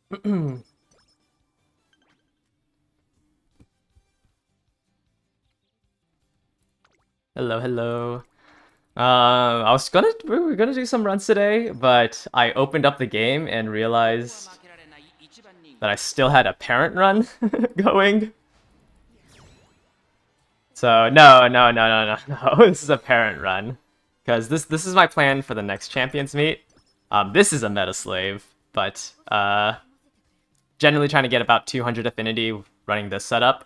Hello, hello. We were gonna do some runs today, but I opened up the game and realized that I still had a parent run going. So no. This is a parent run, because this is my plan for the next Champions meet. This is a meta slave, but generally trying to get about 200 affinity running this setup.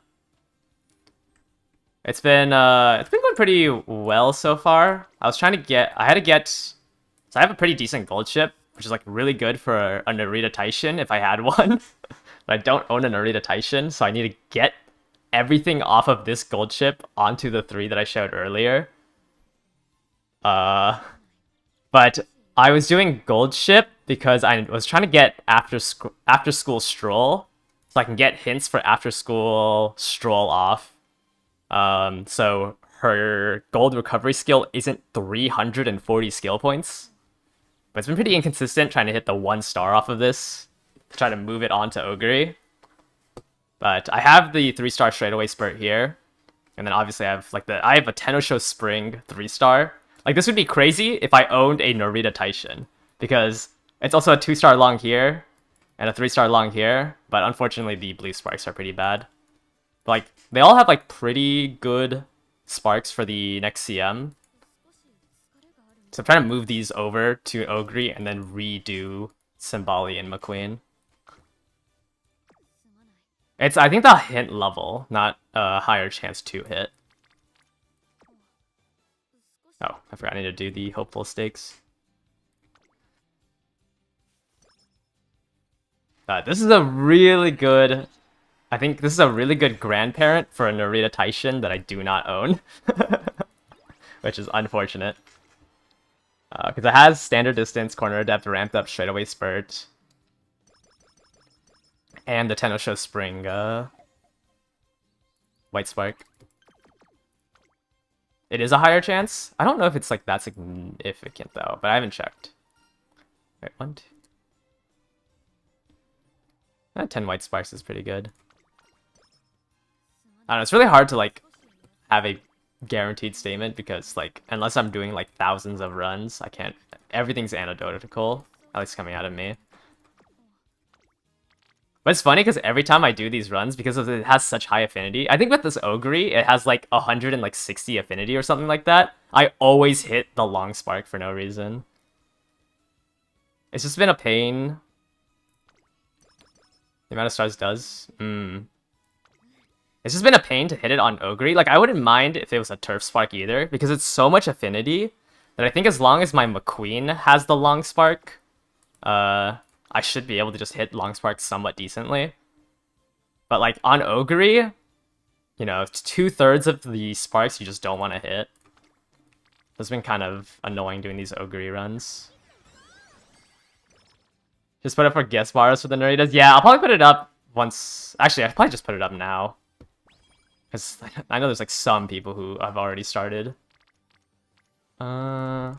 It's been going pretty well so far. I had to get, so I have a pretty decent gold ship, which is like really good for a Narita Taishin if I had one. But I don't own a Narita Taishin, so I need to get everything off of this gold ship onto the 3 that I showed earlier. But I was doing gold ship because I was trying to get after school stroll, so I can get hints for after school stroll off. So her gold recovery skill isn't 340 skill points. But it's been pretty inconsistent trying to hit the 1 star off of this to try to move it onto Ogre. But I have the 3-star straightaway spurt here. And then obviously I have a Tenosho Spring 3-star. Like, this would be crazy if I owned a Narita Taishin, because it's also a 2-star long here and a 3-star long here, but unfortunately the blue sparks are pretty bad. Like, they all have like pretty good sparks for the next CM. So I'm trying to move these over to Ogre and then redo Symboli and McQueen. I think the hint level, not a higher chance to hit. Oh, I forgot I need to do the hopeful stakes. This is a really good... I think this is a really good grandparent for a Narita Taishin that I do not own. Which is unfortunate. Because it has standard distance, corner depth, ramped up straightaway spurt. And the Tenosho Spring White Spark. It is a higher chance. I don't know if it's like that significant though, but I haven't checked. Wait, 1, 2. 10 White Sparks is pretty good. I don't know, it's really hard to like have a guaranteed statement because like unless I'm doing like thousands of runs, I can't. Everything's anecdotal, at least coming out of me. But it's funny because every time I do these runs, because it has such high affinity, I think with this Ogre, it has like 160 affinity or something like that. I always hit the long spark for no reason. It's just been a pain. The amount of stars does. It's just been a pain to hit it on Ogre. Like, I wouldn't mind if it was a Turf Spark either, because it's so much affinity that I think as long as my McQueen has the long spark, I should be able to just hit long sparks somewhat decently. But like on Ogre, you know, 2/3 of the sparks you just don't want to hit. It's been kind of annoying doing these Ogre runs. Just put up for guest bars for the Naritas. Yeah, I'll probably put it up once. Actually, I'll probably just put it up now, because I know there's like some people who have already started. Yeah.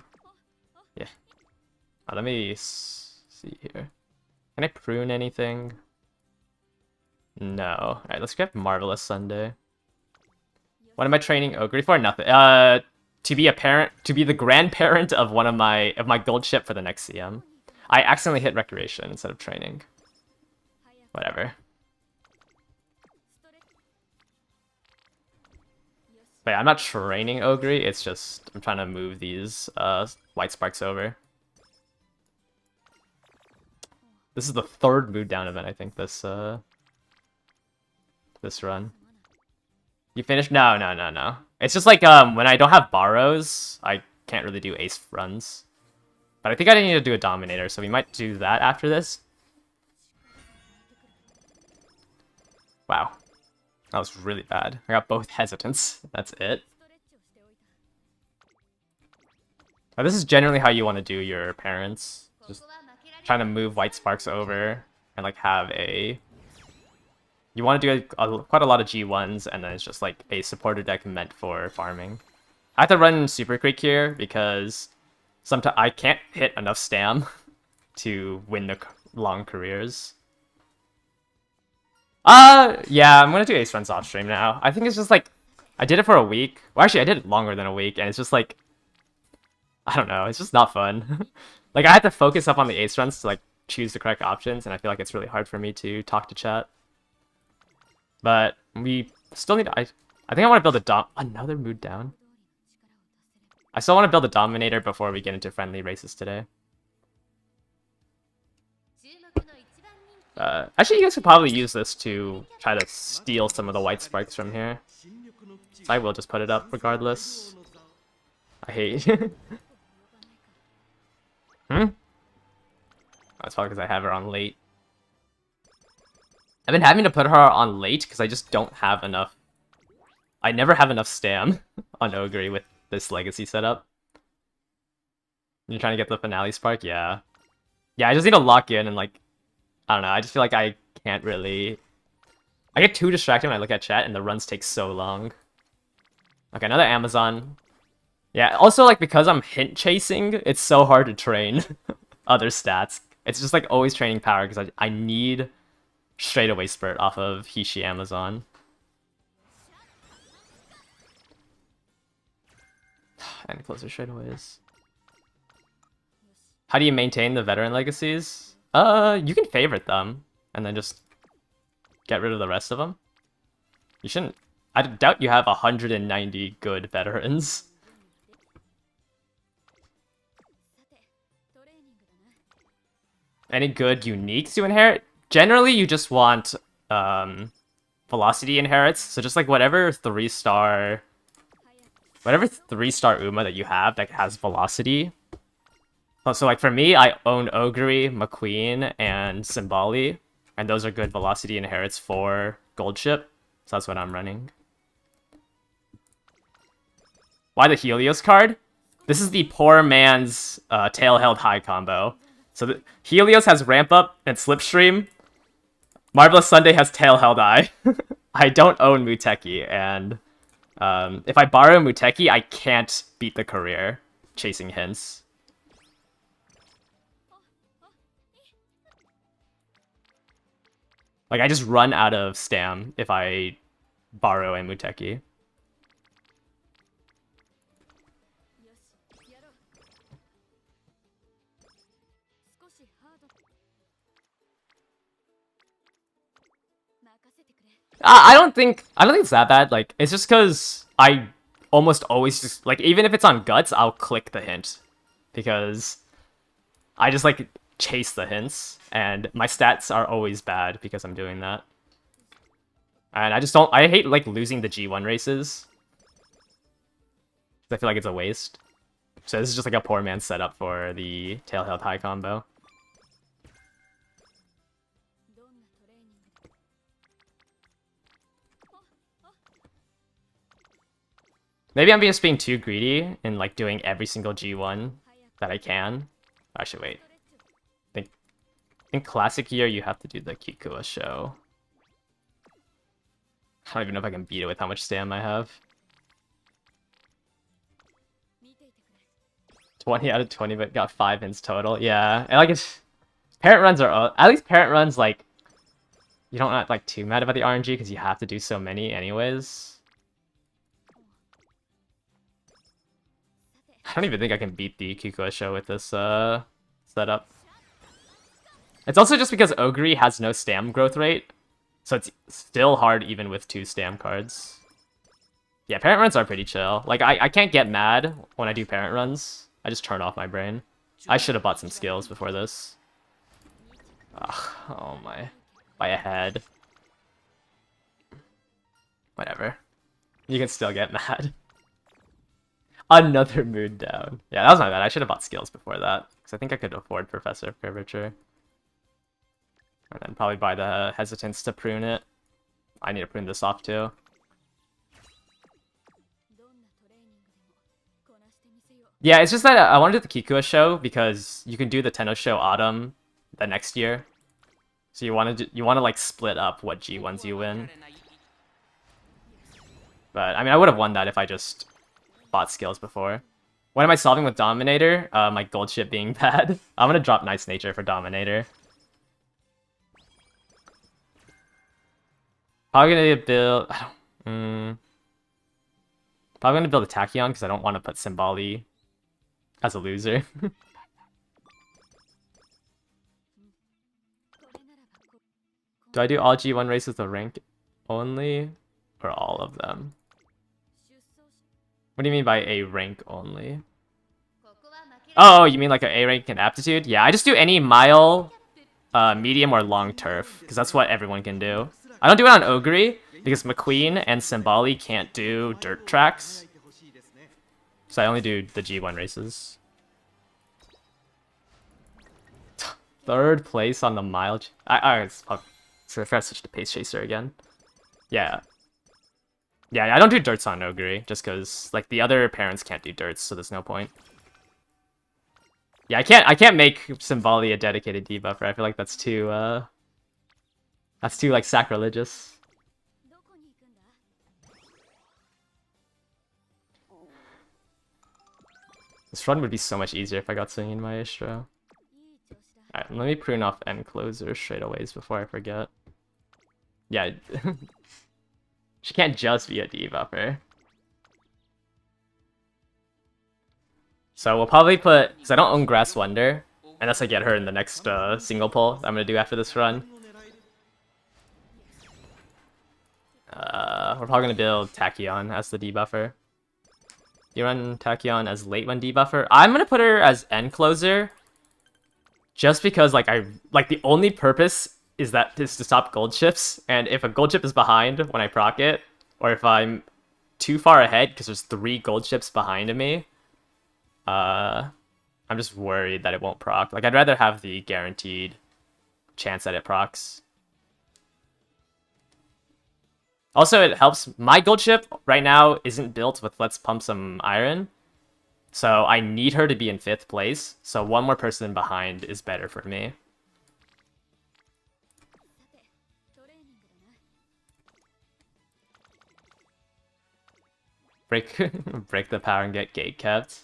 Let me see here. Can I prune anything? No. Alright, let's grab Marvelous Sunday. What am I training Ogre for? Nothing. To be the grandparent of one of my gold ship for the next CM. I accidentally hit Recreation instead of training. Whatever. But yeah, I'm not training Ogre, it's just I'm trying to move these White Sparks over. This is the 3rd mood down event, I think, this run. You finished? No. It's just like, when I don't have borrows, I can't really do ace runs. But I think I need to do a dominator, so we might do that after this. Wow. That was really bad. I got both hesitants. That's it. Now, this is generally how you want to do your parents. Just trying to move White Sparks over and like have a... You want to do quite a lot of G1s, and then it's just like a supporter deck meant for farming. I have to run Super Quick here because sometimes I can't hit enough stam to win the long careers. Yeah, I'm gonna do ace runs off stream now. I think it's just like, I did it for a week. Well, actually, I did it longer than a week, and it's just like, I don't know, it's just not fun. Like, I had to focus up on the ace runs to like choose the correct options, and I feel like it's really hard for me to talk to chat. But we still need to, I think I want to build another mood down. I still want to build a dominator before we get into friendly races today. Actually, you guys could probably use this to try to steal some of the white sparks from here. So I will just put it up regardless. I hate. That's probably because I have her on late. I've been having to put her on late because I just don't have enough. I never have enough stam on Ogre with this legacy setup. You're trying to get the finale spark? Yeah. Yeah, I just need to lock in and like, I don't know, I just feel like I can't really... I get too distracted when I look at chat and the runs take so long. Okay, another Amazon. Yeah, also like because I'm hint chasing, it's so hard to train other stats. It's just like always training power because I need straightaway spurt off of Hishi Amazon. And closer straightaways. How do you maintain the veteran legacies? You can favorite them and then just get rid of the rest of them. You shouldn't. I doubt you have 190 good veterans. Any good uniques you inherit? Generally, you just want velocity inherits. So just like whatever 3-star Uma that you have that has velocity. So like for me, I own Ogre, McQueen, and Symboli, and those are good velocity inherits for Gold Ship. So that's what I'm running. Why the Helios card? This is the poor man's tail held high combo. So the Helios has ramp up and slipstream. Marvelous Sunday has tail held eye. I don't own Muteki, and if I borrow Muteki, I can't beat the career chasing hints. Like, I just run out of stam if I borrow a Muteki. I don't think it's that bad. Like, it's just because I almost always just, like, even if it's on guts, I'll click the hint. Because I just, like, chase the hints. And my stats are always bad because I'm doing that. And I hate, like, losing the G1 races. I feel like it's a waste. So this is just, like, a poor man's setup for the tail held high combo. Maybe I'm just being too greedy in like doing every single G1 that I can. Actually, wait. I think classic year you have to do the Kikua show. I don't even know if I can beat it with how much stam I have. 20 out of 20, but got 5 hints total. Yeah, and like it's parent runs are at least parent runs like you don't not like too mad about the RNG because you have to do so many anyways. I don't even think I can beat the Kikua show with this setup. It's also just because Ogre has no stam growth rate, so it's still hard even with 2 stam cards. Yeah, parent runs are pretty chill. Like, I can't get mad when I do parent runs. I just turn off my brain. I should have bought some skills before this. Ugh, oh my. By a head. Whatever. You can still get mad. Another mood down. Yeah, that was my bad. I should have bought skills before that. Because I think I could afford Professor of Curvature. And then probably buy the Hesitance to prune it. I need to prune this off too. Yeah, it's just that I want to do the Kikua show because you can do the Tenno show Autumn the next year. So you want to like split up what G1s you win. But I mean, I would have won that if I just bought skills before. What am I solving with Dominator? My gold ship being bad. I'm gonna drop Nice Nature for Dominator. Probably gonna build. I don't, probably gonna build a Tachyon because I don't want to put Symboli as a loser. Do I do all G1 races with rank only, or all of them? What do you mean by a rank only? Oh, you mean like an A rank in aptitude? Yeah, I just do any mile, medium, or long turf, because that's what everyone can do. I don't do it on Ogre, because McQueen and Symboli can't do dirt tracks. So I only do the G1 races. Third place on the mile. So if I switch to Pace Chaser again. Yeah. Yeah, I don't do dirts on Ogre, just because like the other parents can't do dirts, so there's no point. Yeah, I can't make Symboli a dedicated debuffer. I feel like that's too like sacrilegious. This run would be so much easier if I got Singing Maestro. Alright, let me prune off end closer straight away before I forget. Yeah. She can't just be a debuffer. So we'll probably put, because I don't own Grass Wonder, unless I get her in the next single pull that I'm going to do after this run. We're probably going to build Tachyon as the debuffer. You run Tachyon as late one debuffer. I'm going to put her as end closer, just because like the only purpose is to stop gold shifts, and if a gold chip is behind when I proc it, or if I'm too far ahead because there's 3 gold chips behind me, I'm just worried that it won't proc. Like, I'd rather have the guaranteed chance that it procs. Also, it helps. My gold chip right now isn't built with Let's Pump Some Iron, so I need her to be in 5th place, so one more person behind is better for me. Break the power and get gate kept.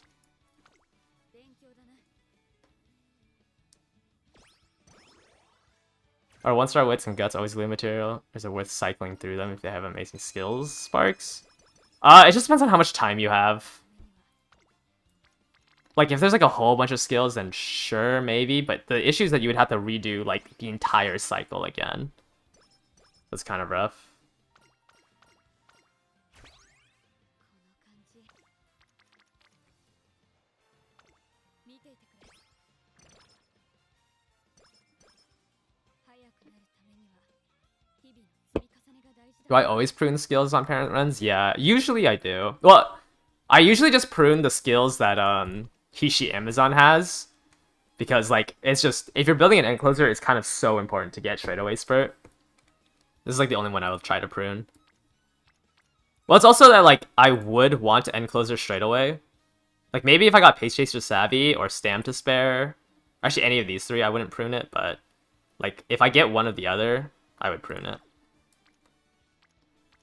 Are 1-star wits and guts always glue material? Is it worth cycling through them if they have amazing skills, Sparks? It just depends on how much time you have. Like, if there's like a whole bunch of skills, then sure, maybe. But the issue is that you would have to redo like the entire cycle again. That's kind of rough. Do I always prune skills on parent runs? Yeah, usually I do. Well, I usually just prune the skills that Hishi Amazon has, because like it's just, if you're building an end closer, it's kind of so important to get straightaway spurt. This is like the only one I will try to prune. Well, it's also that like I would want to end closer straight away. Like maybe if I got Pace Chaser Savvy or Stam to spare, actually any of these 3, I wouldn't prune it, but like if I get one of the other, I would prune it.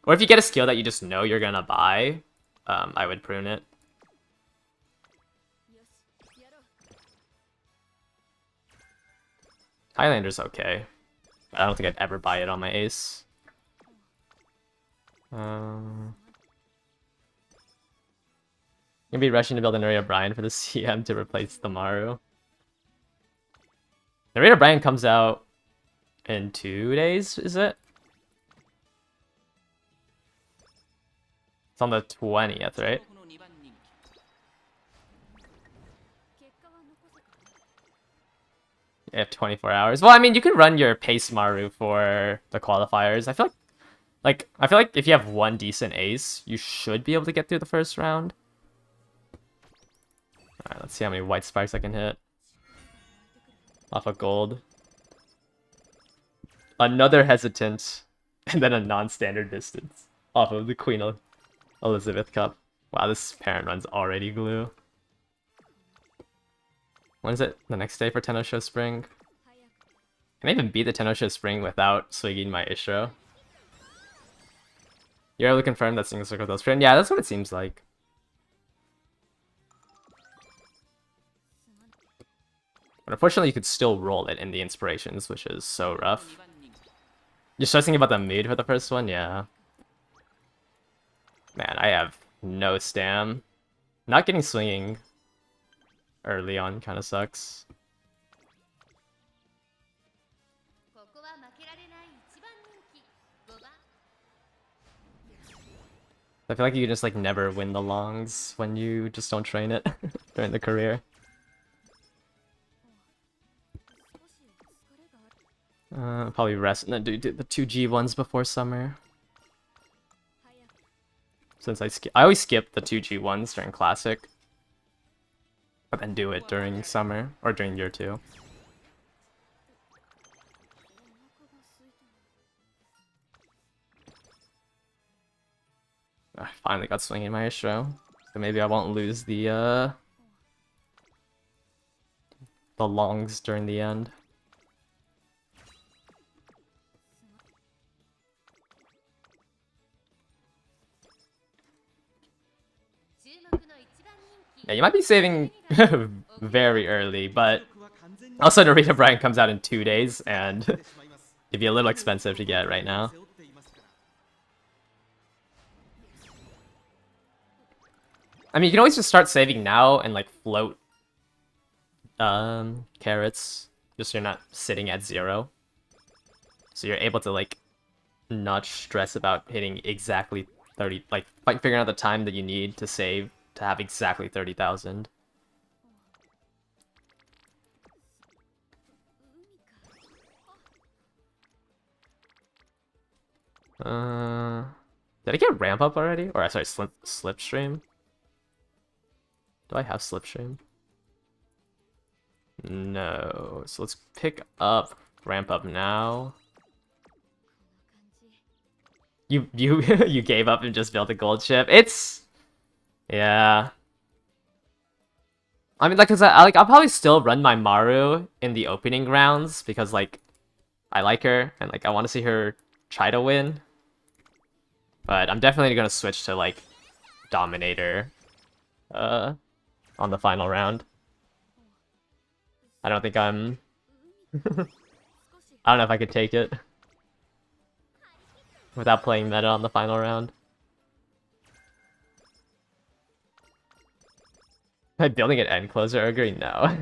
Or if you get a skill that you just know you're gonna buy, I would prune it. Highlander's okay. I don't think I'd ever buy it on my ace. Gonna be rushing to build a Narita Brian for the CM to replace the Maru. Narita Brian comes out in 2 days, is it? It's on the 20th, right? You have 24 hours. Well, I mean, you can run your pace Maru for the qualifiers. I feel like if you have one decent ace, you should be able to get through the first round. Alright, let's see how many white spikes I can hit. Off of gold. Another hesitant, and then a non-standard distance. Off of the Queen Elizabeth Cup. Wow, this parent run's already glue. When is it? The next day for Tenno Show Spring? Can I even beat the Tenno Show Spring without swigging my Ishro? You're able to confirm that single circle does friend? Yeah, that's what it seems like. But unfortunately, you could still roll it in the inspirations, which is so rough. You're stressing about the mood for the first one? Yeah. Man, I have no stam. Not getting swinging early on kind of sucks. I feel like you just like never win the longs when you just don't train it during the career. Probably rest and then do the 2G ones before summer. Since I always skip the 2G ones during classic, but then do it during summer or during year 2. I finally got swinging maestro, so maybe I won't lose the longs during the end. Yeah, you might be saving very early, but also Narita Brian comes out in 2 days, and it'd be a little expensive to get right now. I mean, you can always just start saving now and like float carrots, just so you're not sitting at 0. So you're able to like not stress about hitting exactly 30, like figuring out the time that you need to save to have exactly 30,000. Did I get ramp up already? Or sorry, slipstream? Do I have slipstream? No. So let's pick up ramp up now. You you gave up and just built a gold ship. It's yeah. I mean, like, cause I'll probably still run my Maru in the opening rounds because like I like her and like I want to see her try to win. But I'm definitely gonna switch to like dominator on the final round. I don't think I'm I don't know if I could take it without playing meta on the final round. Am I building an end closer ogre? No.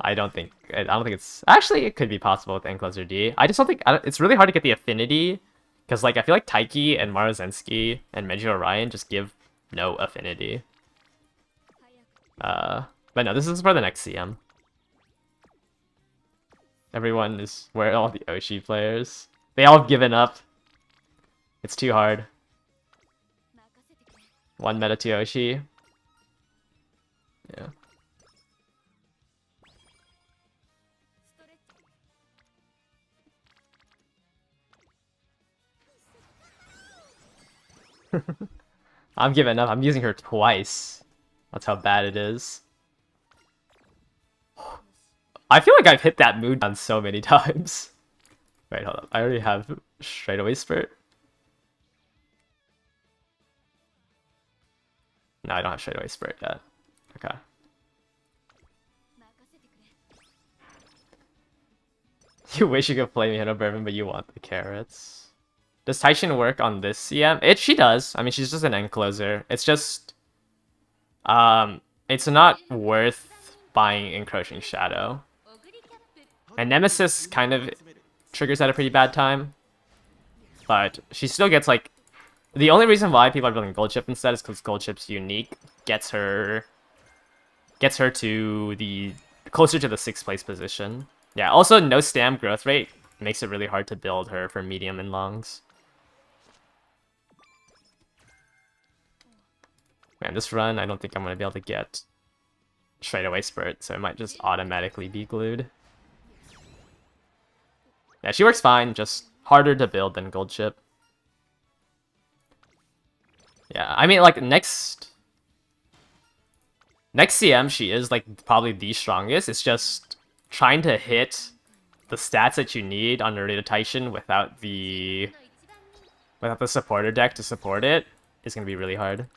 I don't think it's actually it could be possible with end closer D. I just don't think it's really hard to get the affinity because like I feel like Taiki and Marozensky and Meiji Orion just give no affinity. But no, this is for the next CM. Everyone is where all the Oshi players. They all have given up. It's too hard. One meta to Oshi. Yeah. I'm giving up. I'm using her twice. That's how bad it is. I feel like I've hit that mood down so many times. Wait, hold up. I already have straightaway spurt. No, I don't have straightaway spurt yet. Okay. You wish you could play me Hino Bourbon, but you want the carrots. Does Taishin work on this CM? She does. I mean, she's just an end closer. It's just it's not worth buying Encroaching Shadow. And Nemesis kind of triggers at a pretty bad time. But she still gets like the only reason why people are building Gold Chip instead is because Gold Chip's unique gets her to the closer to the 6th place position. Yeah, also no stam growth rate makes it really hard to build her for medium and longs. Man, this run, I don't think I'm going to be able to get straightaway spurt, so it might just automatically be glued. Yeah, she works fine, just harder to build than Gold Chip. Yeah, I mean, like, next CM, she is, like, probably the strongest. It's just trying to hit the stats that you need on Narita Taishin without the supporter deck to support it is going to be really hard.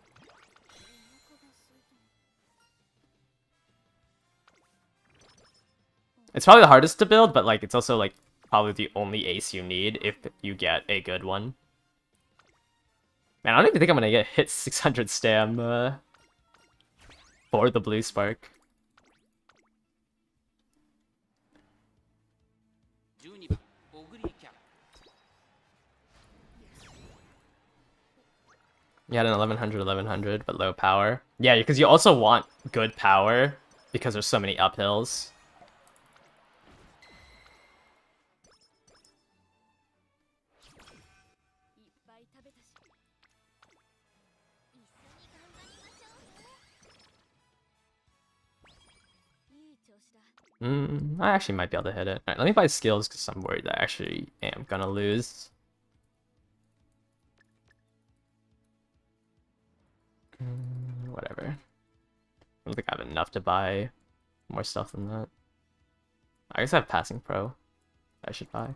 It's probably the hardest to build, but like it's also like probably the only ace you need if you get a good one. Man, I don't even think I'm gonna get hit 600 stam for the blue spark. You had an 1100, but low power. Yeah, because you also want good power because there's so many uphills. I actually might be able to hit it. Alright, let me buy skills because I'm worried that I actually am gonna lose. Whatever. I don't think I have enough to buy more stuff than that. I guess I have passing pro. I should buy.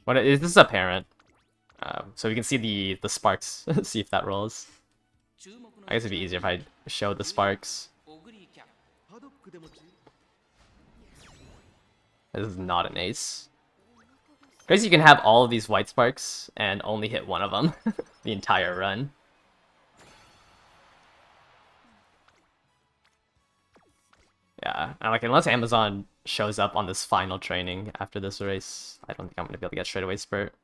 What is this? Is apparent. So we can see the sparks. See if that rolls. I guess it'd be easier if I showed the sparks. This is not an ace. Crazy you can have all of these white sparks and only hit one of them the entire run. Yeah, and like unless Amazon shows up on this final training after this race, I don't think I'm gonna be able to get straightaway spurt.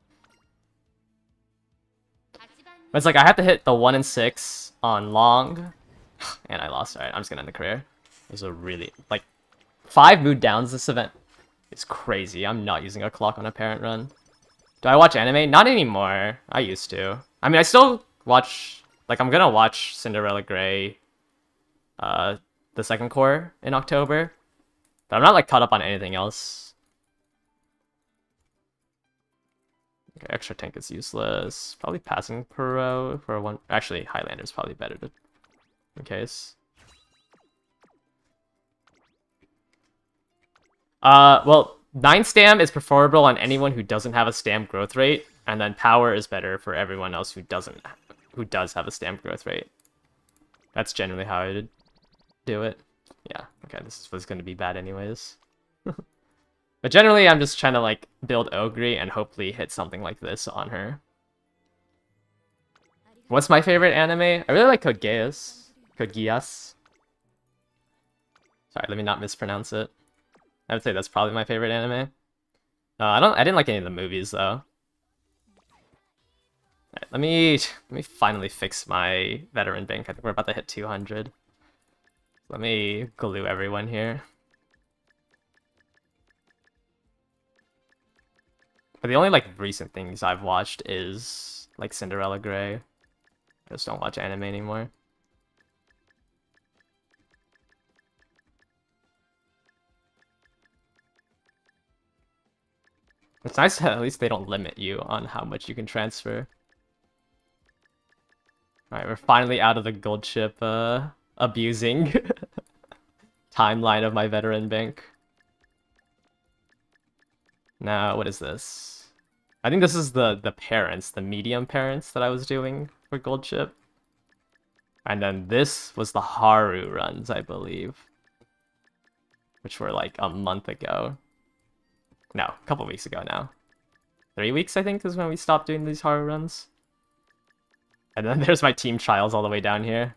But it's like I have to hit the 1 and 6 on long, and I lost. Alright, I'm just gonna end the career. There's a really like 5 mood downs this event. It's crazy. I'm not using a clock on a parent run. Do I watch anime? Not anymore. I used to. I mean, I still watch. Like, I'm gonna watch Cinderella Grey, the second core in October, but I'm not like caught up on anything else. Okay, extra tank is useless. Probably passing pro for one. Actually, Highlander is probably better to, in case. Well, 9 stam is preferable on anyone who doesn't have a stam growth rate, and then power is better for everyone else who does have a stam growth rate. That's generally how I would do it. Yeah, okay, this was going to be bad anyways. But generally, I'm just trying to like build Ogre and hopefully hit something like this on her. What's my favorite anime? I really like Code Geass. Code Geass. Sorry, let me not mispronounce it. I would say that's probably my favorite anime. I didn't like any of the movies though. Alright, let me finally fix my veteran bank. I think we're about to hit 200. Let me glue everyone here. But the only like recent things I've watched is like Cinderella Grey. I just don't watch anime anymore. It's nice that at least they don't limit you on how much you can transfer. Alright, we're finally out of the gold ship abusing timeline of my veteran bank. Now, what is this? I think this is the parents, the medium parents that I was doing for gold ship. And then this was the Haru runs, I believe. Which were like a month ago. No, a couple weeks ago now. 3 weeks, I think, is when we stopped doing these Haru runs. And then there's my team trials all the way down here.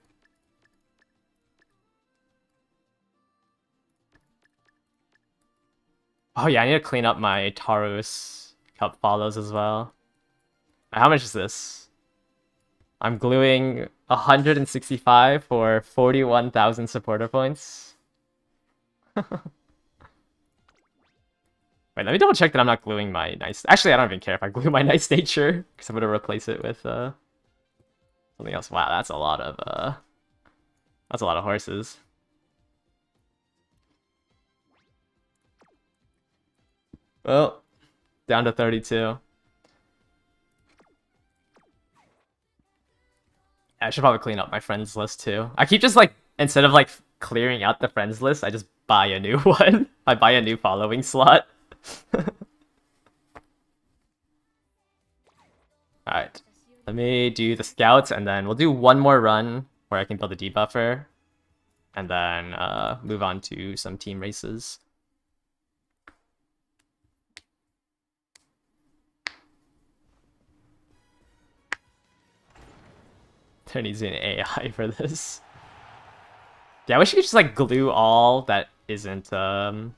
Oh yeah, I need to clean up my Taurus Cup follows as well. How much is this? I'm gluing 165 for 41,000 supporter points. Wait, let me double check that I'm not gluing my nice... Actually, I don't even care if I glue my nice nature, because I'm going to replace it with something else. Wow, that's a lot of horses. Well, down to 32. I should probably clean up my friends list too. I keep just like, instead of like clearing out the friends list, I just buy a new one. I buy a new following slot. Alright, let me do the scouts and then we'll do one more run where I can build a debuffer. and then move on to some team races. There needs to be an AI for this. Yeah, I wish you could just like glue all that isn't oh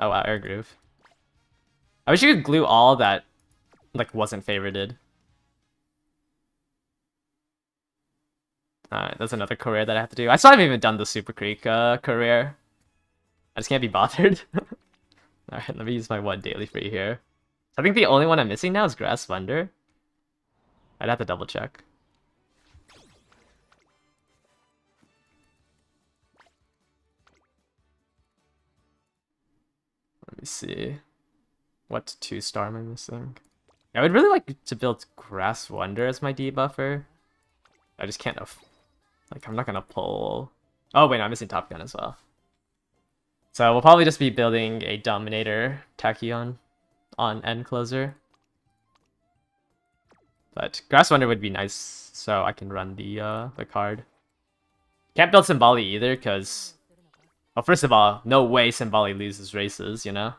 wow, air groove. I wish you could glue all that like wasn't favorited. Alright, that's another career that I have to do. I still haven't even done the Super Creek career. I just can't be bothered. Alright, let me use my one daily free here. I think the only one I'm missing now is Grass Wonder. I'd have to double check. Let me see. What 2-star am I missing? I would really like to build Grass Wonder as my debuffer. I just can't. Like, I'm not gonna pull. Oh, wait, no, I'm missing Top Gun as well. So we'll probably just be building a Dominator Tachyon on End Closer. But Grass Wonder would be nice, so I can run the card. Can't build Symboli either, because... Well, first of all, no way Symboli loses races, you know?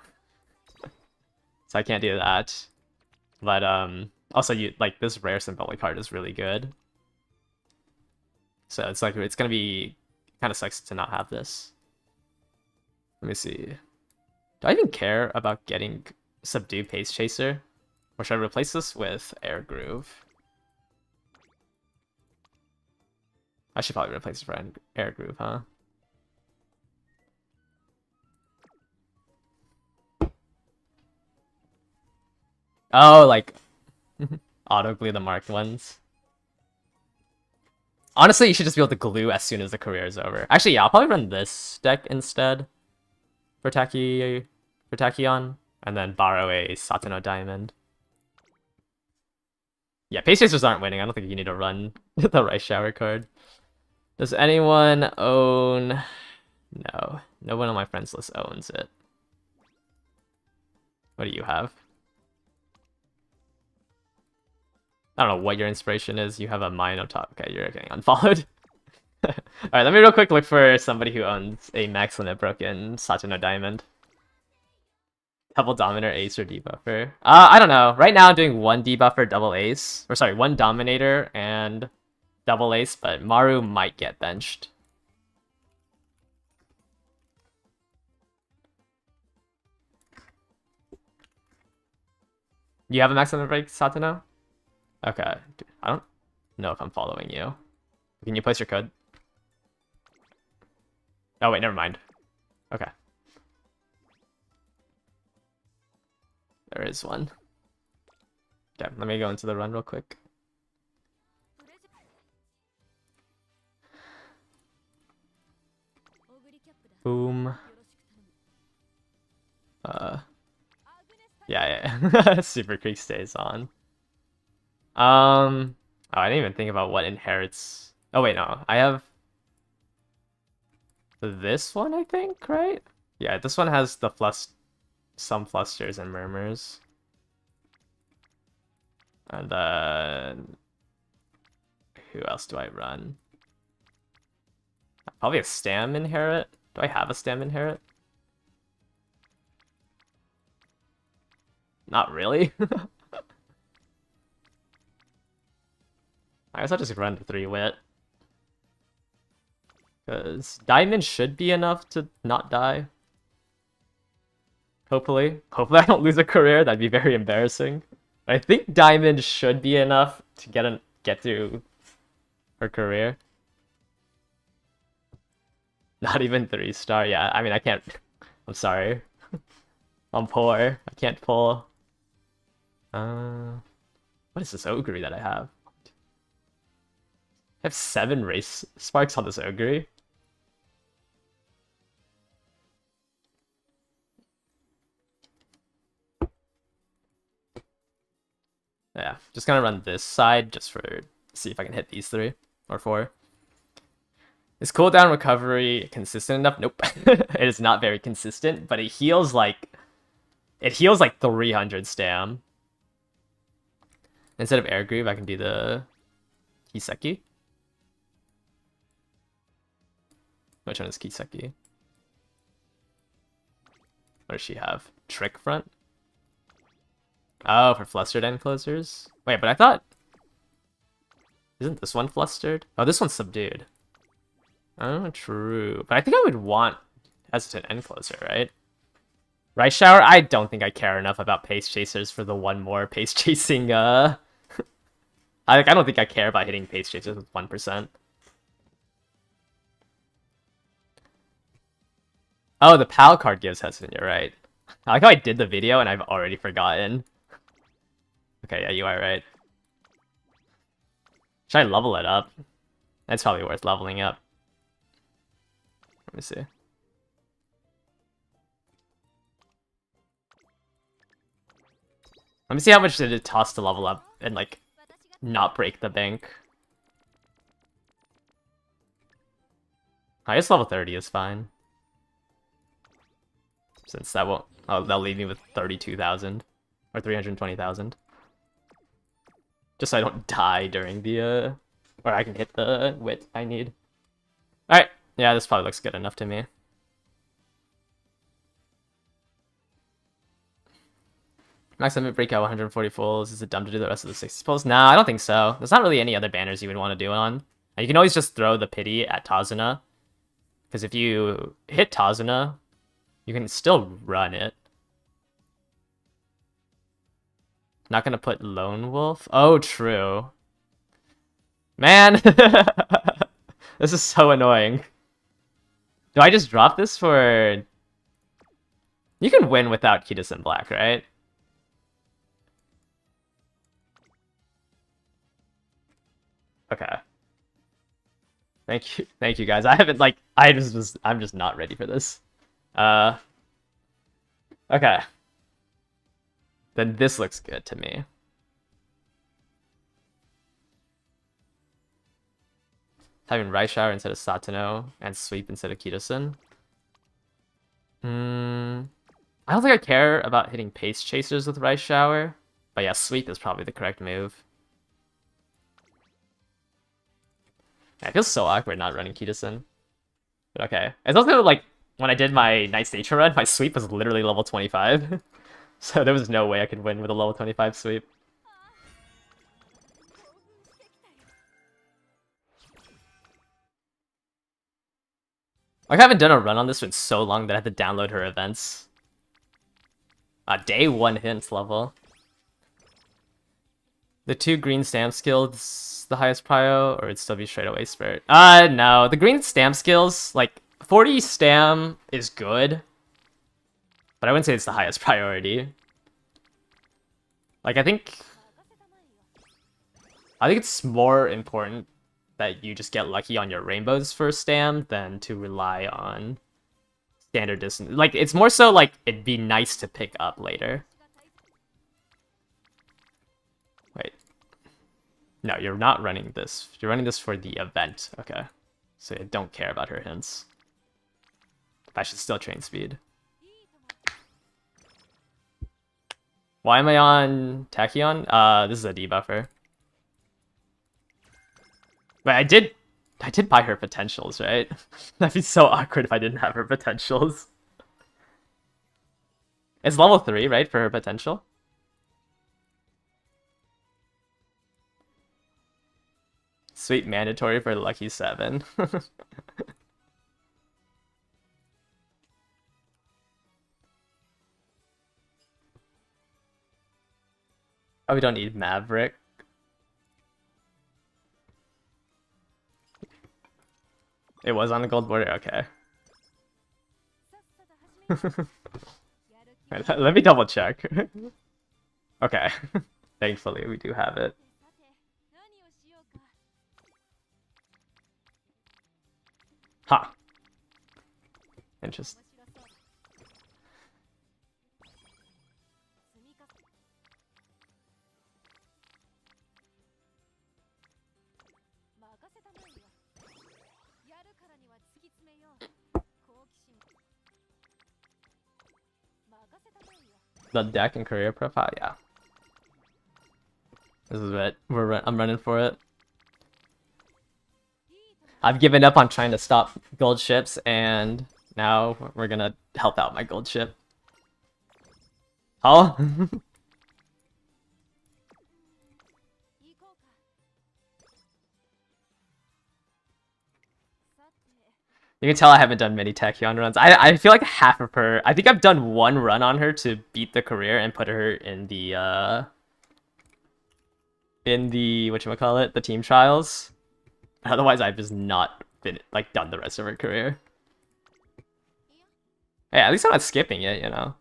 So I can't do that. But, also, like, this rare Symboli card is really good. So it's like, it's gonna be... Kind of sucks to not have this. Let me see. Do I even care about getting Subdue Pace Chaser? Or should I replace this with Air Groove? I should probably replace it for Air Groove, huh? Oh, like auto glue the marked ones. Honestly, you should just be able to glue as soon as the career is over. Actually, yeah, I'll probably run this deck instead for Tachyon, and then borrow a Satano Diamond. Yeah, Pace Chasers aren't winning. I don't think you need to run the Rice Shower card. Does anyone own... No. No one on my friends list owns it. What do you have? I don't know what your inspiration is. You have a Mino top. Okay, you're getting unfollowed. Alright, let me real quick look for somebody who owns a max limit broken Satano Diamond. Double Dominator, Ace, or Debuffer. I don't know. Right now I'm doing one Debuffer, double Ace. Or sorry, one Dominator and double Ace, but Maru might get benched. You have a max limit break, Satano? Okay. I don't know if I'm following you. Can you place your code? Oh, wait, never mind. Okay. There is one. Okay, let me go into the run real quick. Boom. Yeah. Super Creek stays on. Oh, I didn't even think about what inherits. Oh wait, no. I have this one, I think, right? Yeah, this one has the some flusters and murmurs. And then who else do I run? Probably a Stam inherit. Do I have a Stam inherit? Not really. I guess I'll just run the 3-wit. Because Diamond should be enough to not die. Hopefully. Hopefully I don't lose a career. That'd be very embarrassing. But I think Diamond should be enough to get through her career. Not even 3-star. Yeah, I mean, I can't... I'm sorry. I'm poor. I can't pull. What is this Ogre that I have? I have 7 race sparks on this Ogre. Yeah, just gonna run this side just for see if I can hit these 3 or 4. Is cooldown recovery consistent enough? Nope. It is not very consistent, but it heals like 300 stam. Instead of Air Groove, I can do the Hiseki. Which one is Kiseki? What does she have? Trick front? Oh, for flustered end closers? Wait, but I thought... Isn't this one flustered? Oh, this one's subdued. Oh, true. But I think I would want hesitant end closer, right? Right shower? I don't think I care enough about pace chasers for the one more pace chasing, I don't think I care about hitting pace chasers with 1%. Oh, the PAL card gives hesitant, you're right. I like how I did the video and I've already forgotten. Okay, yeah, you are right. Should I level it up? That's probably worth leveling up. Let me see. Let me see how much did it cost to level up and, like, not break the bank. Highest level 30 is fine. Since that won't... Oh, that'll leave me with 32,000. Or 320,000. Just so I don't die during the, or I can hit the wit I need. Alright, yeah, this probably looks good enough to me. Max limit breakout 140 fulls. Is it dumb to do the rest of the 60 pulls? Nah, I don't think so. There's not really any other banners you would want to do it on. And you can always just throw the pity at Tazuna. Because if you hit Tazuna, you can still run it. Not gonna put Lone Wolf? Oh, true. Man! This is so annoying. Do I just drop this for... You can win without Kitasen Black, right? Okay. Thank you guys. I haven't, like, I'm just not ready for this. Okay. Then this looks good to me. Having Right Shower instead of Satano and Sweep instead of Kitasen. I don't think I care about hitting Pace Chasers with Right Shower. But yeah, Sweep is probably the correct move. Yeah, it feels so awkward not running Kitasen. But okay. It's also like, when I did my Night Nature run, my Sweep was literally level 25. So there was no way I could win with a level 25 Sweep. I haven't done a run on this in so long that I had to download her events. Day 1 hint level. The 2 green stamp skills the highest prio, or it'd still be straight away spirit? No. The green stamp skills, like, 40 stam is good. But I wouldn't say it's the highest priority. Like, I think it's more important that you just get lucky on your rainbows for stam than to rely on standard distance. Like, it's more so like it'd be nice to pick up later. Wait. No, you're not running this. You're running this for the event. Okay. So I don't care about her hints. I should still train speed. Why am I on Tachyon? This is a debuffer. But I did buy her potentials, right? That'd be so awkward if I didn't have her potentials. It's level 3, right, for her potential? Sweet mandatory for lucky 7. Oh, we don't need Maverick. It was on the gold border? Okay. Right, let me double check. Okay. Thankfully, we do have it. Huh. Interesting. The deck and career profile, yeah. This is it. I'm running for it. I've given up on trying to stop gold ships, and now we're gonna help out my gold ship. Oh? You can tell I haven't done many Tachyon runs. I feel like half of her... I think I've done one run on her to beat the career and put her in the, whatchamacallit, the team trials. Otherwise, I've just not been, like, done the rest of her career. Hey, at least I'm not skipping it, you know?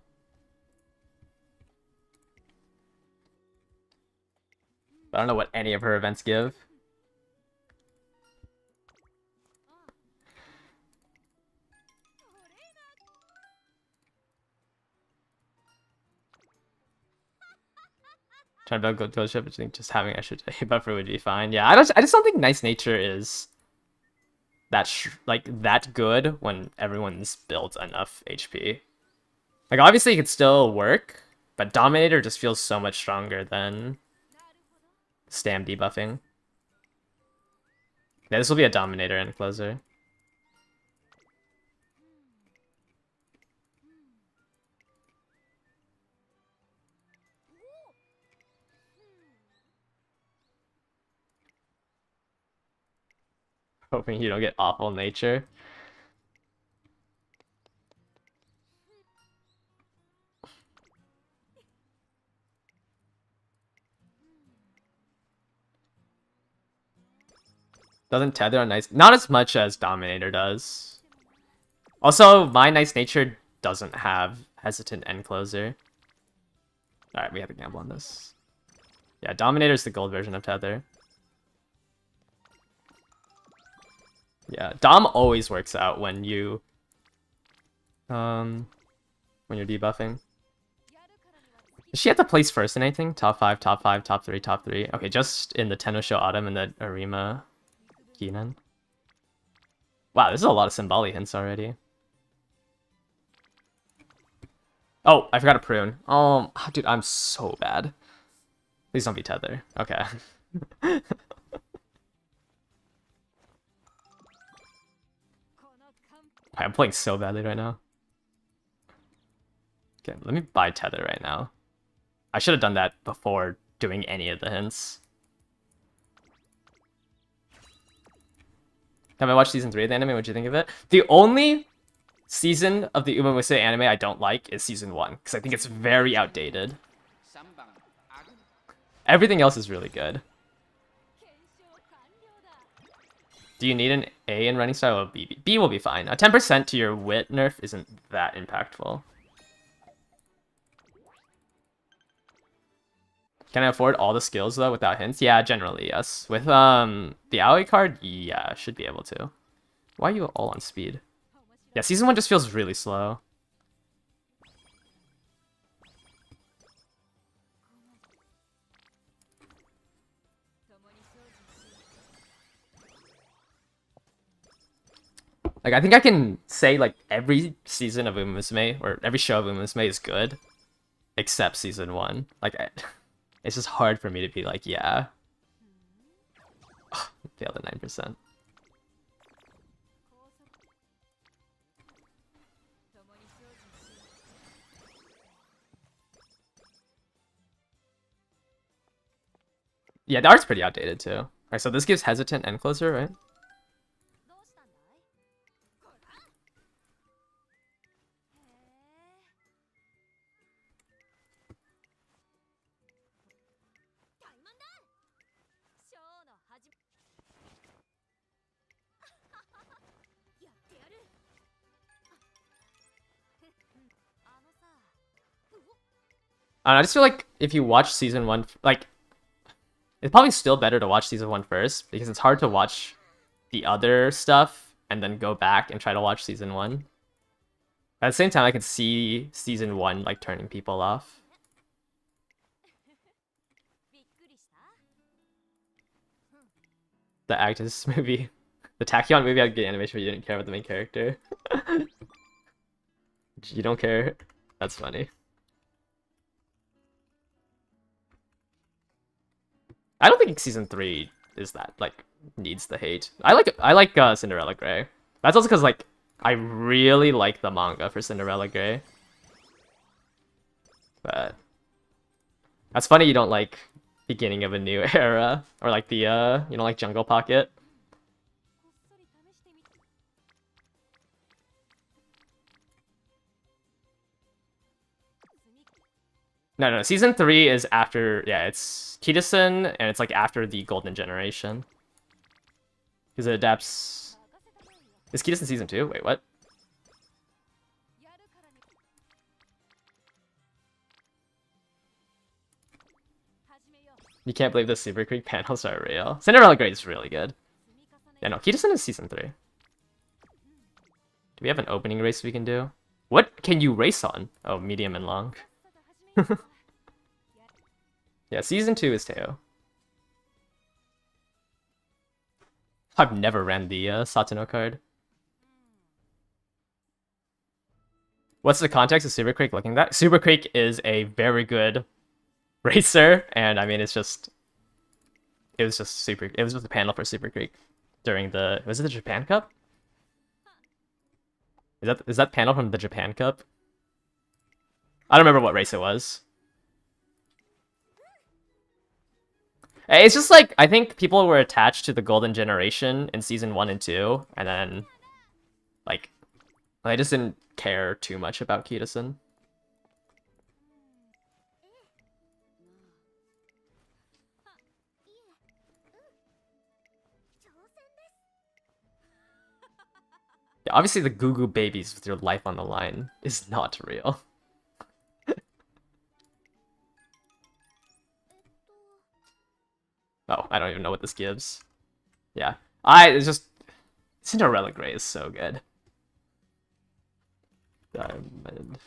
I don't know what any of her events give. Trying to build gold ship, I think just having extra buffer would be fine. Yeah, I just don't think nice nature is that that good when everyone's built enough HP. Like obviously it could still work, but dominator just feels so much stronger than stam debuffing. Yeah, this will be a dominator and closer. Hoping you don't get awful nature. Doesn't tether on nice... Not as much as dominator does. Also, my nice nature doesn't have hesitant end closer. Alright, we have to gamble on this. Yeah, dominator is the gold version of tether. Yeah, Dom always works out when you when you're debuffing. Does she have to place first in anything? Top 5, top 5, top 3, top 3. Okay, just in the Tenno Show Autumn and the Arima Keenan. Wow, this is a lot of Symboli hints already. Oh, I forgot to prune. Dude, I'm so bad. Please don't be tether. Okay. I'm playing so badly right now. Okay, let me buy tether right now. I should have done that before doing any of the hints. Have I watched season 3 of the anime? What'd you think of it? The only season of the Umamusume anime I don't like is season 1, because I think it's very outdated. Everything else is really good. Do you need an A in running style or B? B will be fine. A 10% to your wit nerf isn't that impactful. Can I afford all the skills though without hints? Yeah, generally yes. With the Aoi card, yeah, should be able to. Why are you all on speed? Yeah, season 1 just feels really slow. Like, I think I can say, like, every season of Umamusume, or every show of Umamusume is good, except season 1. Like, it's just hard for me to be like, yeah. Oh, failed at 9%. Yeah, the art's pretty outdated, too. Alright, so this gives hesitant and closer, right? I just feel like if you watch season 1, like, it's probably still better to watch season 1 first, because it's hard to watch the other stuff and then go back and try to watch season 1. At the same time, I can see season 1, like, turning people off. The Actus movie. The Tachyon movie had good animation, but you didn't care about the main character. You don't care? That's funny. I don't think season 3 is that like needs the hate. I like Cinderella Grey. That's also because like I really like the manga for Cinderella Grey. But that's funny you don't like Beginning of a New Era or like the you don't like Jungle Pocket. No, season 3 is after, yeah, it's Kitasen, and it's like after the Golden Generation. Because it adapts... Is Kitasen season 2? Wait, what? You can't believe the Super Creek panels are real. Cinderella Grey is really good. Yeah, no, Kitasen is season 3. Do we have an opening race we can do? What can you race on? Oh, medium and long. Yeah, season 2 is Teo. I've never ran the Satono card. What's the context of Super Creek looking at? Super Creek is a very good racer, and I mean it was just a panel for Super Creek during the, was it the Japan Cup? Is that panel from the Japan Cup? I don't remember what race it was. It's just like, I think people were attached to the Golden Generation in season 1 and 2, and then like I just didn't care too much about Kitasen. Yeah, obviously the Goo Goo babies with your life on the line is not real. Oh, I don't even know what this gives. Yeah. It's just... Cinderella Grey is so good. Diamond.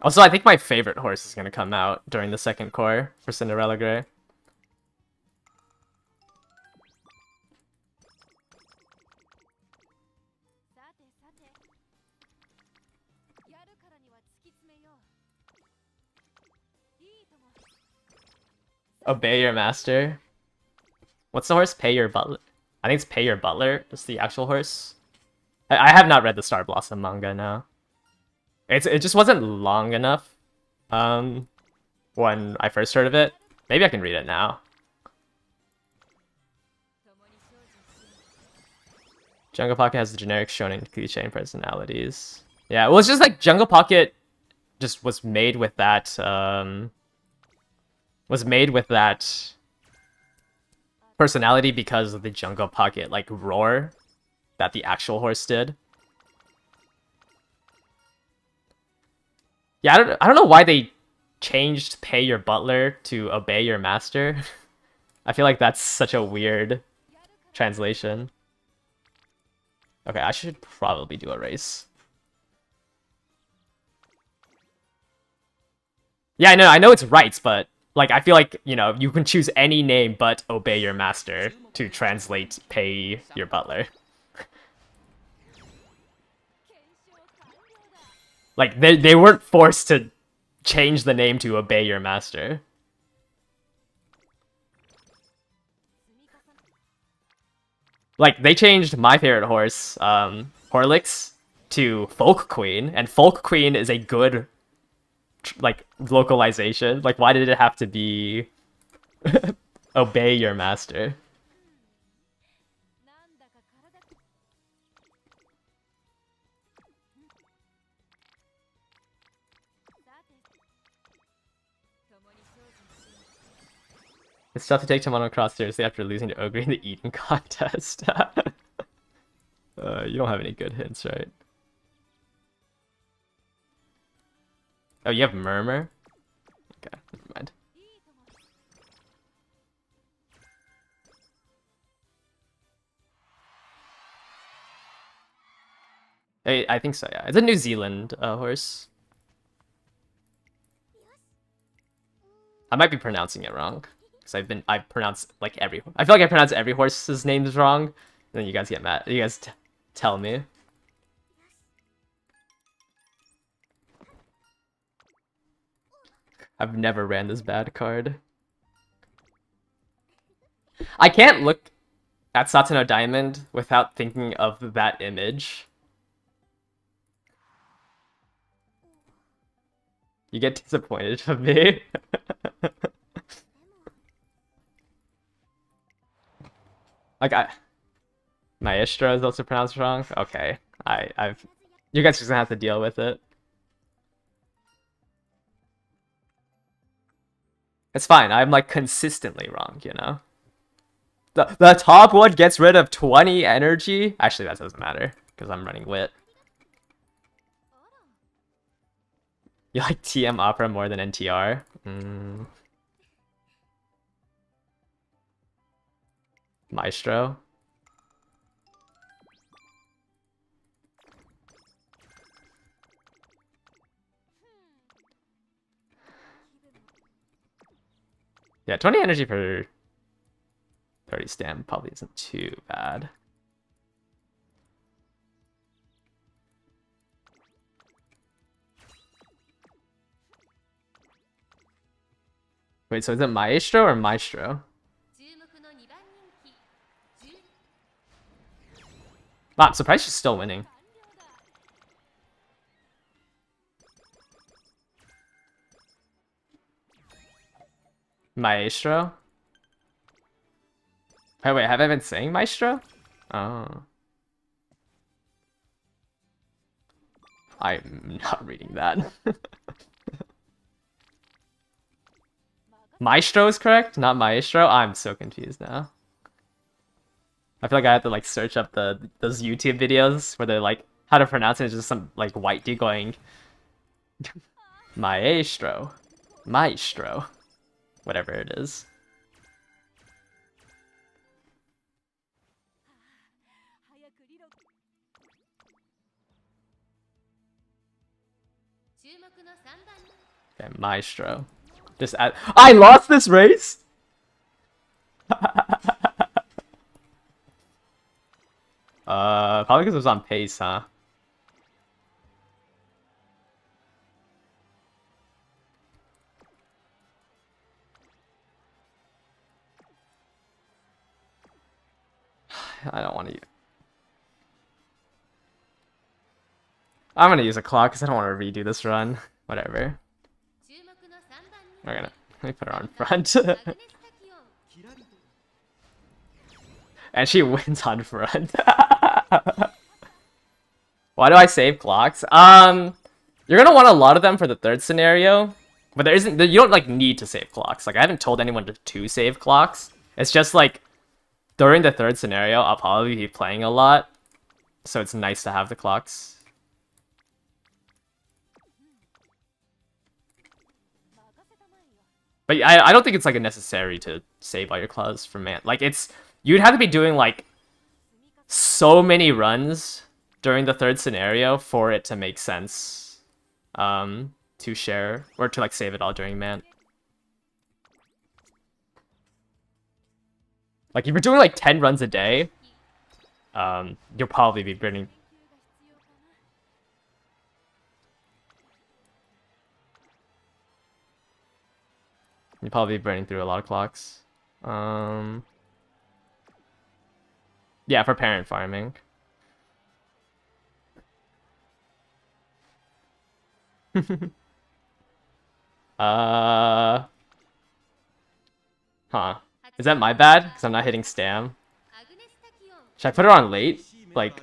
Also, I think my favorite horse is going to come out during the second core for Cinderella Grey. Obey your master. What's the horse? Pay your butler. I think it's Pay Your Butler. It's the actual horse. I have not read the Star Blossom manga now. It just wasn't long enough. When I first heard of it. Maybe I can read it now. Jungle Pocket has the generic shonen cliche personalities. Yeah, well, it's just like Jungle Pocket just was made with that personality because of the Jungle Pocket like roar that the actual horse did. Yeah, I don't know why they changed Pay Your Butler to Obey Your Master. I feel like that's such a weird translation. Okay, I should probably do a race. Yeah, I know it's rights, but like I feel like, you know, you can choose any name but Obey Your Master to translate Pay Your Butler. Like they weren't forced to change the name to Obey Your Master. Like they changed my favorite horse, Horlicks, to Folk Queen, and Folk Queen is a good like localization. Like why did it have to be Obey Your Master? It's tough to take Tomono Cross seriously after losing to Ogre in the eating contest. You don't have any good hints, right? Oh, you have Murmur? Okay, never mind. I think so, yeah. It's a New Zealand horse. I might be pronouncing it wrong. Because I pronounce like I feel like I pronounce every horse's names wrong. And then you guys get mad. You guys tell me. I've never ran this bad card. I can't look at Satono Diamond without thinking of that image. You get disappointed of me. Like Maestro is also pronounced wrong. Okay, you guys just gonna have to deal with it. It's fine. I'm like consistently wrong, you know. The top one gets rid of 20 energy. Actually, that doesn't matter because I'm running wit. You like TM Opera more than NTR? Maestro. Yeah, 20 energy for 30 stam probably isn't too bad. Wait, so is it Maestro or Maestro? Wow, I'm surprised she's still winning. Maestro? Wait, have I been saying Maestro? Oh. I'm not reading that. Maestro is correct, not Maestro? I'm so confused now. I feel like I have to like search up those YouTube videos where they're like how to pronounce it. It's just some like white dude going Maestro. Maestro. Whatever it is. Okay, Maestro. Just add. I lost this race? Probably because it was on pace, huh? I don't want to. I'm gonna use a clock because I don't want to redo this run. Whatever. Let me put her on front. And she wins on front. Why do I save clocks? You're gonna want a lot of them for the third scenario, but you don't like need to save clocks. Like I haven't told anyone to save clocks. It's just like during the third scenario, I'll probably be playing a lot, so it's nice to have the clocks. But I don't think it's like a necessary to save all your claws for man. Like you'd have to be doing like so many runs during the third scenario for it to make sense to share or to like save it all during man. Like if you're doing like 10 runs a day, you'll probably be burning. You'll probably be burning through a lot of clocks. Yeah, for parent farming. Huh. Is that my bad? Because I'm not hitting Stam. Should I put her on late? Like...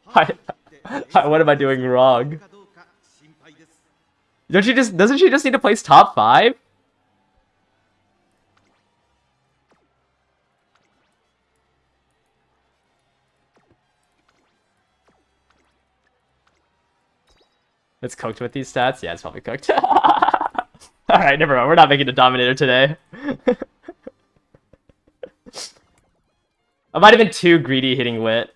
what am I doing wrong? Doesn't she just need to place top 5? It's cooked with these stats? Yeah, it's probably cooked. Alright, never mind. We're not making a dominator today. I might have been too greedy hitting wit.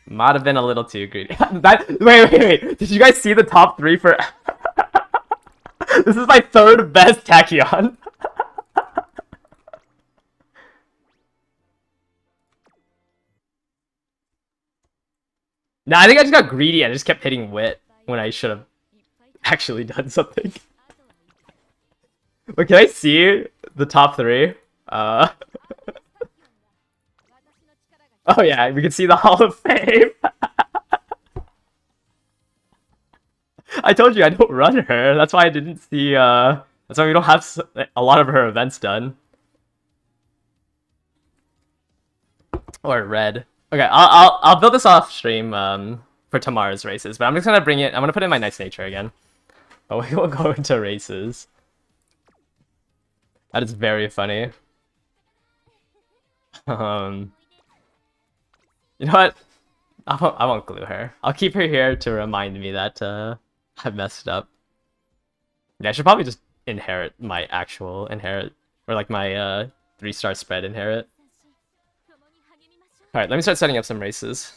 Might have been a little too greedy. Wait. Did you guys see the top 3 for... This is my 3rd best Tachyon. Nah, I think I just got greedy and I just kept hitting wit when I should have actually done something. But can I see the top three? Uh, oh yeah, we can see the Hall of Fame. I told you I don't run her. That's why I didn't see. That's why we don't have a lot of her events done. Or red. Okay, I'll build this off stream for tomorrow's races, but I'm just gonna bring it. I'm gonna put in my nice nature again. But we will go into races. That is very funny. Um, you know what? I won't glue her. I'll keep her here to remind me that I messed up. Yeah, I should probably just inherit my actual inherit, or like my 3-star spread inherit. All right, let me start setting up some races.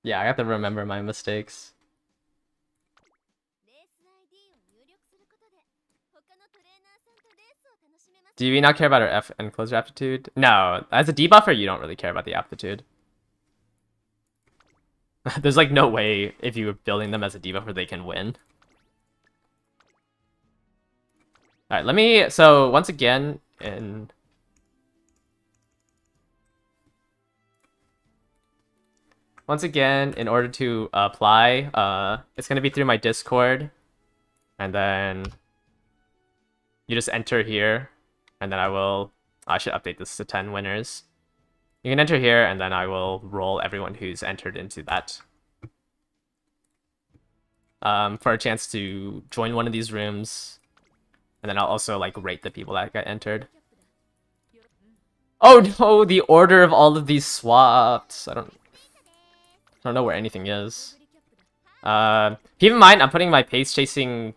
Yeah, I have to remember my mistakes. Do you not care about our F and closer aptitude? No, as a debuffer, you don't really care about the aptitude. There's like no way if you were building them as a debuffer they can win. Alright, let me... So, once again, in... Once again, in order to apply, it's going to be through my Discord. And then... You just enter here. And then I should update this to 10 winners. You can enter here, and then I will roll everyone who's entered into that. For a chance to join one of these rooms. And then I'll also, like, rate the people that got entered. Oh no, the order of all of these swapped. I don't know where anything is. Keep in mind, I'm putting my pace chasing...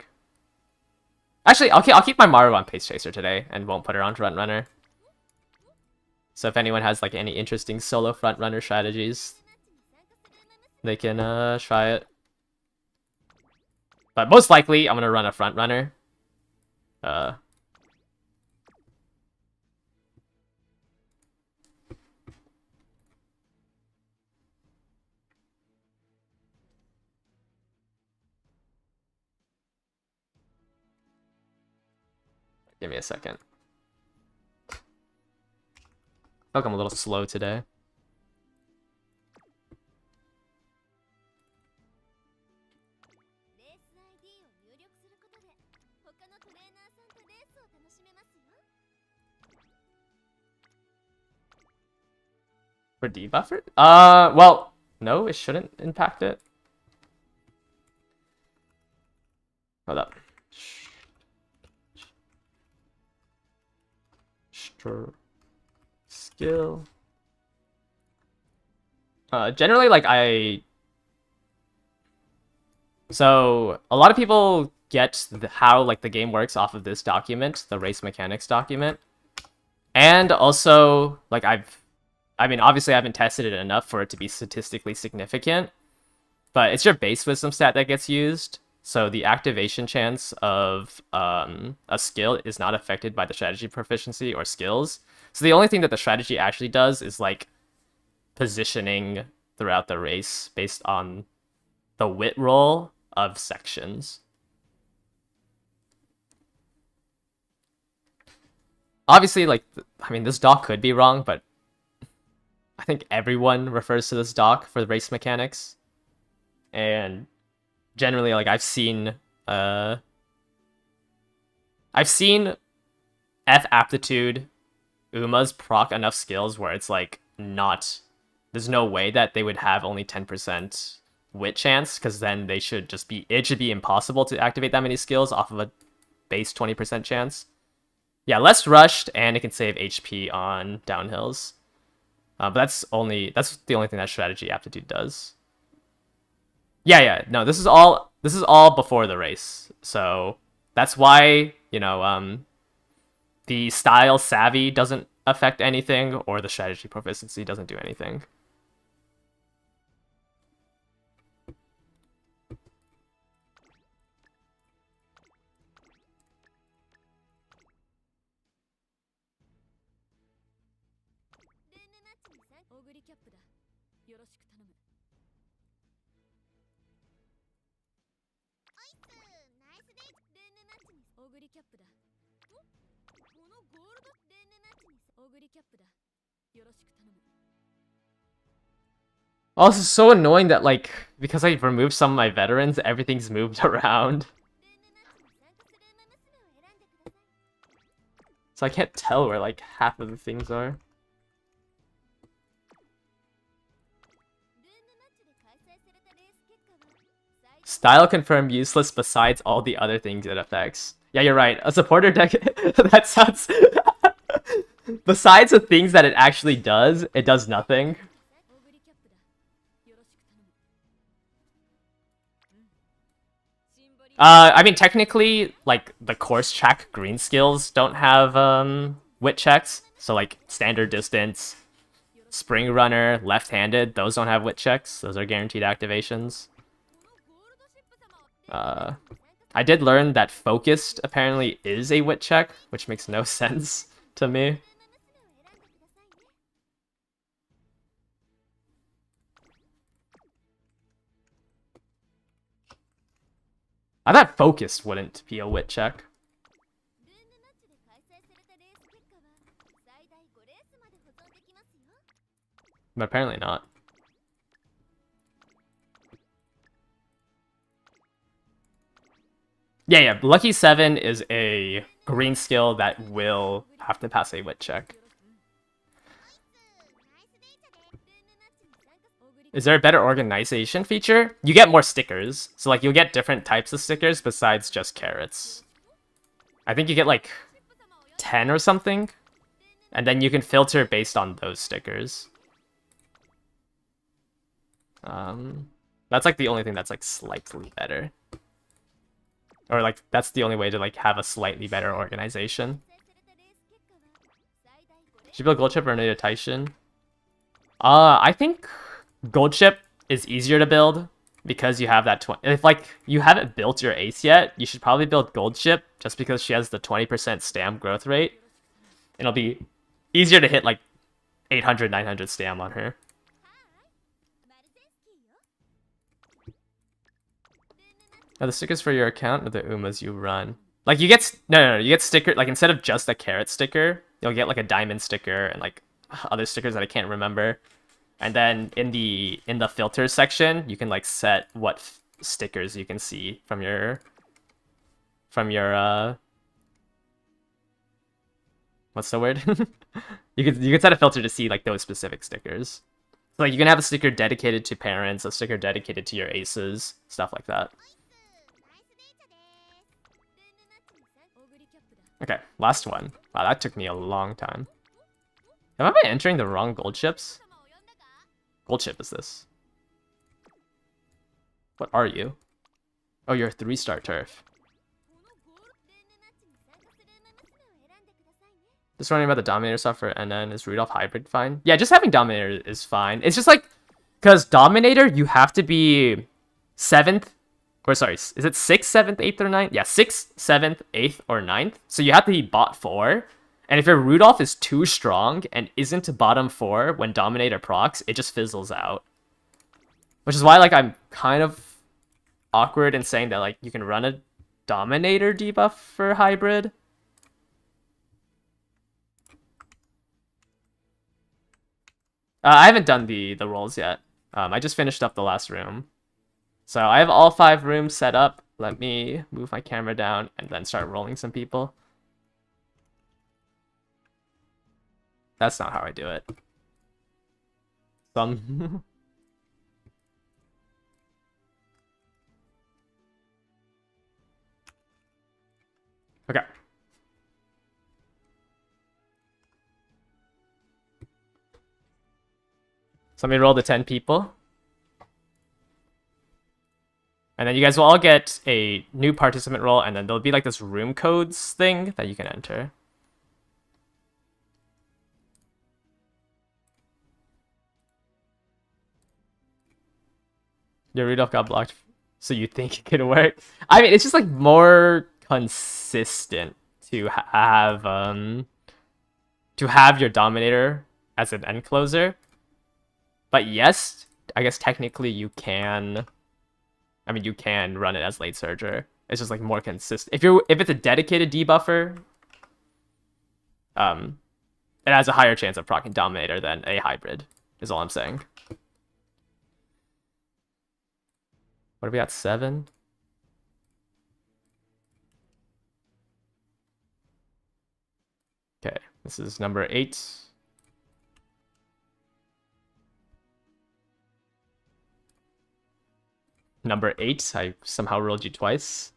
Actually, I'll keep my Maru on pace chaser today, and won't put her on front runner. So if anyone has like any interesting solo front runner strategies, they can try it. But most likely, I'm gonna run a front runner. Give me a second. I feel like I'm a little slow today. For debuffer? Well, no, it shouldn't impact it. Hold up. Skill. Generally, like, So, a lot of people get how, like, the game works off of this document, the race mechanics document. And also, like, I mean, obviously I haven't tested it enough for it to be statistically significant, but it's your base wisdom stat that gets used. So the activation chance of a skill is not affected by the strategy proficiency or skills. So the only thing that the strategy actually does is like positioning throughout the race based on the wit roll of sections. Obviously, like, I mean, this doc could be wrong, but I think everyone refers to this doc for the race mechanics. And generally, like, I've seen F aptitude Umas proc enough skills where it's like not, there's no way that they would have only 10% wit chance, because then it should be impossible to activate that many skills off of a base 20% chance. Yeah, less rushed, and it can save HP on downhills. But that's the only thing that strategy aptitude does. Yeah. No, this is all before the race. So that's why, you know, the style savvy doesn't affect anything, or the strategy proficiency doesn't do anything. Also, so annoying that, like, because I removed some of my veterans, everything's moved around. So I can't tell where, like, half of the things are. Style confirmed useless besides all the other things it affects. Yeah, you're right. A supporter deck... that sounds... Besides the things that it actually does, it does nothing. I mean, technically, like, the course track green skills don't have, wit checks. So, like, standard distance, spring runner, left-handed, those don't have wit checks. Those are guaranteed activations. I did learn that focused apparently is a wit check, which makes no sense to me. I thought focused wouldn't be a wit check. But apparently not. Yeah, Lucky 7 is a green skill that will have to pass a wit check. Is there a better organization feature? You get more stickers. So, like, you'll get different types of stickers besides just carrots. I think you get, like, 10 or something. And then you can filter based on those stickers. That's, like, the only thing that's, like, slightly better. Or, like, that's the only way to, like, have a slightly better organization. Should you build Gold Chip or need a Taishin? I think Gold Chip is easier to build because you have that 20. If, like, you haven't built your ace yet, you should probably build Gold Chip just because she has the 20% stam growth rate. It'll be easier to hit, like, 800, 900 stam on her. Are the stickers for your account or the Umas you run? Like, you get... No, you get sticker... Like, instead of just a carrot sticker, you'll get, like, a diamond sticker and, like, other stickers that I can't remember. And then in the filter section, you can, like, set what stickers you can see from your what's the word? you can set a filter to see, like, those specific stickers. So, like, you can have a sticker dedicated to parents, a sticker dedicated to your aces, stuff like that. Okay, last one. Wow, that took me a long time. Am I entering the wrong gold chips? Gold chip is this. What are you? Oh, you're a 3-star turf. Just wondering about the Dominator stuff for NN. Is Rudolph hybrid fine? Yeah, just having Dominator is fine. It's just like, because Dominator, you have to be 7th, or sorry, is it 6th, 7th, 8th, or 9th? Yeah, 6th, 7th, 8th, or 9th. So you have to be bot 4. And if your Rudolph is too strong and isn't bottom 4 when Dominator procs, it just fizzles out. Which is why, like, I'm kind of awkward in saying that, like, you can run a Dominator debuff for hybrid. I haven't done the rolls yet. I just finished up the last room. So I have all 5 rooms set up. Let me move my camera down and then start rolling some people. That's not how I do it. Okay. So let me roll the 10 people. And then you guys will all get a new participant role, and then there'll be like this room codes thing that you can enter. Your Rudolph got blocked, so you think it could work. I mean, it's just like more consistent to have your Dominator as an end closer. But yes, I guess technically you can. I mean, you can run it as late surger. It's just like more consistent. If it's a dedicated debuffer, it has a higher chance of proccing Dominator than a hybrid. Is all I'm saying. What are we at? 7? Okay, this is number 8. Number 8, I somehow rolled you twice.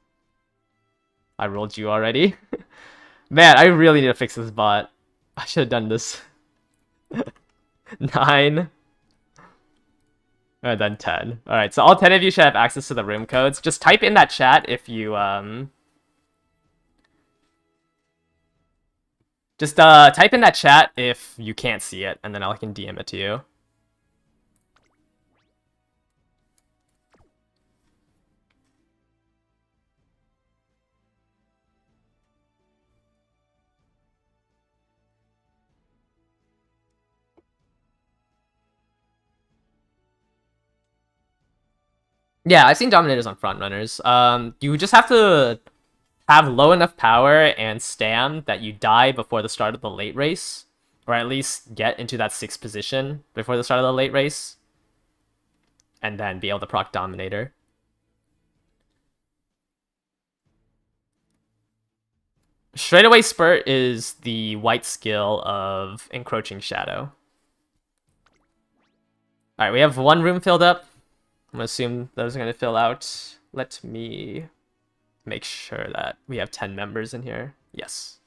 I rolled you already. Man, I really need to fix this bot. I should have done this. 9. And then 10. Alright, so all 10 of you should have access to the room codes. Just type in that chat if you, Just type in that chat if you can't see it, and then I can DM it to you. Yeah, I've seen Dominators on front runners. You just have to have low enough power and stam that you die before the start of the late race, or at least get into that 6th position before the start of the late race, and then be able to proc Dominator. Straightaway Spurt is the white skill of Encroaching Shadow. Alright, we have 1 room filled up. I'm gonna assume those are gonna fill out. Let me make sure that we have 10 members in here. Yes.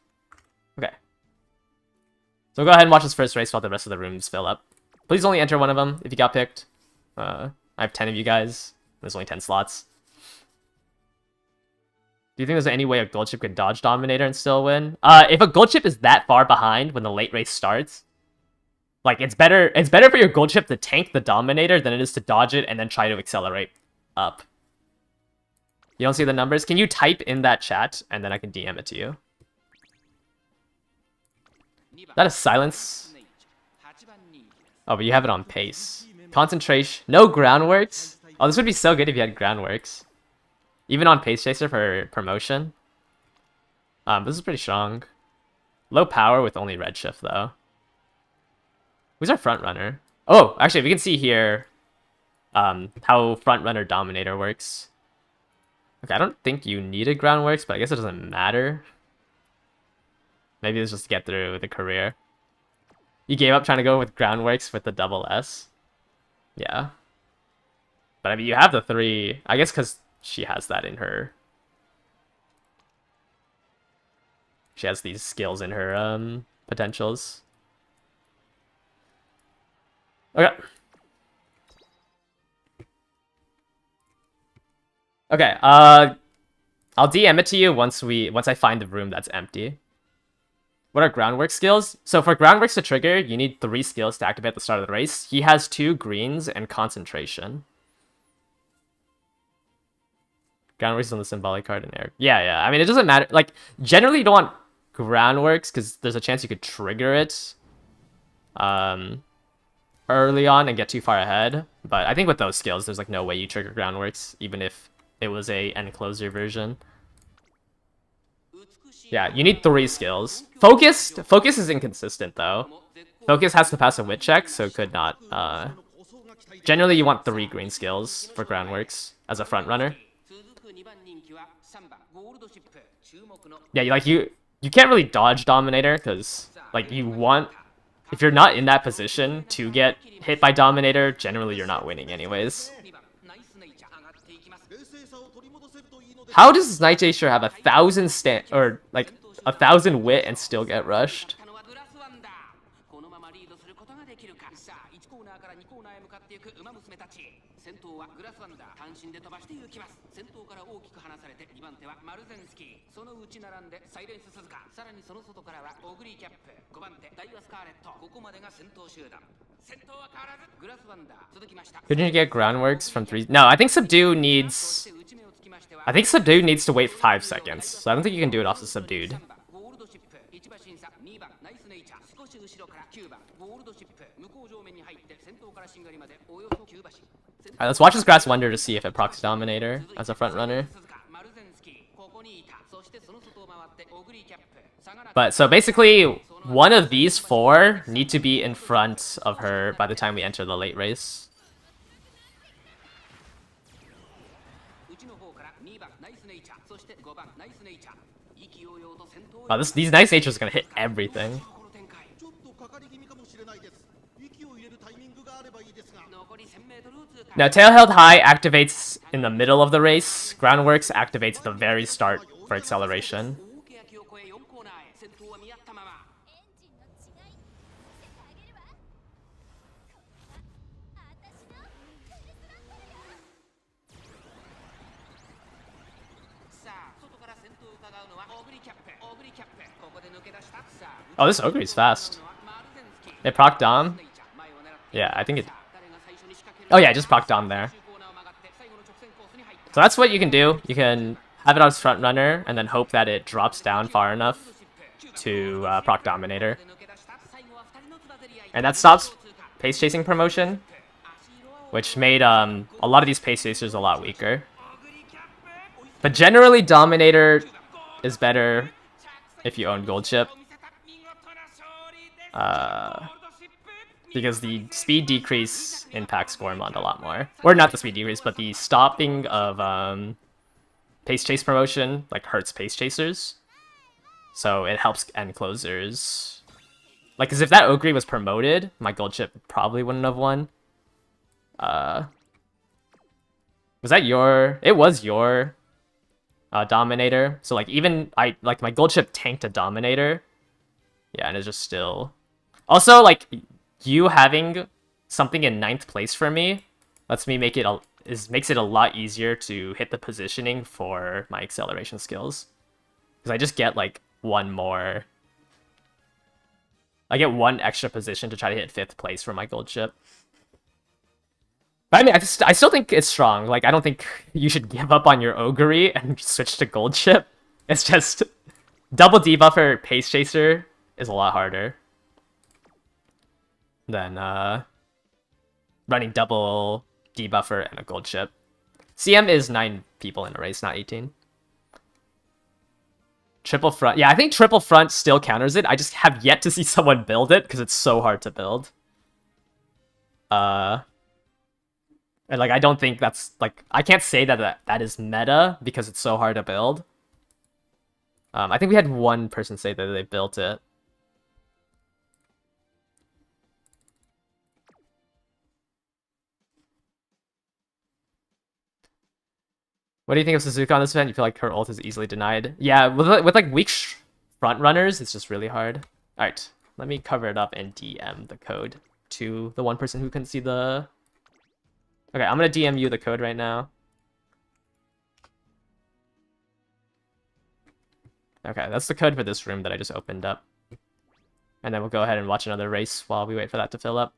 Okay. So go ahead and watch this first race while the rest of the rooms fill up. Please only enter one of them if you got picked. I have 10 of you guys. There's only 10 slots. Do you think there's any way a gold chip could dodge Dominator and still win? If a gold chip is that far behind when the late race starts, like, it's better for your gold chip to tank the Dominator than it is to dodge it and then try to accelerate up. You don't see the numbers? Can you type in that chat and then I can DM it to you? That is silence. Oh, but you have it on pace. Concentration. No groundworks? Oh, this would be so good if you had groundworks. Even on Pace Chaser for promotion. This is pretty strong. Low power with only redshift though. Who's our front runner? Oh, actually, we can see here how front runner Dominator works. Okay, I don't think you needed groundworks, but I guess it doesn't matter. Maybe it's just to get through the career. You gave up trying to go with groundworks with the double S. Yeah. But I mean, you have the 3. I guess because she has that in her. She has these skills in her potentials. Okay. Okay, I'll DM it to you once I find the room that's empty. What are groundwork skills? So for groundworks to trigger, you need 3 skills to activate at the start of the race. He has 2 greens and concentration. Groundworks on the symbolic card in air. Yeah. I mean, it doesn't matter. Like, generally you don't want groundworks because there's a chance you could trigger it early on and get too far ahead. But I think with those skills, there's like no way you trigger groundworks, even if it was a end closer version. Yeah, you need 3 skills. Focus is inconsistent though. Focus has to pass a wit check, so it could not. Generally, you want 3 green skills for groundworks as a front runner. Yeah, you can't really dodge Dominator because like you want. If you're not in that position to get hit by Dominator, generally you're not winning anyways. How does Night Chaser have 1,000 or like 1,000 wit and still get rushed? Couldn't you get groundworks from 3? No, I think Subdue needs to wait 5 seconds. So I don't think you can do it off the Subdued. Alright, let's watch this Grass Wonder to see if it procs Dominator as a front runner. But so basically, one of these four need to be in front of her by the time we enter the late race. Wow, these nice natures are gonna hit everything. Now, tail held high activates in the middle of the race. Groundworks activates at the very start for acceleration. Oh, this Ogre's fast. It proc Dom? Yeah, I think it... Oh yeah, just proc Dom there. So that's what you can do. You can have it on front runner and then hope that it drops down far enough to proc Dominator. And that stops pace chasing promotion, which made a lot of these pace chasers a lot weaker. But generally, Dominator is better if you own Gold Chip. Because the speed decrease impacts Gourmand a lot more. Or not the speed decrease, but the stopping of pace chase promotion like hurts pace chasers. So it helps end closers. Like, because if that Ogre was promoted, my Gold Chip probably wouldn't have won. Was that your... It was your Dominator. So like even my Gold Chip tanked a Dominator. Yeah, and it's just still... Also, like, you having something in 9th place for me lets me makes it a lot easier to hit the positioning for my acceleration skills. Because I just get, like, one more... I get one extra position to try to hit 5th place for my Gold Chip. But I mean, I still think it's strong. Like, I don't think you should give up on your Ogre and switch to Gold Chip. It's just... Double debuffer Pace Chaser is a lot harder than running double debuffer and a Gold Chip. CM is 9 people in a race, not 18. Triple front. Yeah, I think triple front still counters it. I just have yet to see someone build it because it's so hard to build. And like, I don't think that's like, I can't say that is meta because it's so hard to build. I think we had one person say that they built it. What do you think of Suzuka on this event? You feel like her ult is easily denied? Yeah, with like weak front runners, it's just really hard. All right, let me cover it up and DM the code to the one person who couldn't see the... Okay, I'm gonna DM you the code right now. Okay, that's the code for this room that I just opened up. And then we'll go ahead and watch another race while we wait for that to fill up.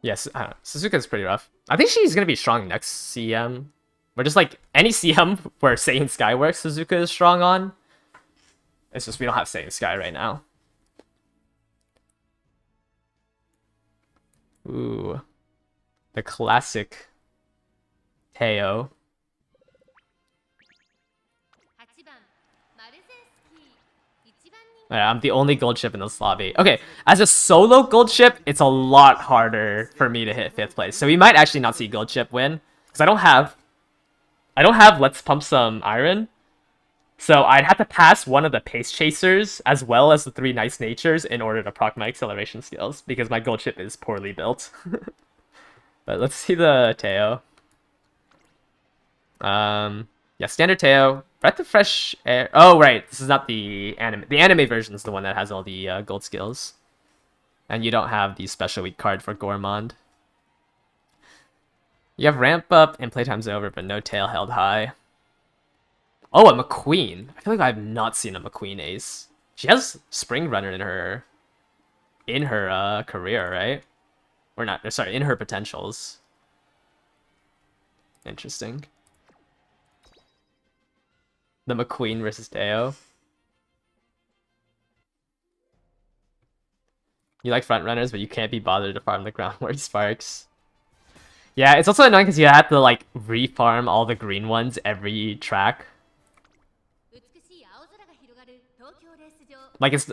Yes, Suzuka's pretty rough. I think she's gonna be strong next CM. Or just like any CM where Saiyan Sky works, Suzuka is strong on. It's just we don't have Saiyan Sky right now. Ooh. The classic Teo. Yeah, I'm the only Gold Chip in this lobby. Okay, as a solo Gold Chip, it's a lot harder for me to hit 5th place. So we might actually not see Gold Chip win. Because I don't have Let's Pump Some Iron. So I'd have to pass one of the Pace Chasers as well as the 3 Nice Natures in order to proc my acceleration skills. Because my Gold Chip is poorly built. But let's see the Teo. Yeah, standard Teo. Breath of Fresh Air. Oh, right. This is not the anime. The anime version is the one that has all the gold skills. And you don't have the special week card for Gourmand. You have Ramp Up and Playtime's Over, but no Tail held high. Oh, a McQueen. I feel like I have not seen a McQueen ace. She has Spring Runner in her career, right? Or not, sorry, in her potentials. Interesting. The McQueen versus Deo. You like front runners, but you can't be bothered to farm the ground where sparks. Yeah, it's also annoying because you have to like refarm all the green ones every track. Like it's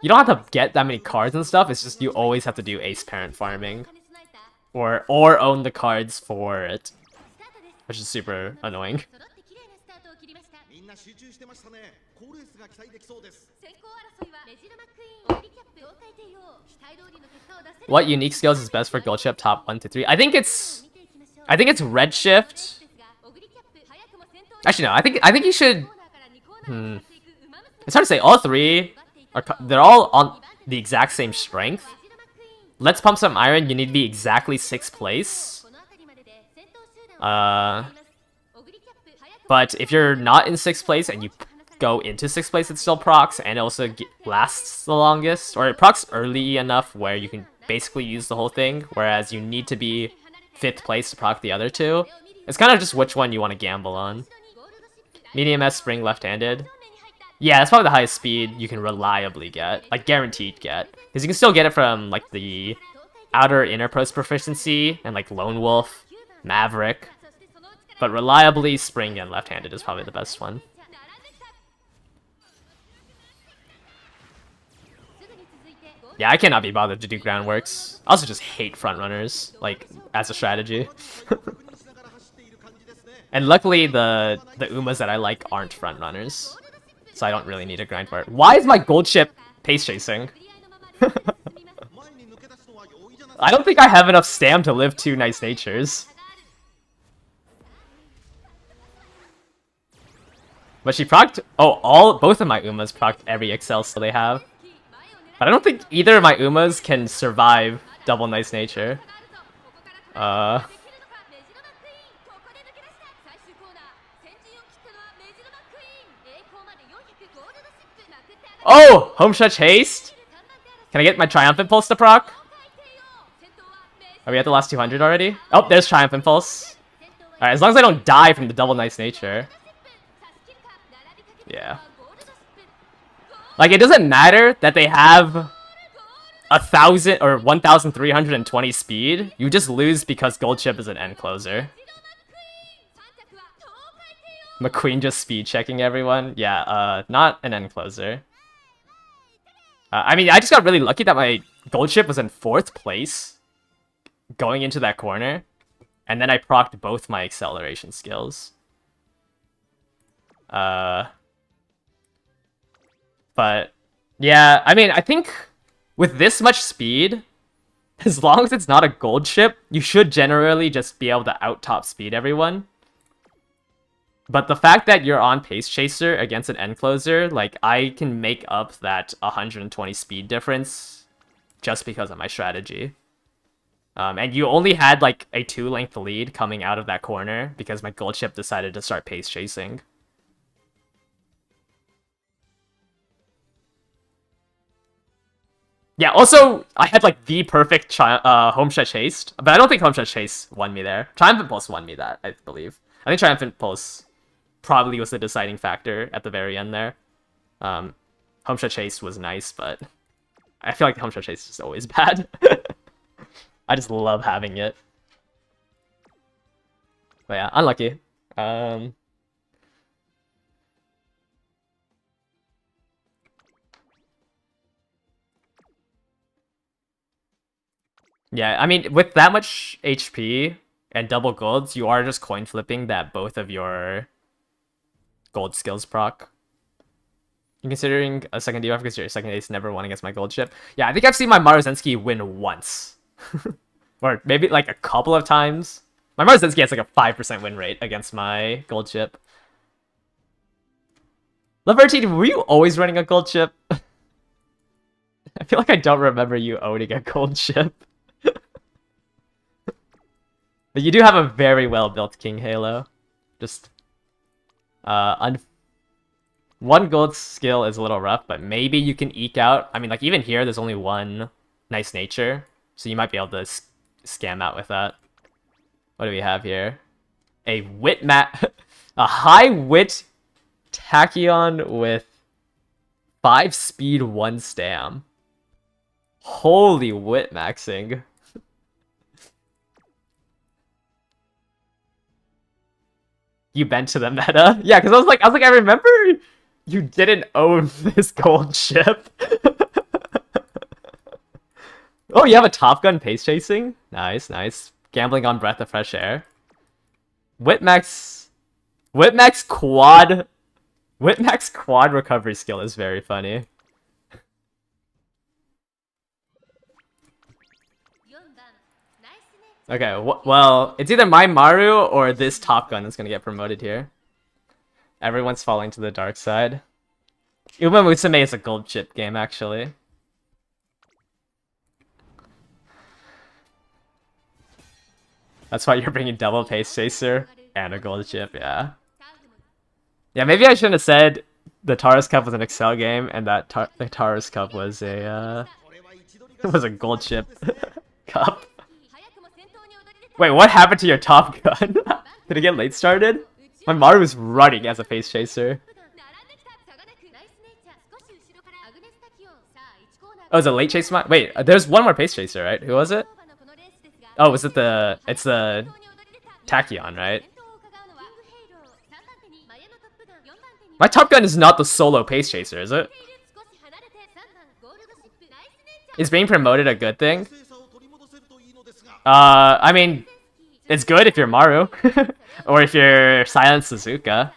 you don't have to get that many cards and stuff. It's just you always have to do ace parent farming, or own the cards for it, which is super annoying. What unique skills is best for gold chip top 1 to 3? I think it's redshift. Actually, no. I think you should. It's hard to say. All three they're all on the exact same strength. Let's pump some iron. You need to be exactly 6th place. But if you're not in 6th place and you go into 6th place, it still procs and it also lasts the longest, or it procs early enough where you can basically use the whole thing, whereas you need to be 5th place to proc the other two. It's kind of just which one you want to gamble on. Medium S spring left-handed. Yeah, that's probably the highest speed you can reliably get, like guaranteed get, because you can still get it from like the outer inner post proficiency and like Lone Wolf, Maverick, but reliably spring and left-handed is probably the best one. Yeah, I cannot be bothered to do groundworks. I also just hate frontrunners, like, as a strategy. And luckily, the Umas that I like aren't frontrunners, so I don't really need to grind for it. Why is my gold chip pace chasing? I don't think I have enough stam to live 2 nice natures. But she procced... Oh, both of my Umas procced every Excel skill they have. But I don't think either of my Umas can survive double nice nature. Oh! Home stretch haste? Can I get my Triumphant Pulse to proc? Are we at the last 200 already? Oh, there's Triumphant Pulse. Alright, as long as I don't die from the double nice nature. Yeah. Like, it doesn't matter that they have 1,000 or 1,320 speed. You just lose because gold chip is an end closer. McQueen just speed checking everyone. Yeah, not an end closer. I mean, I just got really lucky that my gold chip was in 4th place going into that corner. And then I procced both my acceleration skills. But yeah, I mean, I think with this much speed, as long as it's not a gold chip, you should generally just be able to out-top speed everyone. But the fact that you're on Pace Chaser against an end closer, like, I can make up that 120 speed difference just because of my strategy. And you only had, like, a 2-length lead coming out of that corner because my gold chip decided to start Pace Chasing. Yeah, also, I had, like, the perfect home stretch haste, but I don't think home stretch haste won me there. Triumphant Pulse won me that, I believe. I think Triumphant Pulse probably was the deciding factor at the very end there. Home stretch haste was nice, but I feel like home stretch haste is always bad. I just love having it. But yeah, unlucky. Yeah, I mean, with that much HP and double golds, you are just coin flipping that both of your gold skills proc. You're considering a second debuff because your second ace never won against my gold chip. Yeah, I think I've seen my Marozensky win once. Or maybe like a couple of times. My Marozensky has like a 5% win rate against my gold chip. Liberty, were you always running a gold chip? I feel like I don't remember you owning a gold chip. But you do have a very well-built King Halo. Just... one gold skill is a little rough, but maybe you can eke out... I mean, like, even here, there's only one nice nature. So you might be able to scam out with that. What do we have here? A wit mat, a high wit Tachyon with 5 speed, 1 stam. Holy wit maxing. You bent to the meta? Yeah, because I was like, I remember you didn't own this gold ship. Oh, you have a Top Gun pace chasing? Nice, nice. Gambling on breath of fresh air. Whitmax quad recovery skill is very funny. Okay, well, it's either my Maru or this Top Gun that's gonna get promoted here. Everyone's falling to the dark side. Uma Musume is a gold chip game, actually. That's why you're bringing double pace chaser and a gold chip, yeah. Yeah, maybe I shouldn't have said the Taurus Cup was an Excel game and that the Taurus Cup was a gold chip cup. Wait, what happened to your Top Gun? Did it get late started? My Maru was running as a pace chaser. Oh, is it late chase? Wait, there's one more pace chaser, right? Who was it? Oh, was it it's the Tachyon, right? My Top Gun is not the solo pace chaser, is it? Is being promoted a good thing? I mean, it's good if you're Maru. Or if you're Silent Suzuka.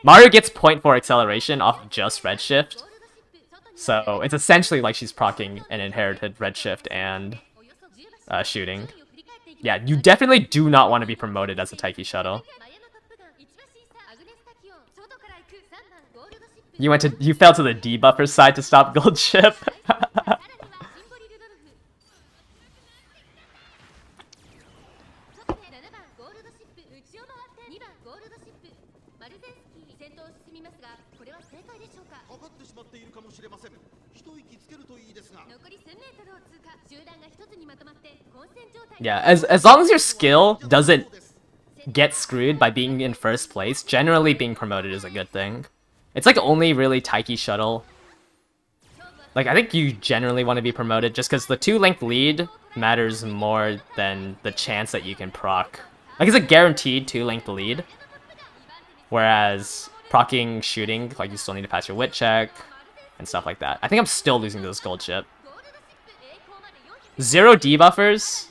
Maru gets 0.4 acceleration off just Redshift. So it's essentially like she's proccing an inherited Redshift and shooting. Yeah, you definitely do not want to be promoted as a Taiki Shuttle. You fell to the debuffer side to stop gold ship. Yeah, as long as your skill doesn't get screwed by being in first place, generally being promoted is a good thing. It's like only really Taiki Shuttle. Like, I think you generally want to be promoted just because the 2-length lead matters more than the chance that you can proc. Like, it's a guaranteed 2-length lead. Whereas proccing shooting, like, you still need to pass your wit check and stuff like that. I think I'm still losing to this gold chip. 0 debuffers.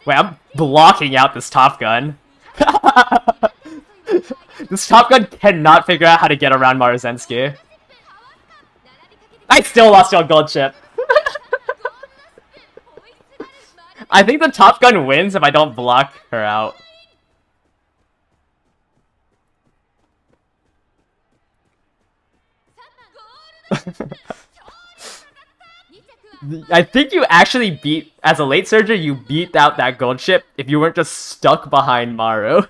Wait, I'm blocking out this Top Gun. This Top Gun cannot figure out how to get around Maruzensky. I still lost to a gold chip. I think the Top Gun wins if I don't block her out. I think you actually beat, as a late surger, you beat out that gold chip if you weren't just stuck behind Maru.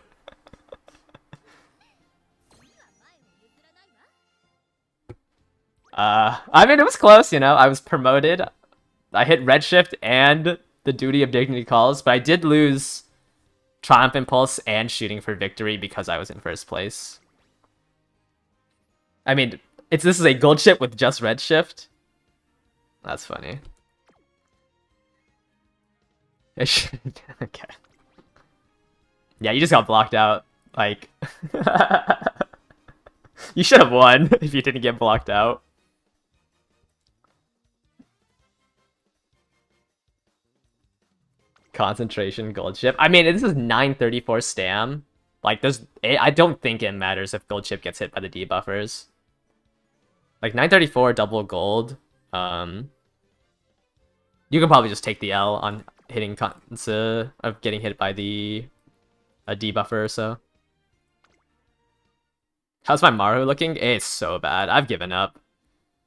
I mean, it was close, you know. I was promoted. I hit Redshift and the Duty of Dignity calls, but I did lose Triumph Impulse and Shooting for Victory because I was in first place. I mean, this is a gold chip with just Redshift. That's funny. Okay. Yeah, you just got blocked out. Like, you should have won if you didn't get blocked out. Concentration gold chip. I mean, this is 934 stam. Like, I don't think it matters if gold chip gets hit by the debuffers. Like 934 double gold. You can probably just take the L on hitting of getting hit by a debuffer or so. How's my Maru looking? It's so bad. I've given up.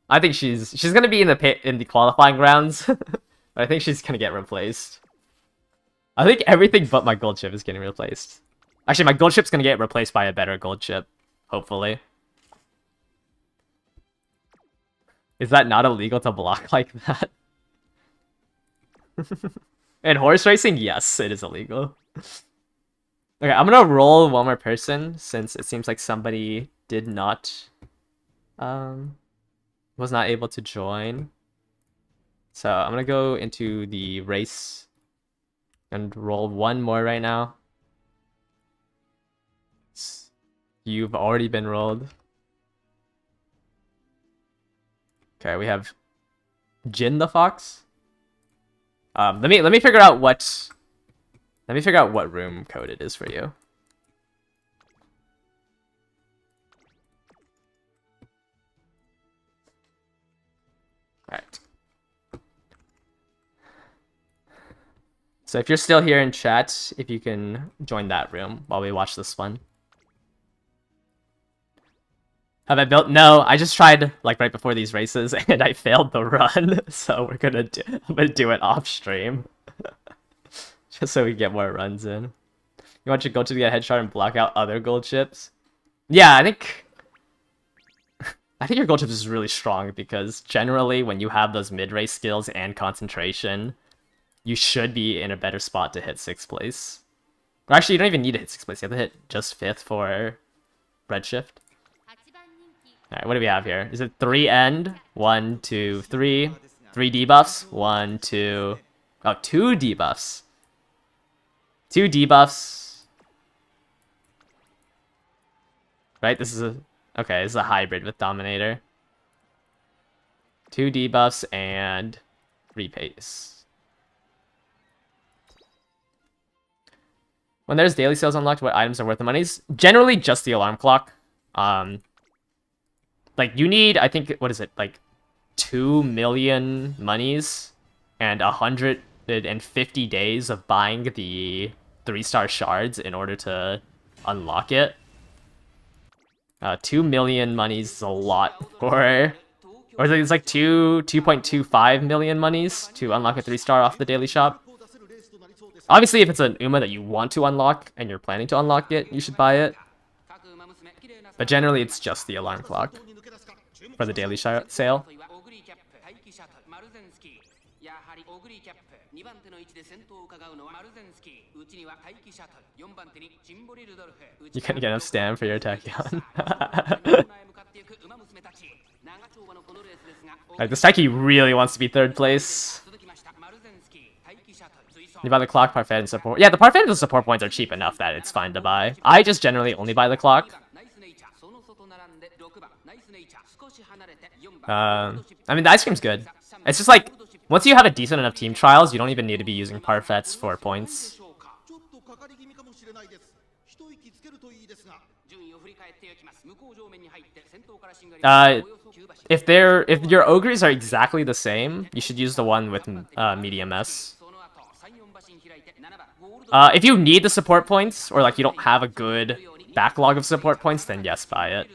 I think she's gonna be in the qualifying rounds, but I think she's gonna get replaced. I think everything but my gold chip is getting replaced. Actually, my gold chip's gonna get replaced by a better gold chip, hopefully. Is that not illegal to block like that? In horse racing, yes, it is illegal. Okay, I'm gonna roll one more person since it seems like somebody did not, was not able to join. So I'm gonna go into the race and roll one more right now. You've already been rolled. Okay, we have Jin the Fox. Let me figure out what room code it is for you. Alright. So if you're still here in chat, if you can join that room while we watch this one. Have I built? No, I just tried like right before these races and I failed the run. So I'm gonna do it off stream. Just so we get more runs in. You want your gold chip to get a headshot and block out other gold chips? Yeah, I think your gold chips is really strong because generally when you have those mid-race skills and concentration, you should be in a better spot to hit 6th place. Or actually, you don't even need to hit 6th place. You have to hit just 5th for Redshift. Alright, what do we have here? Is it 3 end? 1, 2, 3. 3 debuffs? 1, 2... Oh, 2 debuffs. 2 debuffs. Right, this is a... Okay, this is a hybrid with Dominator. 2 debuffs and 3 pace. When there's daily sales unlocked, what items are worth the monies? Generally just the alarm clock. Like, you need, I think, what is it, like, 2 million monies and 150 days of buying the 3-star shards in order to unlock it. 2 million monies is a lot for... Or it's like 2.25 million monies to unlock a 3-star off the daily shop. Obviously, if it's an Uma that you want to unlock and you're planning to unlock it, you should buy it. But generally, it's just the alarm clock for the daily sale. You can get enough stam for your Tachyon. Alright, this Taiki really wants to be 3rd place. You buy the clock, Parfait, and support. Yeah, the Parfait and the support points are cheap enough that it's fine to buy. I just generally only buy the clock. I mean, the ice cream's good. It's just like, once you have a decent enough team trials, you don't even need to be using Parfaits for points. If your ogres are exactly the same, you should use the one with medium S. If you need the support points, or like you don't have a good backlog of support points, then yes, buy it.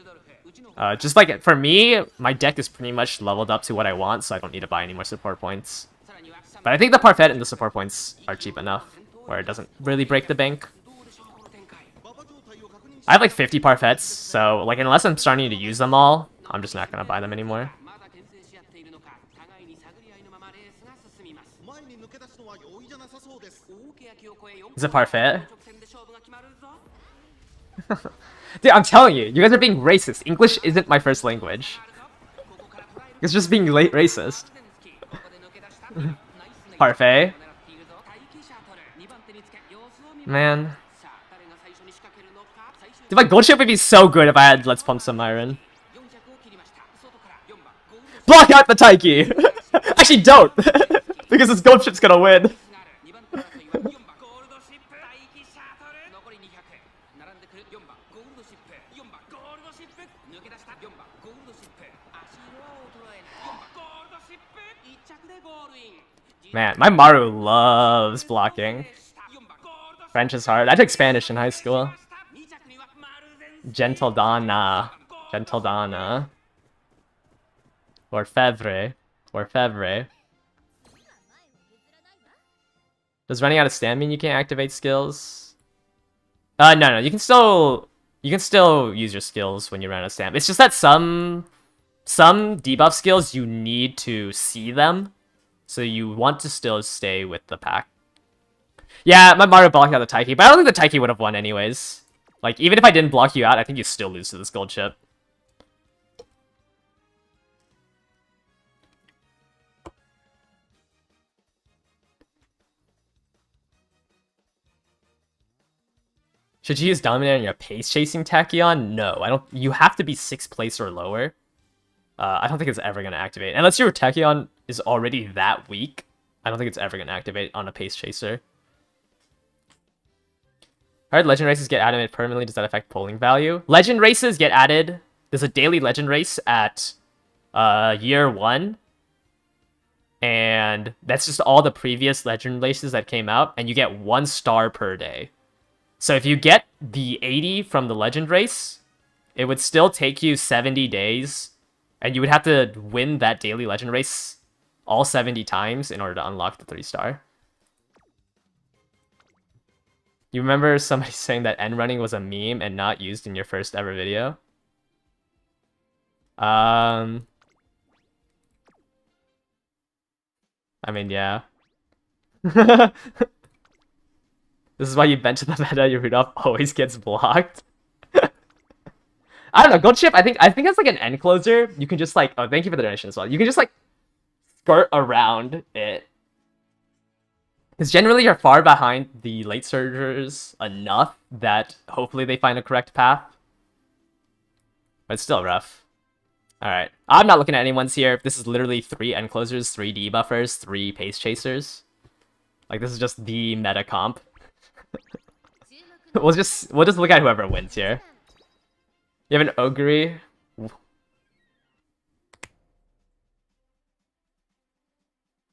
Just like, for me, my deck is pretty much leveled up to what I want, so I don't need to buy any more support points. But I think the Parfait and the support points are cheap enough, where it doesn't really break the bank. I have like 50 Parfaits, so like unless I'm starting to use them all, I'm just not gonna buy them anymore. Is it Parfait? Dude, I'm telling you, you guys are being racist. English isn't my first language. It's just being racist. Parfait? Man. Dude, my gold ship would be so good if I had Let's Pump Some Iron. Block out the Taiki! Actually, don't! Because this gold ship's gonna win. Man, my Maru loves blocking. French is hard. I took Spanish in high school. Gentle Donna. Gentle Donna. Orfevre. Orfevre. Does running out of stamina mean you can't activate skills? No, you can still use your skills when you run out of stamina. It's just that some debuff skills you need to see them. So you want to still stay with the pack. Yeah, my Mario blocked out the Taiki, but I don't think the Taiki would have won anyways. Like, even if I didn't block you out, I think you still lose to this gold chip. Should you use Dominator in your pace chasing Tachyon? No, I don't. You have to be 6th place or lower. I don't think it's ever going to activate. Unless your Tachyon is already that weak, I don't think it's ever going to activate on a pace chaser. Alright, legend races get added permanently. Does that affect polling value? Legend races get added. There's a daily legend race at year 1. And that's just all the previous legend races that came out. And you get 1 star per day. So if you get the 80 from the legend race, it would still take you 70 days. And you would have to win that daily legend race all 70 times in order to unlock the 3-star. You remember somebody saying that end running was a meme and not used in your first ever video? I mean, yeah. This is why you bench the meta, your Rudolph always gets blocked. I don't know, gold chip, I think it's like an end closer. You can just like, oh, thank you for the donation as well. You can just like skirt around it. Because generally you're far behind the late surgers enough that hopefully they find a correct path. But it's still rough. Alright, I'm not looking at anyone's here. This is literally 3 end closers, 3 debuffers, 3 pace chasers. Like, this is just the meta comp. We'll just look at whoever wins here. You have an Ogre.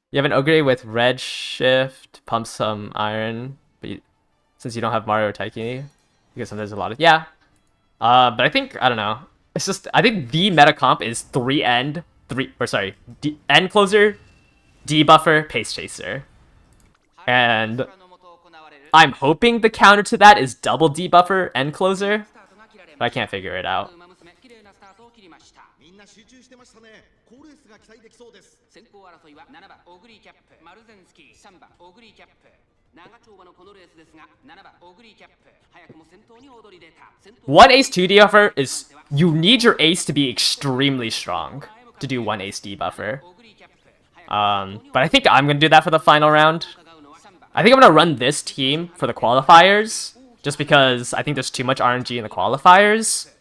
You have an Ogre with red shift, pump some iron, but since you don't have Mario or Taiki, because there's a lot of but I think I don't know. It's just I think the meta comp is end closer, debuffer, pace chaser, and I'm hoping the counter to that is double debuffer, end closer, but I can't figure it out. One ace 2 debuffer is you need your ace to be extremely strong to do 1 ace debuffer. But I think I'm gonna do that for the final round. I think I'm gonna run this team for the qualifiers, just because I think there's too much RNG in the qualifiers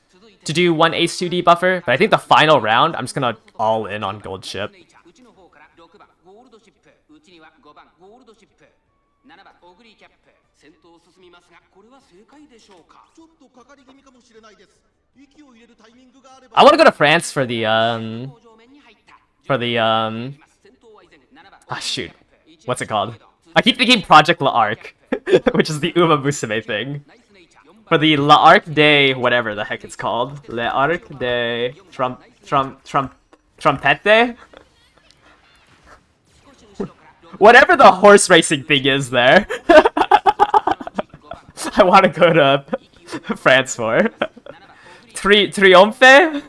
to do 1 ace 2 debuffer. But I think the final round, I'm just gonna all in on gold chip. I want to go to France for the ah, shoot, what's it called? I keep thinking Project L'Arc, which is the Uma Musume thing. For the L'Arc de whatever the heck it's called. L'Arc de Trompette? Whatever the horse racing thing is there. I want to go to France for. Triomphe?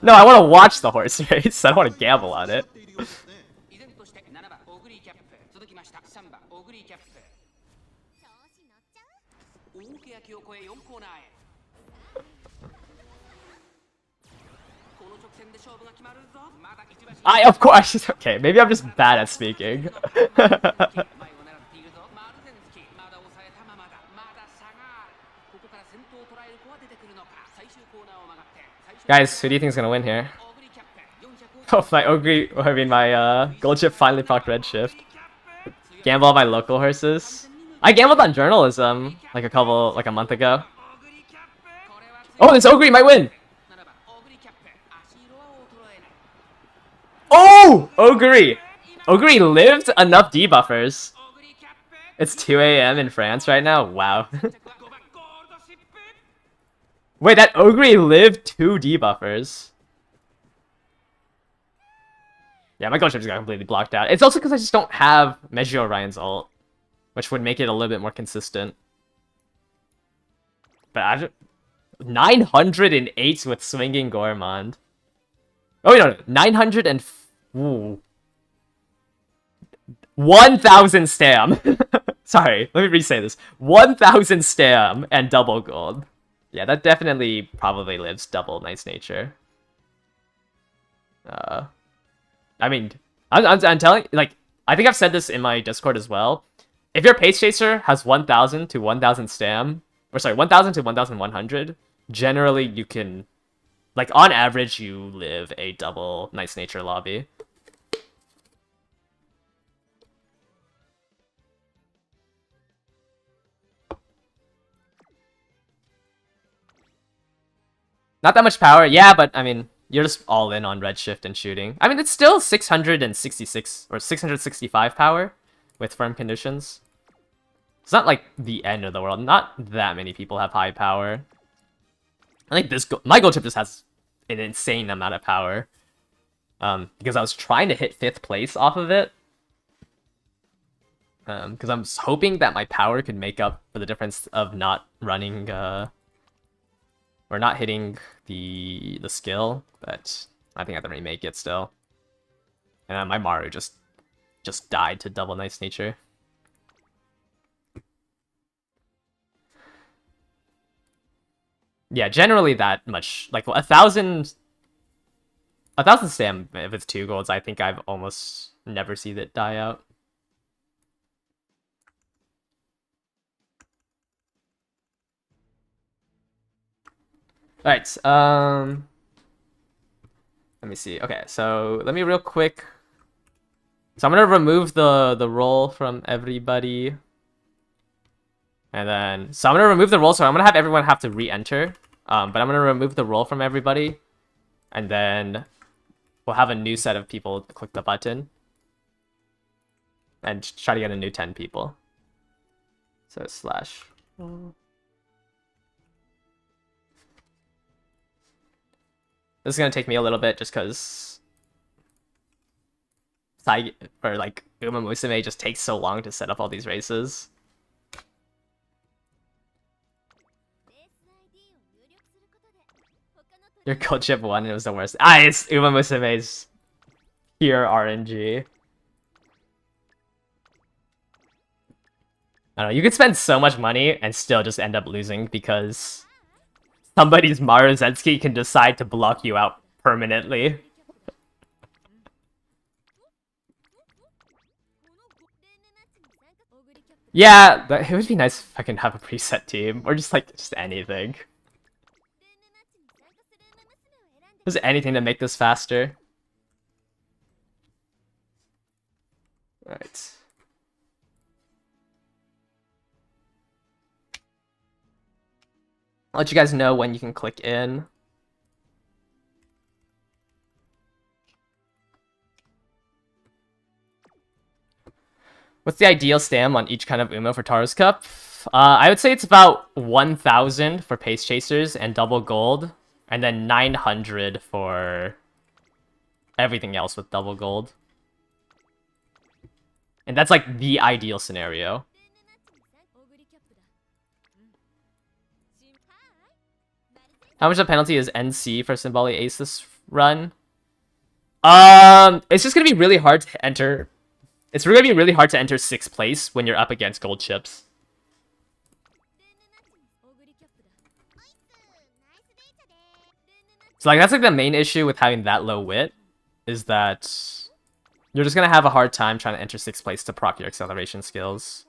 No, I want to watch the horse race. I don't want to gamble on it. Of course. Okay, maybe I'm just bad at speaking. Guys, who do you think is gonna win here? Oh, my Ogre, I mean my gold chip finally procced red shift. Gamble on my local horses. I gambled on journalism like a month ago. Oh, this Ogre might win! Oh! Ogre! Ogre lived enough debuffers. It's 2 AM in France right now? Wow. Wait, that Ogre lived 2 debuffers. Yeah, my gold chip just got completely blocked out. It's also because I just don't have Meggio Orion's ult, which would make it a little bit more consistent. But I just... 908 with Swinging Gourmand. Oh, no, 900 and... Ooh. 1,000 stam. Sorry, let me re-say this. 1,000 stam and double gold. Yeah, that definitely probably lives double nice nature. I mean, I'm telling, like, I think I've said this in my Discord as well. If your pace chaser has 1,000 to 1,000 stam, or sorry, 1,000 to 1,100, generally you can, like, on average, you live a double nice nature lobby. Not that much power, yeah, but I mean, you're just all in on redshift and shooting. I mean, it's still 666 or 665 power with firm conditions. It's not like the end of the world. Not that many people have high power. I think my gold chip just has an insane amount of power. Because I was trying to hit 5th place off of it. Because I'm hoping that my power could make up for the difference of not running, or not hitting the skill, but I think I didn't really make it still. And my Maru just died to double nice nature. Yeah, generally that much. Like 1,000 stam if it's 2 golds, I think I've almost never seen it die out. Alright, let me see. Okay, so let me real quick. So I'm gonna remove the role from everybody. And then, so I'm gonna remove the role, so I'm gonna have everyone have to re-enter. But I'm gonna remove the role from everybody. And then we'll have a new set of people click the button. And try to get a new 10 people. So slash. This is gonna take me a little bit just because Uma Musume just takes so long to set up all these races. Your gold chip won and it was the worst. It's Uma Musume's pure RNG. I don't know, you could spend so much money and still just end up losing because somebody's Maruzensky can decide to block you out permanently. Yeah, it would be nice if I can have a preset team, or just anything. Just anything to make this faster. Alright. I'll let you guys know when you can click in. What's the ideal stam on each kind of Umo for Taurus Cup? I would say it's about 1,000 for pace chasers and double gold, and then 900 for everything else with double gold. And that's like the ideal scenario. How much of a penalty is NC for Symbolic Ace this run? It's just gonna be really hard to enter. It's gonna be really hard to enter 6th place when you're up against gold chips. So like that's like the main issue with having that low wit, is that you're just gonna have a hard time trying to enter 6th place to proc your acceleration skills.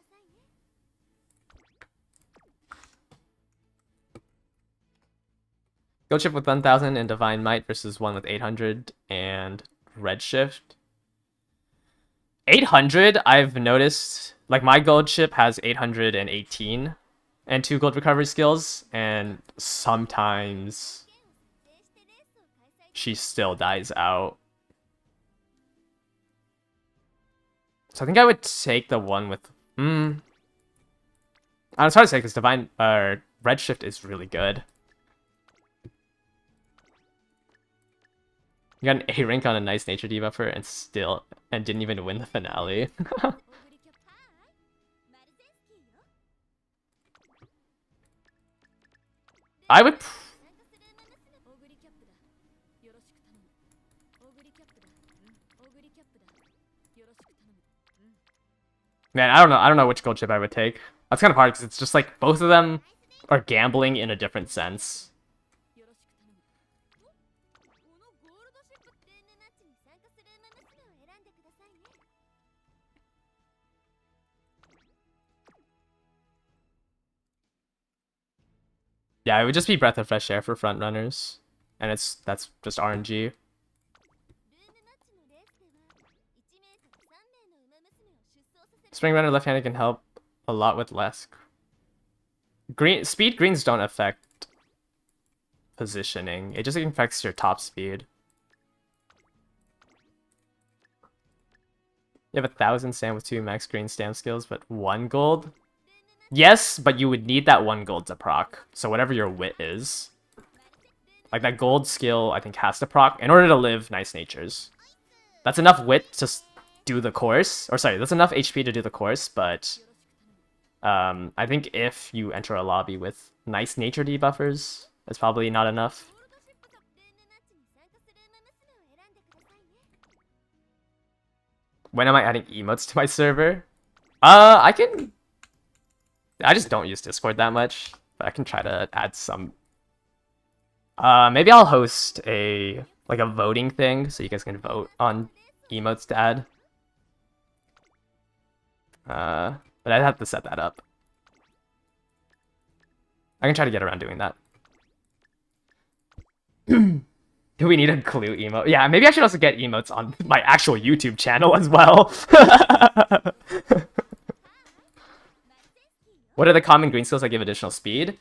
Gold chip with 1,000 and Divine Might versus one with 800 and Redshift. 800, I've noticed, like my gold chip has 818 and 2 gold recovery skills, and sometimes she still dies out. So I think I would take the one with... it's hard to say because Divine... Redshift is really good. You got an A rank on a nice nature debuffer and didn't even win the finale. I would... Man, I don't know which gold chip I would take. That's kind of hard because it's just like both of them are gambling in a different sense. Yeah, it would just be breath of fresh air for front runners, and that's just RNG. Spring runner left-handed can help a lot with less. Speed greens don't affect positioning. It just affects your top speed. You have 1,000 sand with 2 max green stamp skills, but 1 gold? Yes, but you would need that 1 gold to proc. So whatever your wit is. Like that gold skill, I think, has to proc in order to live nice natures. That's enough wit to do the course. Or sorry, that's enough HP to do the course, but I think if you enter a lobby with nice nature debuffers, it's probably not enough. When am I adding emotes to my server? I just don't use Discord that much, but I can try to add some. Maybe I'll host a voting thing so you guys can vote on emotes to add. But I'd have to set that up. I can try to get around doing that. Do we need a clue emote? Yeah, maybe I should also get emotes on my actual YouTube channel as well. What are the common green skills that give additional speed?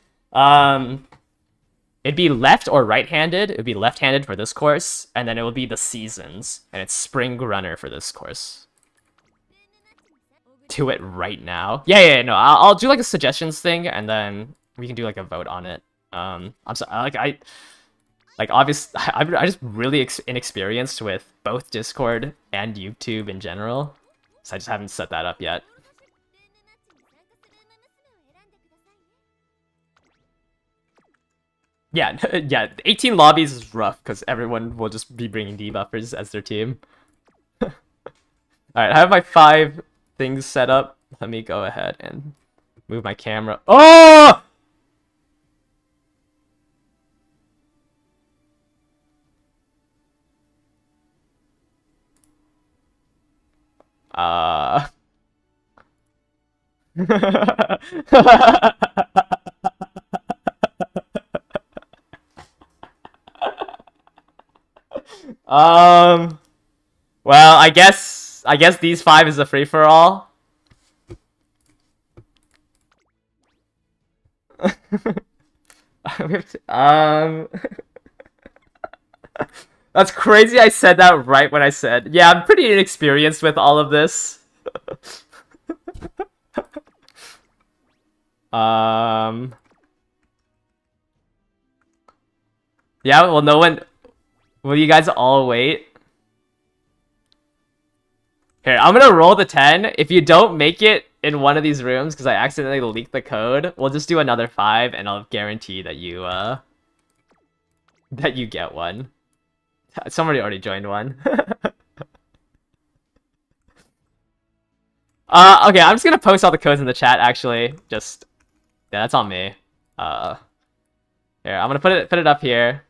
It'd be left or right-handed. It'd be left-handed for this course, and then it would be the seasons, and it's spring runner for this course. Do it right now. Yeah, no, I'll do like a suggestions thing, and then we can do like a vote on it. I'm sorry, obviously, I'm just really inexperienced with both Discord and YouTube in general, so I just haven't set that up yet. Yeah, yeah, 18 lobbies is rough because everyone will just be bringing debuffers as their team. Alright, I have my 5 things set up. Let me go ahead and move my camera. Oh! Well, I guess these 5 is a free for all. That's crazy. I said that right when I said, yeah, I'm pretty inexperienced with all of this. Yeah, well, no one. Will you guys all wait? Here, I'm gonna roll the 10. If you don't make it in one of these rooms because I accidentally leaked the code, we'll just do another 5, and I'll guarantee that you get one. Somebody already joined one. Okay, I'm just gonna post all the codes in the chat. Actually, yeah, that's on me. Here, I'm gonna put it up here.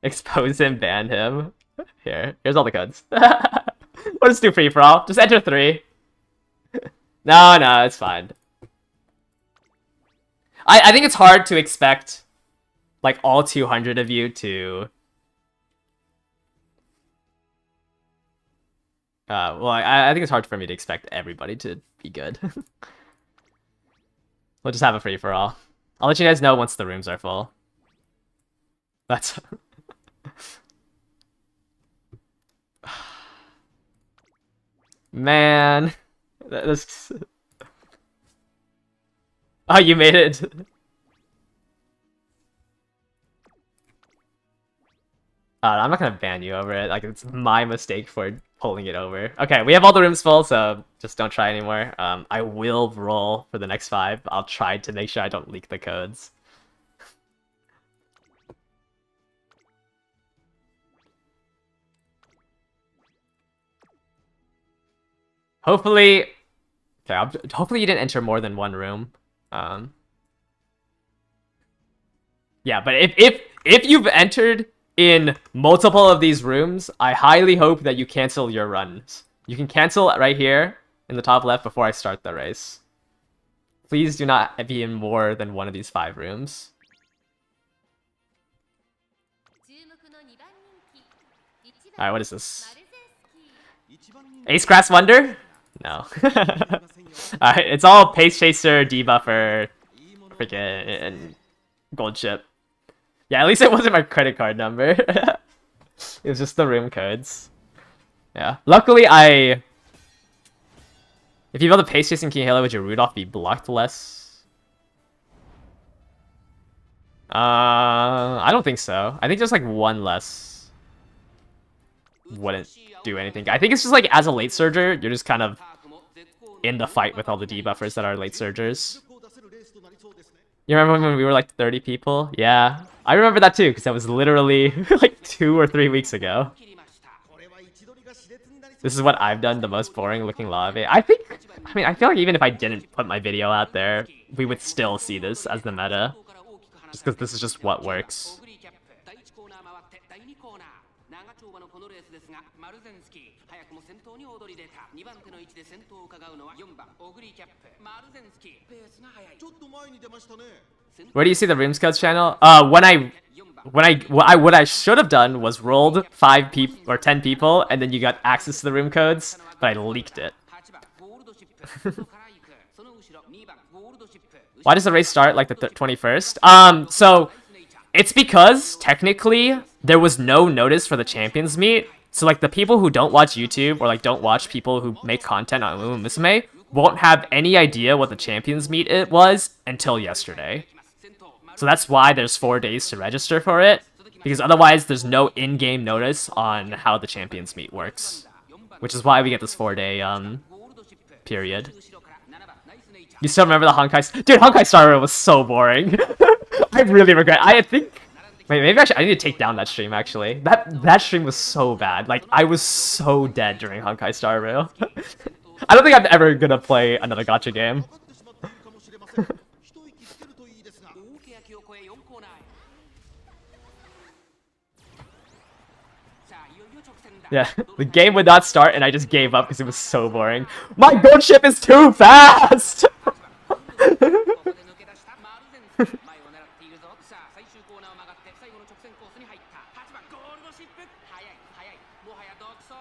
Expose him, ban him. Here's all the codes. We'll just do free for all. Just enter 3. No, it's fine. I think it's hard to expect like all 200 of you to. Well, I think it's hard for me to expect everybody to be good. We'll just have a free for all. I'll let you guys know once the rooms are full. That's. Man, this. Oh, you made it. I'm not gonna ban you over it. Like, it's my mistake for pulling it over. Okay, we have all the rooms full, so just don't try anymore. I will roll for the next 5. I'll try to make sure I don't leak the codes. Hopefully, Okay, hopefully you didn't enter more than one room. Yeah, but if you've entered in multiple of these rooms, I highly hope that you cancel your runs. You can cancel right here in the top left before I start the race. Please do not be in more than one of these 5 rooms. Alright, what is this? Ace Grass Wonder? No. Alright, it's all Pace Chaser, Debuffer, freaking Gold Chip. Yeah, at least it wasn't my credit card number. It was just the room codes. Yeah. Luckily, if you build a Pace Chasing King Halo, would your Rudolph be blocked less? I don't think so. I think just like one less wouldn't do anything. I think it's just like as a late surger, you're just kind of in the fight with all the debuffers that are late surgers. You remember when we were like 30 people? Yeah. I remember that too, because that was literally like 2 or 3 weeks ago. This is what I've done, the most boring looking lobby. I feel like even if I didn't put my video out there, we would still see this as the meta. Just because this is just what works. Where do you see the Rooms Codes channel? What I should have done was rolled 5 people or 10 people, and then you got access to the room codes, but I leaked it. Why does the race start like the 21st? So it's because technically there was no notice for the champions meet. So like the people who don't watch YouTube or like don't watch people who make content on Umu Musume won't have any idea what the champions meet it was until yesterday. So that's why there's 4 days to register for it, because otherwise there's no in-game notice on how the champions meet works. Which is why we get this 4-day period. You still remember the Honkai? Dude, Honkai Star Rail was so boring. I really regret. I think. Wait, maybe actually I need to take down that stream. Actually, that stream was so bad. Like I was so dead during Honkai Star Rail. I don't think I'm ever gonna play another gacha game. Yeah, the game would not start and I just gave up because it was so boring. My gold ship is too fast!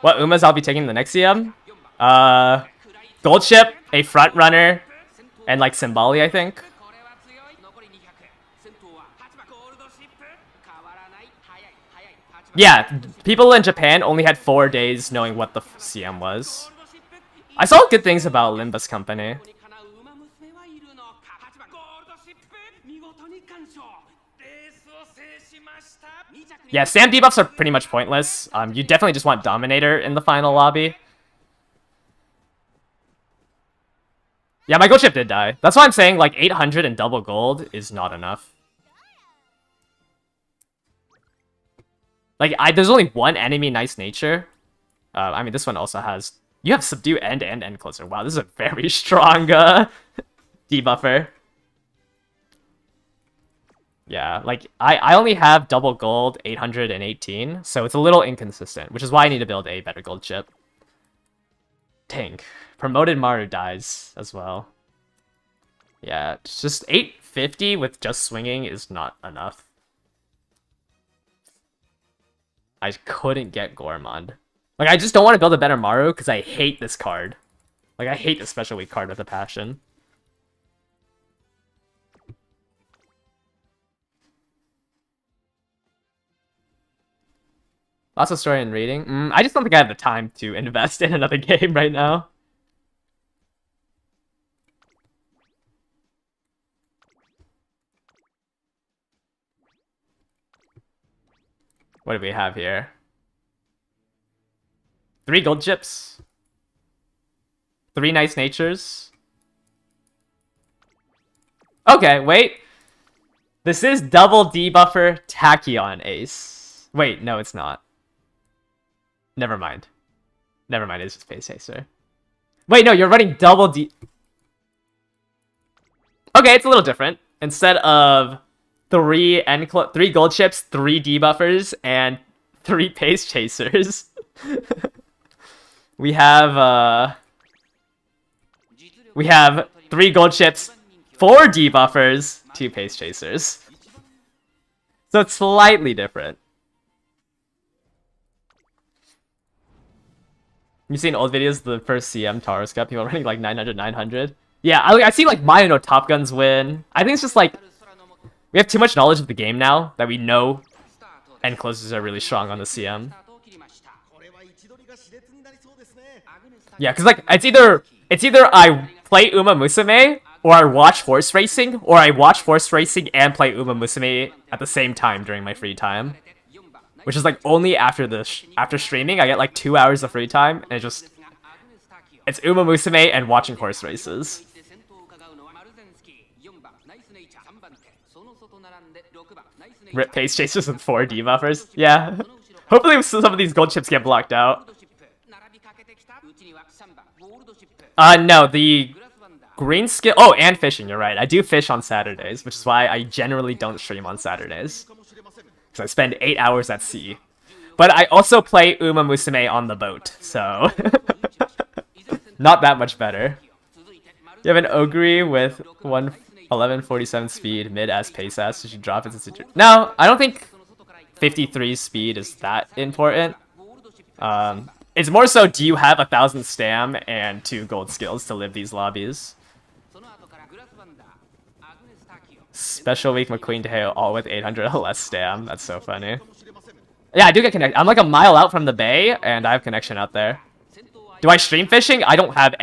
What Umas I'll be taking the next CM? Gold ship, a front runner, and like Symboli, I think. Yeah, people in Japan only had 4 days knowing what the CM was. I saw good things about Limbus Company. Yeah, Sam debuffs are pretty much pointless. You definitely just want Dominator in the final lobby. Yeah, my gold ship did die. That's why I'm saying like 800 and double gold is not enough. Like, there's only one enemy nice nature. I mean, this one also has... You have subdue and end closer. Wow, this is a very strong debuffer. Yeah, like, I only have double gold 818, so it's a little inconsistent, which is why I need to build a better gold chip. Dang. Promoted Maru dies as well. Yeah, it's just 850 with just swinging is not enough. I couldn't get Gormand. Like, I just don't want to build a better Maru because I hate this card. Like, I hate the special week card with a passion. Lots of story and reading. I just don't think I have the time to invest in another game right now. What do we have here? 3 gold chips. 3 nice natures. Okay, wait. This is double debuffer Tachyon Ace. Wait, no, it's not. Never mind. Never mind, it's just Pace Chaser. Wait, no, you're running double Okay, it's a little different. Instead of three gold chips, 3 debuffers, and 3 pace chasers, we have 3 gold chips, 4 debuffers, 2 pace chasers. So it's slightly different. You've seen old videos, the first CM Taurus Cup, people running like 900, 900. Yeah, I see like Maya no Top Guns win. I think it's just like, we have too much knowledge of the game now that we know end closers are really strong on the CM. Yeah, because like, it's either I play Uma Musume, or I watch horse racing, or I watch horse racing and play Uma Musume at the same time during my free time. Which is like only after after streaming, I get like 2 hours of free time, and it's Uma Musume and watching horse races. Rip pace chasers with 4 debuffers. Yeah. Hopefully some of these gold chips get blocked out. No, the green skill. Oh, and fishing, you're right. I do fish on Saturdays, which is why I generally don't stream on Saturdays. Because I spend 8 hours at sea. But I also play Uma Musume on the boat, so... not that much better. You have an Ogre with 1147 speed, mid-ass, pace-ass. Did you drop it? No, I don't think 53 speed is that important. It's more so, do you have 1,000 stam and 2 gold skills to live these lobbies? Special week McQueen Tail, all with 800 or less stam. That's so funny. Yeah, I do get connect. I'm like a mile out from the bay, and I have connection out there. Do I stream fishing? I don't have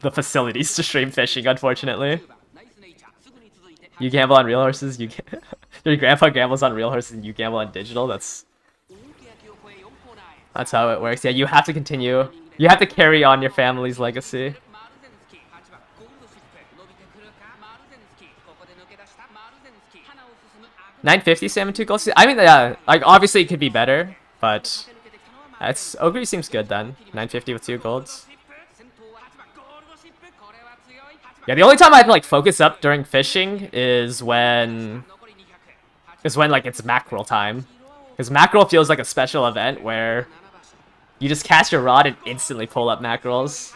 the facilities to stream fishing, unfortunately. You gamble on real horses, your grandpa gambles on real horses, and you gamble on digital. That's how it works. Yeah, you have to continue. You have to carry on your family's legacy. 950 salmon 2 gold. I mean, yeah, like obviously it could be better, but Ogre seems good then. 950 with 2 golds. Yeah, the only time I have to like focus up during fishing is when like it's mackerel time, because mackerel feels like a special event where you just cast your rod and instantly pull up mackerels.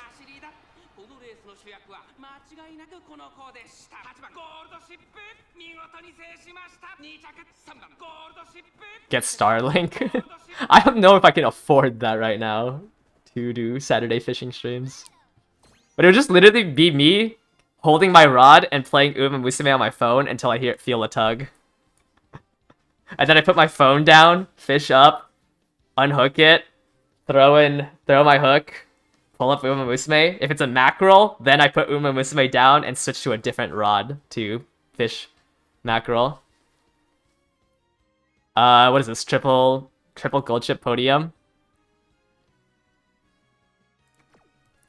Get Starlink. I don't know if I can afford that right now to do Saturday fishing streams. But it would just literally be me holding my rod and playing Uma Musume on my phone until I feel a tug. And then I put my phone down, fish up, unhook it, throw my hook, pull up Uma Musume. If it's a mackerel, then I put Uma Musume down and switch to a different rod to fish mackerel. What is this? Triple gold chip podium?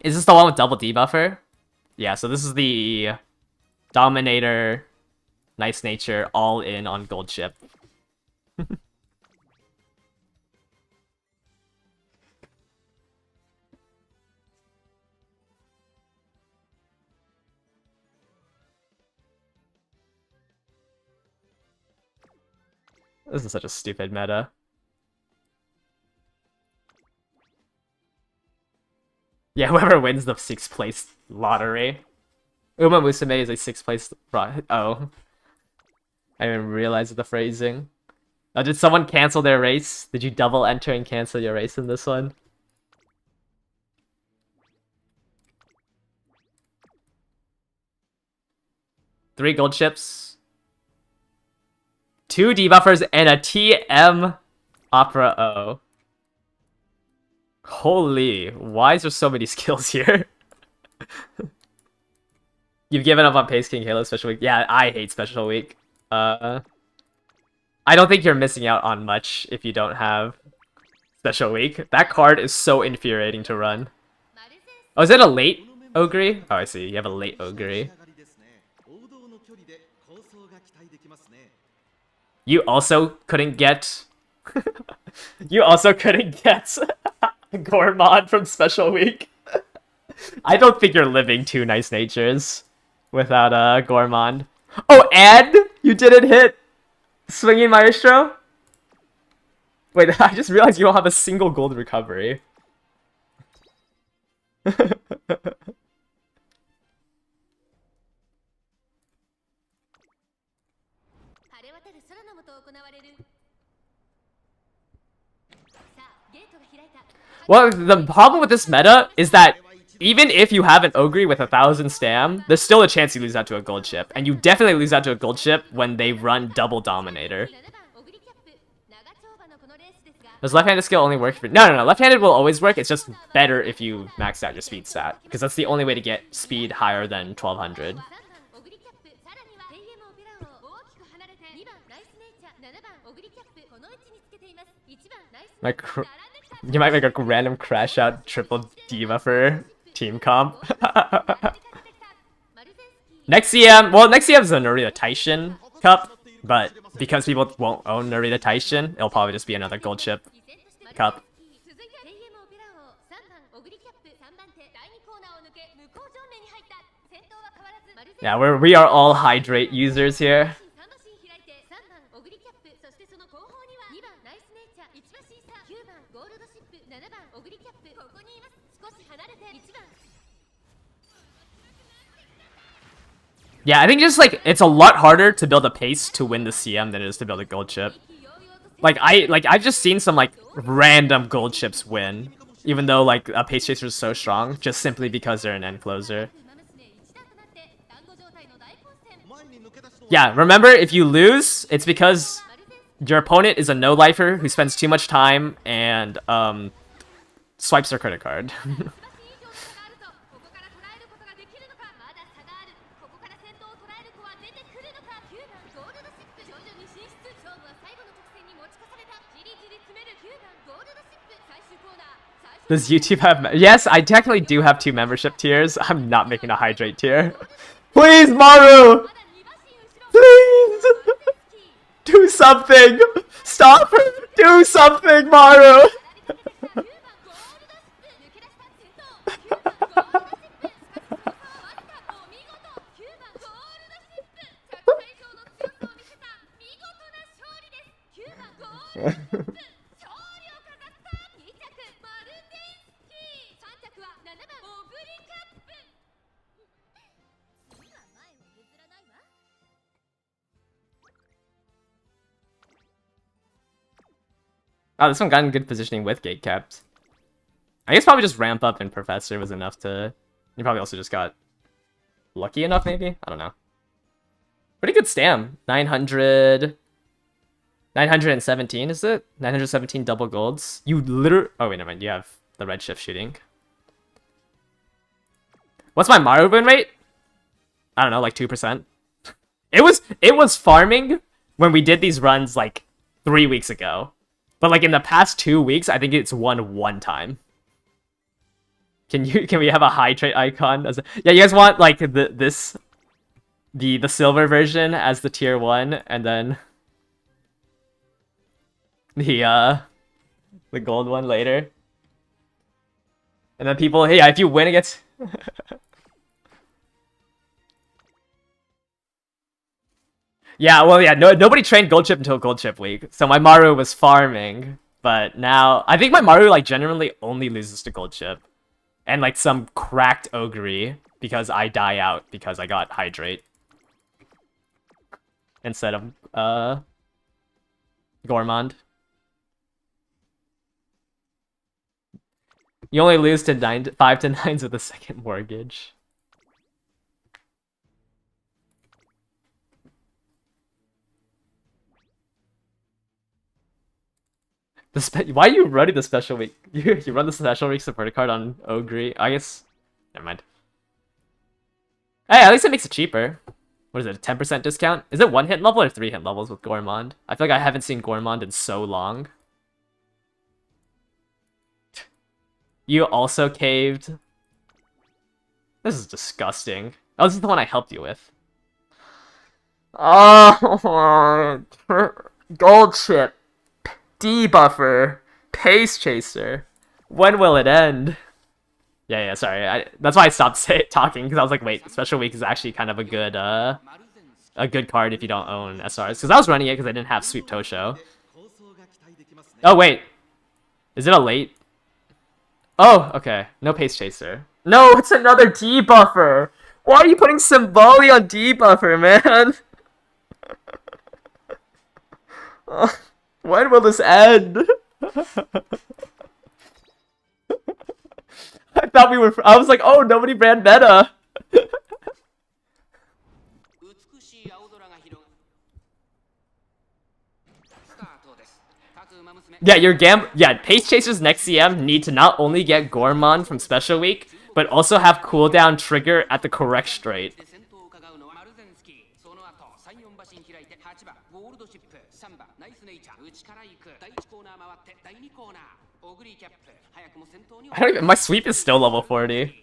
Is this the one with double debuffer? Yeah, so this is the Dominator, Nice Nature, all in on gold chip. This is such a stupid meta. Yeah, whoever wins the 6th place lottery. Uma Musume is a 6th place... Oh. I didn't realize the phrasing. Oh, did someone cancel their race? Did you double enter and cancel your race in this one? Three gold chips. 2 debuffers and a TM Opera O. Holy, why is there so many skills here? You've given up on Pace King Halo Special Week. Yeah, I hate Special Week. I don't think you're missing out on much if you don't have Special Week. That card is so infuriating to run. Oh, is it a late Ogre? Oh, I see. You have a late Ogre. You also couldn't get... you also couldn't get Gourmand from Special Week. I don't think you're living 2 Nice Natures. without Gourmand. Oh, and you didn't hit Swinging Maestro? Wait, I just realized you don't have a single gold recovery. Well, the problem with this meta is that even if you have an Ogre with 1,000 stam, there's still a chance you lose out to a gold ship. And you definitely lose out to a gold ship when they run double Dominator. Does left-handed skill only work for... No. Left-handed will always work. It's just better if you max out your speed stat. Because that's the only way to get speed higher than 1,200. You might make a random crash out triple diva for team comp. Next CM, well, next CM is a Narita Taishin Cup, but because people won't own Narita Taishin, it'll probably just be another gold chip cup. Yeah, we are all hydrate users here. Yeah, I think just like it's a lot harder to build a pace to win the CM than it is to build a gold chip. I've just seen some like random gold chips win, even though like a pace chaser is so strong, just simply because they're an end closer. Yeah, remember if you lose, it's because your opponent is a no-lifer who spends too much time and swipes their credit card. Does YouTube have... Yes, I technically do have 2 membership tiers. I'm not making a hydrate tier. Please, Maru! Please! Do something! Stop her! Do something, Maru! Oh, this one got in good positioning with gate capped. I guess probably just ramp up and Professor was enough to... You probably also just got lucky enough, maybe? I don't know. Pretty good stam. 900... 917, is it? 917 double golds. You literally... Oh, wait, never mind. You have the red shift shooting. What's my Maru win rate? I don't know, like 2%. It was farming when we did these runs like 3 weeks ago. But like in the past 2 weeks, I think it's won 1 time. Can we have a hydrate icon? Yeah, you guys want like the silver version as the tier 1, and then the gold one later. And then people, hey, if you win against Yeah, well, yeah, nobody trained Gold Chip until Gold Chip Week, so my Maru was farming, but now, I think my Maru, like, generally only loses to Gold Chip, and, like, some cracked Ogre, because I die out, because I got Hydrate, instead of, Gourmand. You only lose to 5 to 9s with a second mortgage. Why are you running the special week? You run the special week supporter card on Ogre. I guess... Never mind. Hey, at least it makes it cheaper. What is it, a 10% discount? Is it 1 hit level or 3 hit levels with Gourmand? I feel like I haven't seen Gourmand in so long. You also caved. This is disgusting. Oh, this is the one I helped you with. Oh, Gold Chip. Debuffer. Pace Chaser. When will it end? Yeah, sorry. That's why I stopped talking, because I was like, wait, Special Week is actually kind of a good card if you don't own SRs. Because I was running it because I didn't have Sweep Tosho. Oh, wait. Is it a late? Oh, okay. No Pace Chaser. No, it's another debuffer. Why are you putting Symboli on debuffer, man? When will this end? I thought we were. I was like, oh, nobody ran meta. Yeah, Pace Chasers next CM need to not only get Gormon from Special Week, but also have cooldown trigger at the correct straight. I don't even, my sweep is still level 40.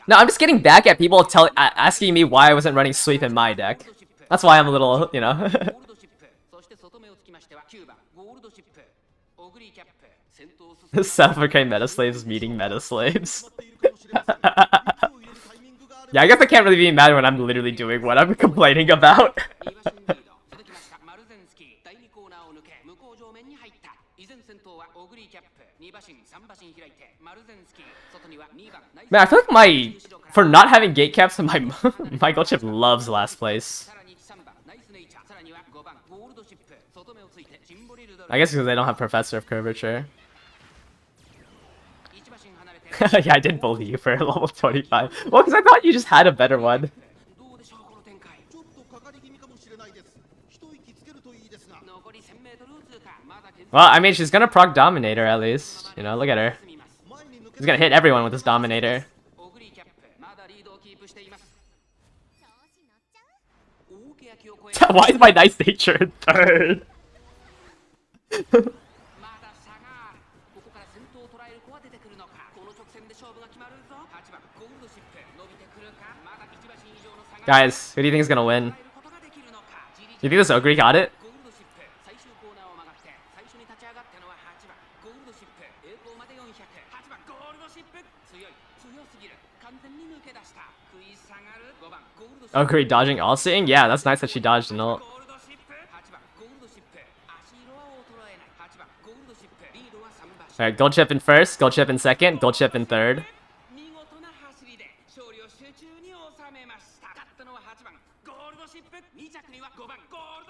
No, I'm just getting back at people asking me why I wasn't running sweep in my deck. That's why I'm a little, you know. Self-proclaimed meta slaves meeting meta slaves. Yeah, I guess I can't really be mad when I'm literally doing what I'm complaining about. Man, I feel like for not having gate caps, my gold chip loves last place. I guess because they don't have Professor of Curvature. Yeah, I didn't bully you for level 25. Well, because I thought you just had a better one. Well, I mean, she's gonna proc Dominator at least. You know, look at her. She's gonna hit everyone with this Dominator. Why is my nice nature third? Guys, who do you think is gonna win? You think this Ogre got it? Ogre dodging all seeing? Yeah, that's nice that she dodged an ult. Alright, gold chip in first, gold chip in second, gold chip in third.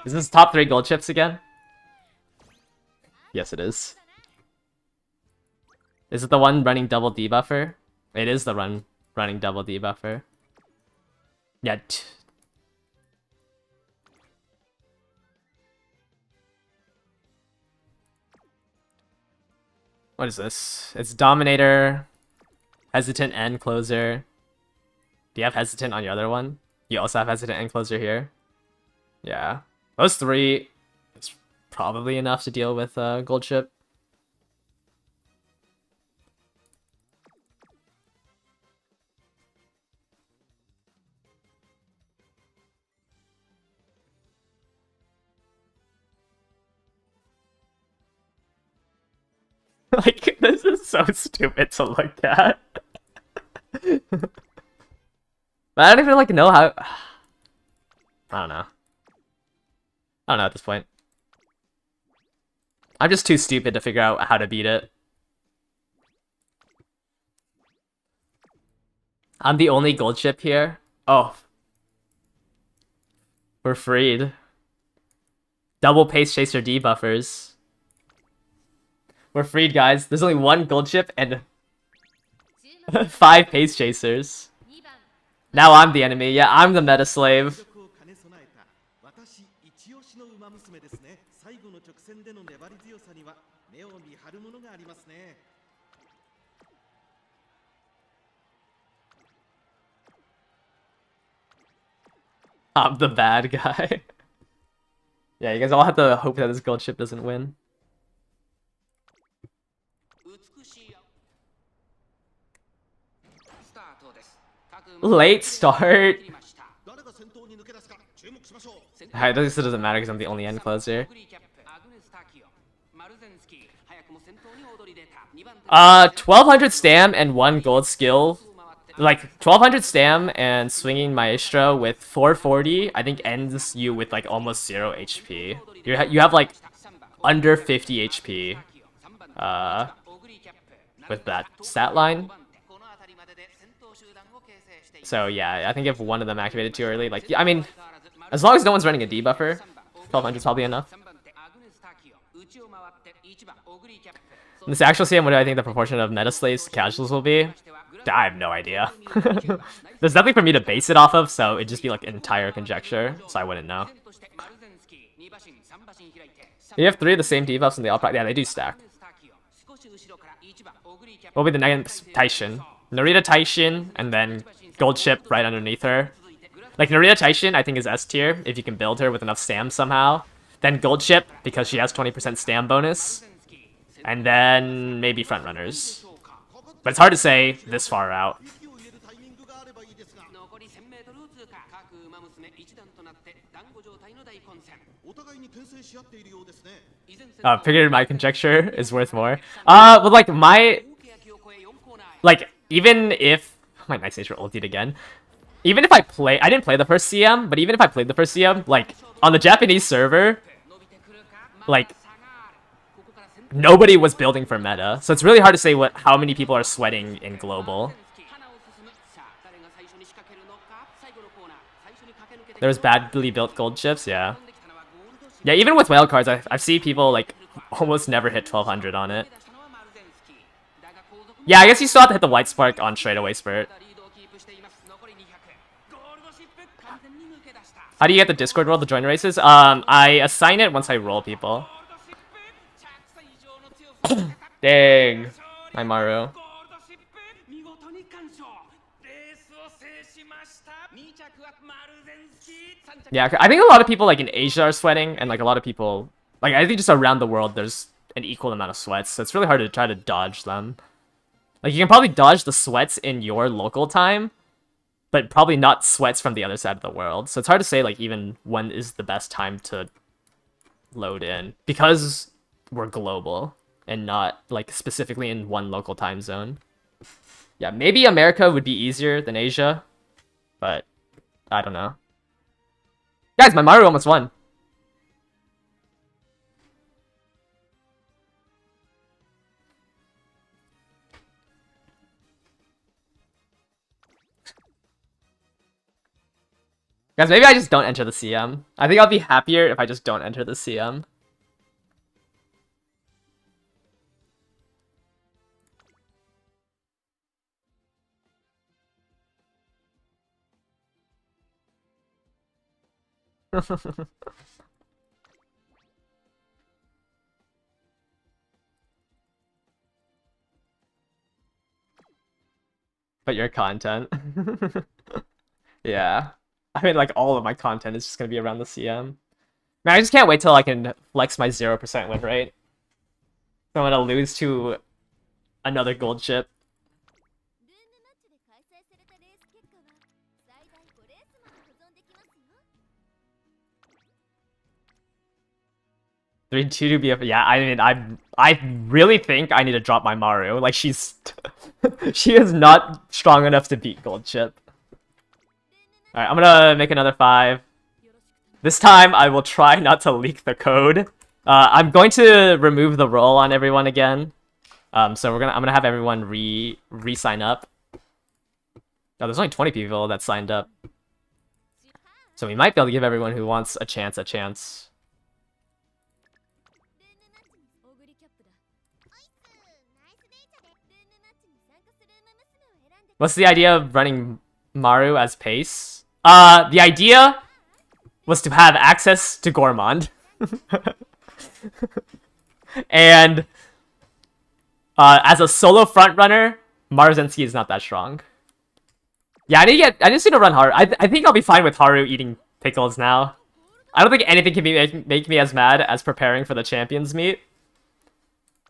Is this top 3 gold chips again? Yes, it is. Is it the one running double debuffer? It is the running double debuffer. Yeah. What is this? It's Dominator, Hesitant, and Closer. Do you have Hesitant on your other one? You also have Hesitant and Closer here? Yeah. Those 3 is probably enough to deal with gold chip. Like, this is so stupid to look at. But I don't even like know how. I don't know. I don't know at this point. I'm just too stupid to figure out how to beat it. I'm the only gold chip here. Oh. We're freed. Double Pace Chaser debuffers. We're freed, guys. There's only 1 gold chip and 5 Pace Chasers. Now I'm the enemy. Yeah, I'm the meta slave. I'm the bad guy. Yeah, you guys all have to hope that this gold chip doesn't win. Late start. Alright, this doesn't matter because I'm the only end closer. 1200 stam and 1 gold skill. Like 1200 stam and swinging maestro with 440, I think ends you with like almost 0 HP. You have like under 50 HP with that stat line. So yeah, I think if one of them activated too early, like, I mean, as long as no one's running a debuffer, 1200 is probably enough. In this actual CM, what do I think the proportion of meta slaves to casuals will be? I have no idea. There's nothing for me to base it off of, so it'd just be like entire conjecture, so I wouldn't know. You have 3 of the same debuffs and they all yeah, they do stack. What will be the next Taishin? Narita Taishin, and then gold ship right underneath her. Like, Narita Taishin, I think, is S tier, if you can build her with enough stam somehow. Then gold ship, because she has 20% stam bonus. And then maybe frontrunners. But it's hard to say this far out. Figured my conjecture is worth more. But like even if my Night Stage ultied again. Even if I didn't play the first CM, but even if I played the first CM, like on the Japanese server, like nobody was building for meta, so it's really hard to say how many people are sweating in global. There's badly built gold chips, yeah. Yeah, even with whale cards, I've seen people like almost never hit 1200 on it. Yeah, I guess you still have to hit the white spark on straightaway spurt. How do you get the Discord world to join races? I assign it once I roll people. Dang. My Maru. Yeah, I think a lot of people like in Asia are sweating, and like a lot of people, like I think just around the world there's an equal amount of sweats, so it's really hard to try to dodge them. Like you can probably dodge the sweats in your local time, but probably not sweats from the other side of the world. So it's hard to say like even when is the best time to load in, because we're global and not like specifically in one local time zone. Yeah, maybe America would be easier than Asia, but I don't know. Guys, my Maru almost won. Guys, maybe I just don't enter the CM. I think I'll be happier if I just don't enter the CM. But your content. Yeah. I mean, like, all of my content is just gonna be around the CM. Man, I just can't wait till I can flex my 0% win rate. So I'm gonna lose to another gold ship. Three two to be a yeah. I mean, I really think I need to drop my Maru. Like she's she is not strong enough to beat gold ship. All right, I'm gonna make another 5. This time I will try not to leak the code. I'm going to remove the roll on everyone again. So I'm gonna have everyone re-sign up. Oh, there's only 20 people that signed up. So we might be able to give everyone who wants a chance a chance. What's the idea of running Maru as pace? The idea was to have access to Gourmand. And as a solo frontrunner, Marzensky is not that strong. Yeah, I just need to run Haru. I think I'll be fine with Haru eating pickles now. I don't think anything can make me as mad as preparing for the champions meet.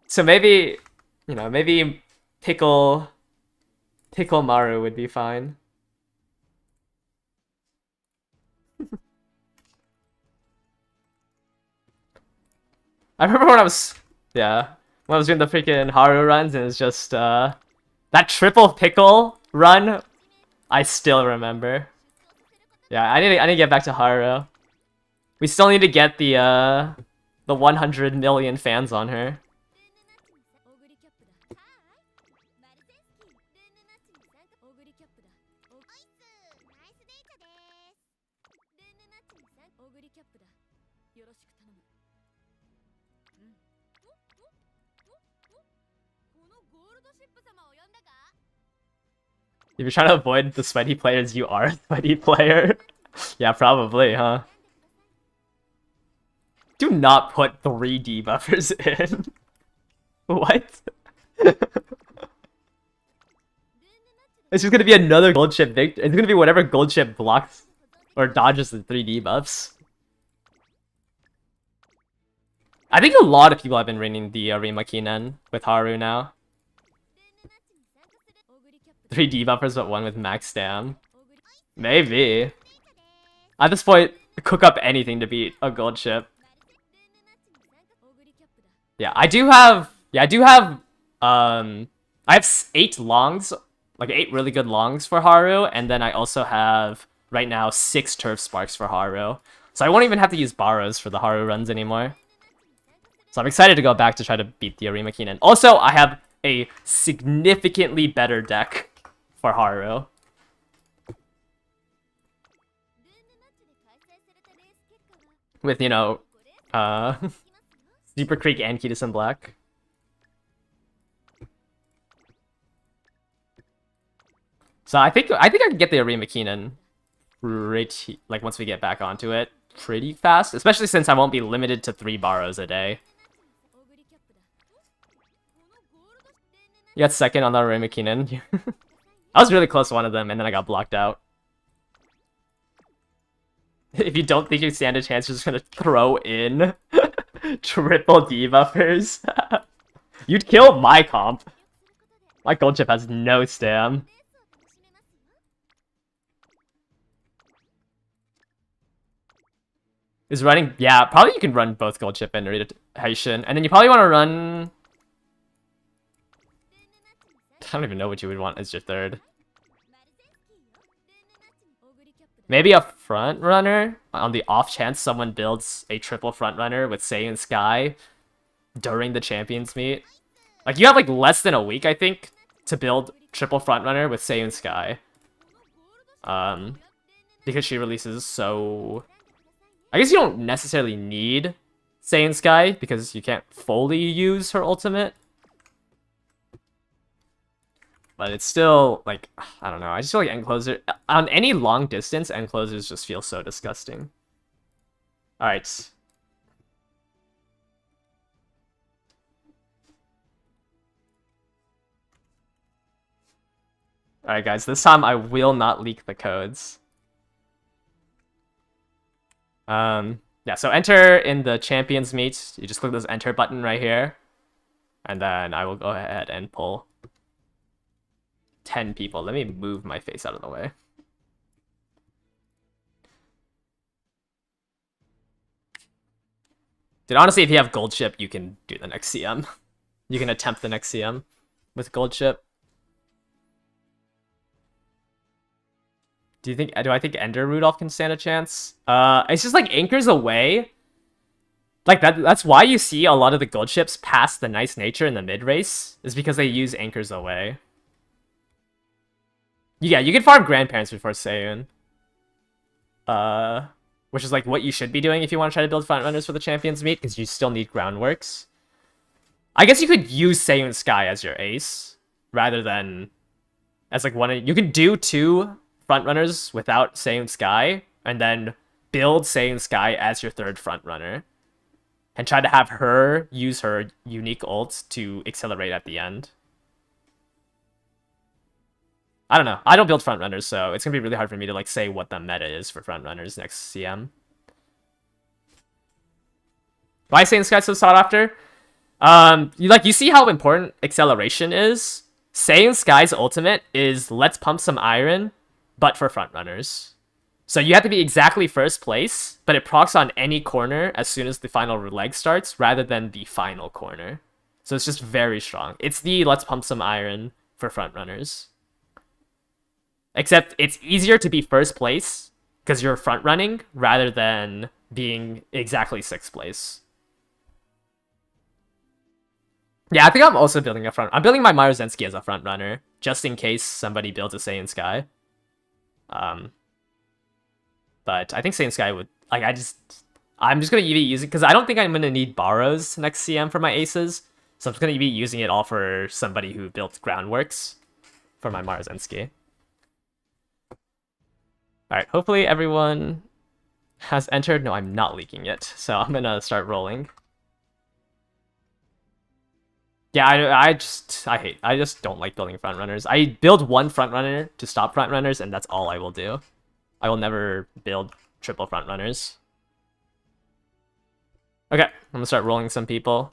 So maybe, you know, maybe Pickle Maru would be fine. I remember when I was... Yeah. when I was doing the freaking Haru runs, and it's just that triple pickle run. I still remember. Yeah, I need to get back to Haru. We still need to get the 100 million fans on her. If you're trying to avoid the sweaty players, you are a sweaty player. Yeah, probably, huh? Do not put 3 debuffers in. What? It's just gonna be another gold chip victory. It's gonna be whatever gold chip blocks or dodges the 3 debuffs. I think a lot of people have been running the Rimakinen with Haru now. 3 debuffers, but 1 with max stam. Maybe. At this point, cook up anything to beat a gold chip. Yeah, I have 8 longs, like 8 really good longs for Haru, and then I also have right now 6 turf sparks for Haru. So I won't even have to use Barrows for the Haru runs anymore. So I'm excited to go back to try to beat the Rimakinen. Also, I have a significantly better deck for Haru. With, you know, Super Creek and Kitasen Black. So I think I can get the Rimakinen pretty, like, once we get back onto it pretty fast, especially since I won't be limited to 3 Barrows a day. You got second on the Rimakinen. I was really close to one of them, and then I got blocked out. If you don't think you stand a chance, you're just gonna throw in triple debuffers. You'd kill my comp. My gold chip has no stam. Is running... Yeah, probably you can run both gold chip and Haitian. And then you probably want to run... I don't even know what you would want as your third. Maybe a front runner on the off chance someone builds a triple front runner with Saiyan Sky during the champions meet. Like, you have like less than a week, I think, to build triple front runner with Saiyan Sky. Because she releases so... I guess you don't necessarily need Saiyan Sky because you can't fully use her ultimate. But it's still, like, I don't know. I just feel like Encloser... On any long distance, Enclosers just feel so disgusting. Alright. Alright, guys. This time I will not leak the codes. Yeah, so enter in the Champions Meet. You just click this enter button right here. And then I will go ahead and pull 10 people. Let me move my face out of the way. Dude, honestly, if you have gold chip, you can do the next CM. You can attempt the next CM with gold chip. Do I think Ender Rudolph can stand a chance? It's just like anchors away. Like that's why you see a lot of the gold chips pass the nice nature in the mid race, is because they use anchors away. Yeah, you can farm grandparents before Saiyan. Which is like what you should be doing if you want to try to build front runners for the champions meet, because you still need groundworks. I guess you could use Saiyan Sky as your ace rather than as like one. You can do 2 front runners without Saiyan Sky, and then build Saiyan Sky as your 3rd front runner, and try to have her use her unique ult to accelerate at the end. I don't know. I don't build front runners, so it's gonna be really hard for me to like say what the meta is for front runners next CM. Why is Saiyan Sky so sought after? You see how important acceleration is? Saiyan Sky's ultimate is let's pump some iron, but for front runners. So you have to be exactly first place, but it procs on any corner as soon as the final leg starts, rather than the final corner. So it's just very strong. It's the let's pump some iron for front runners. Except it's easier to be first place because you're front running rather than being exactly 6th place. Yeah, I think I'm also building a front. I'm building my Marozensky as a front runner just in case somebody builds a Saiyan Sky. But I think Saiyan Sky would like. I'm just gonna be using because I don't think I'm gonna need Borrows next CM for my aces. So I'm just gonna be using it all for somebody who built Groundworks for my Marozensky. Alright, hopefully everyone has entered. No, I'm not leaking it. So I'm gonna start rolling. Yeah, I just don't like building front runners. I build one front runner to stop front runners, and that's all I will do. I will never build triple front runners. Okay, I'm gonna start rolling some people.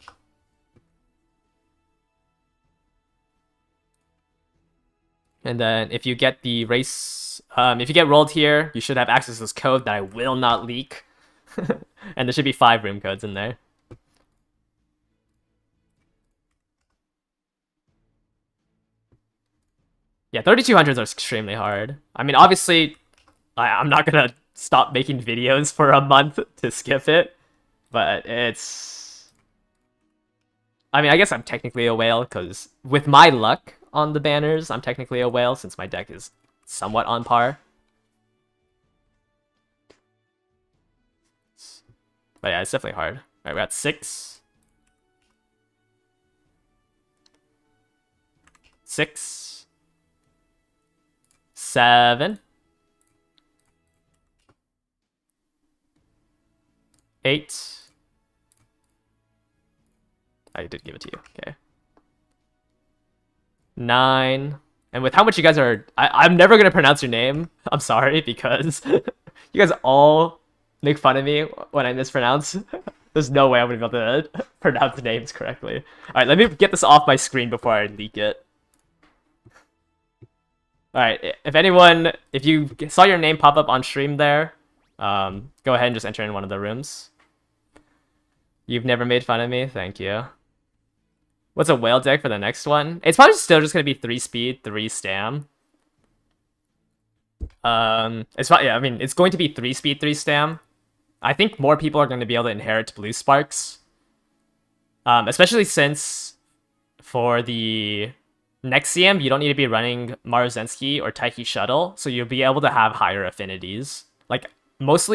And then if you get the race, if you get rolled here, you should have access to this code that I will not leak. And there should be 5 room codes in there. Yeah, 3200s are extremely hard. I mean, obviously, I'm not gonna stop making videos for a month to skip it, but it's... I mean, I guess I'm technically a whale, because with my luck on the banners, I'm technically a whale, since my deck is somewhat on par. But yeah, it's definitely hard. Alright, we're at 6. 6. 7. 8. I did give it to you. Okay. 9. And with how much you guys are... I'm never going to pronounce your name. I'm sorry, because you guys all make fun of me when I mispronounce. There's no way I'm going to be able to pronounce names correctly. Alright, let me get this off my screen before I leak it. Alright, if you saw your name pop up on stream there, go ahead and just enter in one of the rooms. You've never made fun of me? Thank you. What's a whale deck for the next one? It's probably still just going to be 3 speed, 3 stam. It's probably, yeah, I mean, it's going to be 3 speed, 3 stam. I think more people are going to be able to inherit blue sparks. Especially since for the next CM, you don't need to be running Marozensky or Taiki Shuttle, so you'll be able to have higher affinities. Like, most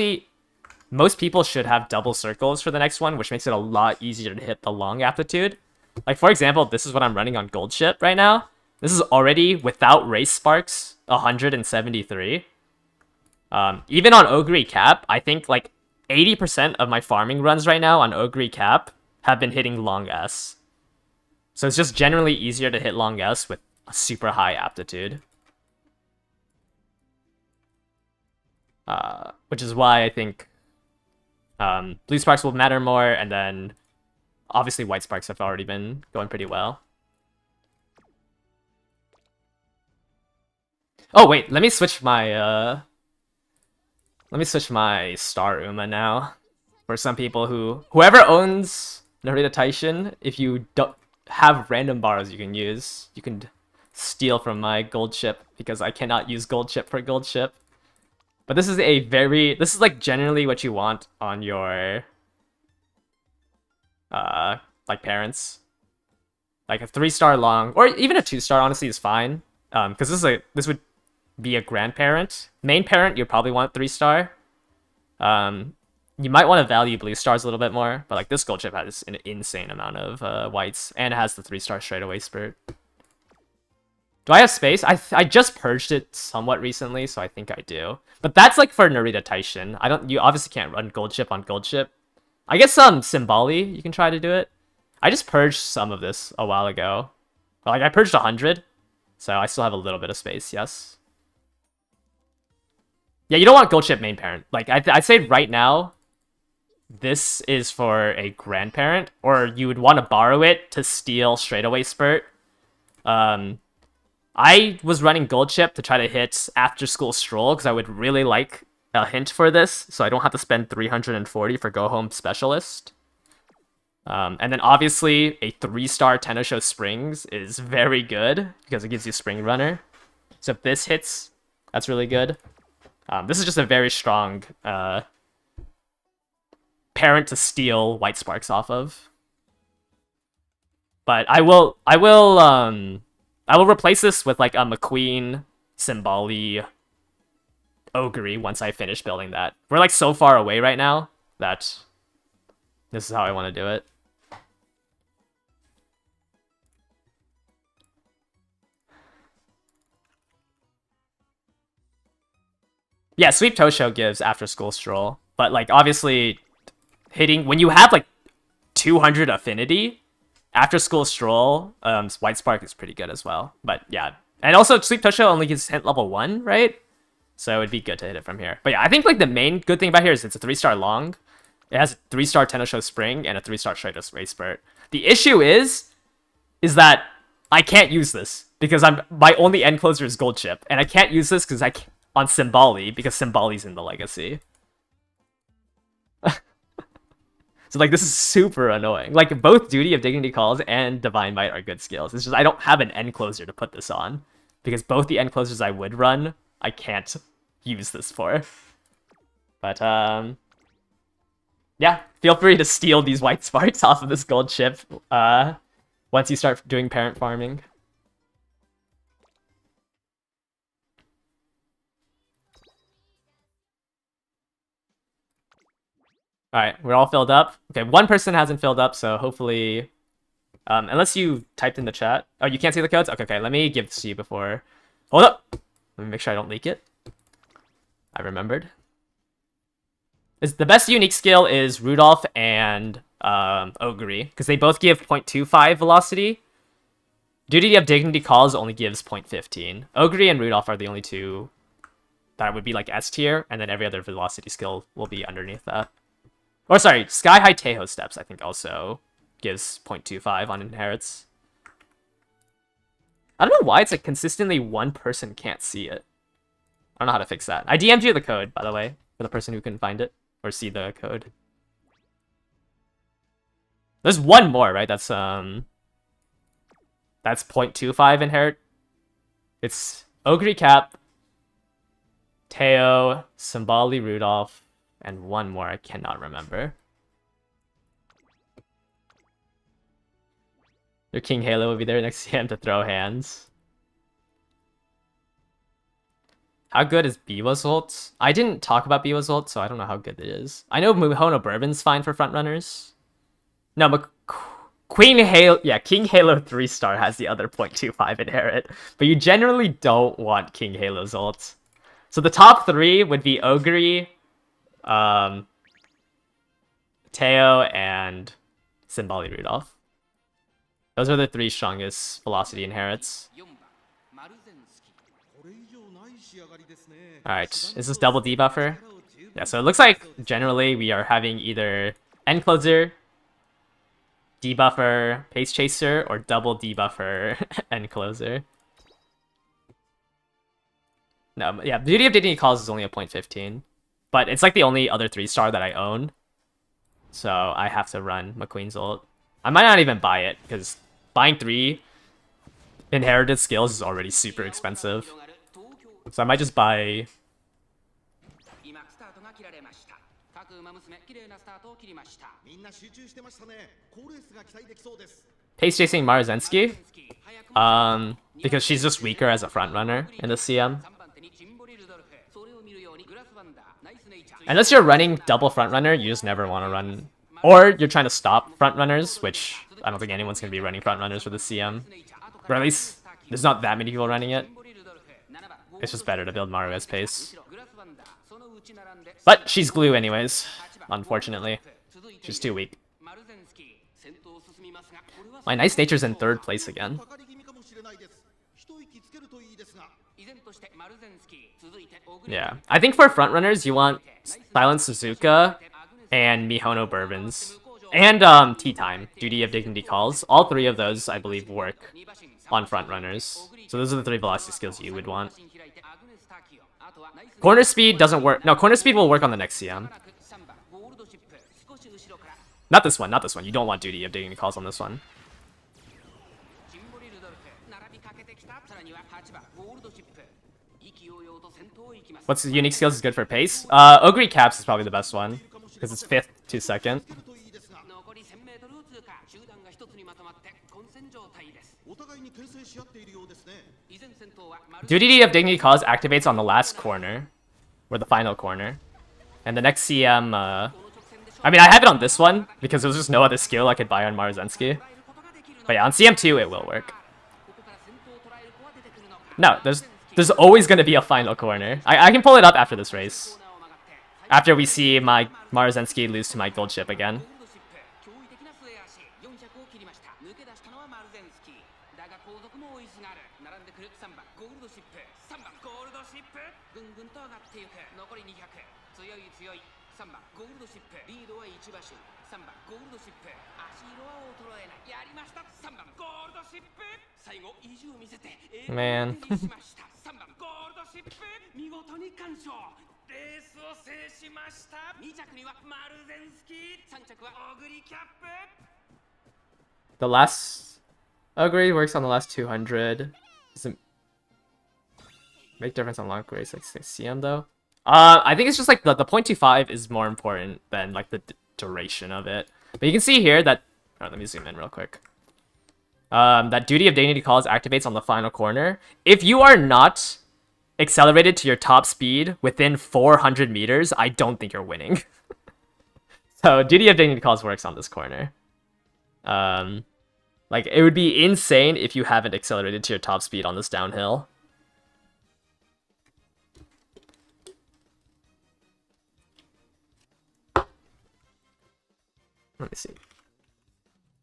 people should have double circles for the next one, which makes it a lot easier to hit the long aptitude. Like, for example, this is what I'm running on Gold Ship right now. This is already, without race sparks, 173. Even on Ogre Cap, I think, like, 80% of my farming runs right now on Ogre Cap have been hitting long S. So it's just generally easier to hit long S with a super high aptitude. Which is why I think blue sparks will matter more, and then obviously white sparks have already been going pretty well. Oh wait, let me switch my Star Uma now. For some people whoever owns Narita Taishin, if you don't have random borrows you can use, you can steal from my gold ship, because I cannot use gold ship for gold ship. But this is like generally what you want on your like parents. Like a 3-star long, or even a 2-star honestly is fine. Because this would be a grandparent. Main parent, you probably want 3-star. You might want to value blue stars a little bit more, but like this gold chip has an insane amount of whites, and it has the 3-star straightaway spurt. Do I have space? I just purged it somewhat recently, so I think I do. But that's like for Narita Taishin. You obviously can't run gold chip on gold chip. I guess Symboli, you can try to do it. I just purged some of this a while ago. Like I purged 100, so I still have a little bit of space, yes. Yeah, you don't want gold chip main parent. Like I'd say right now, this is for a grandparent, or you would want to borrow it to steal straightaway spurt. I was running gold chip to try to hit after school stroll, because I would really like a hint for this, so I don't have to spend 340 for go home specialist. And then obviously a 3-star Tenosho Springs is very good because it gives you Spring Runner. So if this hits, that's really good. This is just a very strong parent to steal White Sparks off of. But I will replace this with like a McQueen, Symboli, Ogre once I finish building that. We're like so far away right now that this is how I want to do it. Yeah, Sweep Tosho gives After School Stroll, but like obviously hitting when you have like 200 affinity, After School Stroll, White Spark is pretty good as well. But yeah, and also Sweep Tosho only gives hit level 1, right? So it'd be good to hit it from here. But yeah, I think like the main good thing about here is it's a 3-star long. It has a 3-star Tenosho Spring and a 3-star Stratos Ray Spurt. The issue is that I can't use this because my only end closer is Gold Chip, and I can't use this because on Symboli because Symboli's in the Legacy. So like this is super annoying. Like both Duty of Dignity Calls and Divine Might are good skills. It's just I don't have an end closer to put this on because both the end closers I would run I can't use this for. But yeah, feel free to steal these White Sparks off of this Gold Chip once you start doing parent farming. Alright, we're all filled up. Okay, one person hasn't filled up, so hopefully... unless you typed in the chat. Oh, you can't see the codes? Okay, let me give this to you before... Hold up! Let me make sure I don't leak it. I remembered. The best unique skill is Rudolph and Ogre, because they both give 0.25 velocity. Duty of Dignity Calls only gives 0.15. Ogre and Rudolph are the only two that would be like S tier, and then every other velocity skill will be underneath that. Or sorry, Sky High Teho Steps I think also gives 0.25 on inherits. I don't know why it's like consistently one person can't see it. I don't know how to fix that. I DM'd you the code, by the way, for the person who couldn't find it or see the code. There's one more, right? That's 0.25 inherit. It's Ogre Cap, Teo, Symboli Rudolph, and one more I cannot remember. Your King Halo will be there next to him to throw hands. How good is Biwa's ult? I didn't talk about Biwa's ult, so I don't know how good it is. I know Mihono Bourbon's fine for frontrunners. No, but King Halo 3-star has the other 0.25 inherit, but you generally don't want King Halo's ult. So the top 3 would be Ogre, Teo, and Symboli Rudolph. Those are the 3 strongest velocity inherits. Alright, is this double debuffer? Yeah, so it looks like generally we are having either end closer, debuffer, pace chaser, or double debuffer end closer. No, yeah, Beauty of Dignity Calls is only a 0.15. But it's like the only other 3-star that I own. So I have to run McQueen's ult. I might not even buy it, because buying 3 inherited skills is already super expensive. So I might just buy... Pace chasing Marzensky. Because she's just weaker as a frontrunner in the CM. Unless you're running double frontrunner, you just never want to run... Or you're trying to stop frontrunners, which I don't think anyone's going to be running frontrunners for the CM. Or at least, there's not that many people running it. It's just better to build Maru as pace. But she's glue anyways, unfortunately. She's too weak. My Nice Nature's in 3rd place again. Yeah, I think for frontrunners, you want Silent Suzuka and Mihono Bourbons. And Tea Time, Duty of Dignity Calls. All 3 of those, I believe, work on frontrunners. So those are the 3 velocity skills you would want. Corner Speed doesn't work. No, Corner Speed will work on the next CM. Not this one, not this one. You don't want Duty of Dignity calls on this one. What's the unique skills is good for pace? Ogre Caps is probably the best one, because it's 5th to 2nd. Duty of Dignity Cause activates on the last corner, or the final corner. And the next CM, I mean, I have it on this one, because there's just no other skill I could buy on Maruzensky. But yeah, on CM2 it will work. No, there's always going to be a final corner. I can pull it up after this race. After we see my Maruzensky lose to my gold ship again. Man. The last Ogre works on the last 200. Doesn't make difference on long race like 6 CM though. I think it's just like the 0.25 is more important than like the duration of it. But you can see here that let me zoom in real quick. That Duty of Dignity Calls activates on the final corner. If you are not accelerated to your top speed within 400 meters, I don't think you're winning. So Duty of Dignity Calls works on this corner. Like, it would be insane if you haven't accelerated to your top speed on this downhill. Let me see.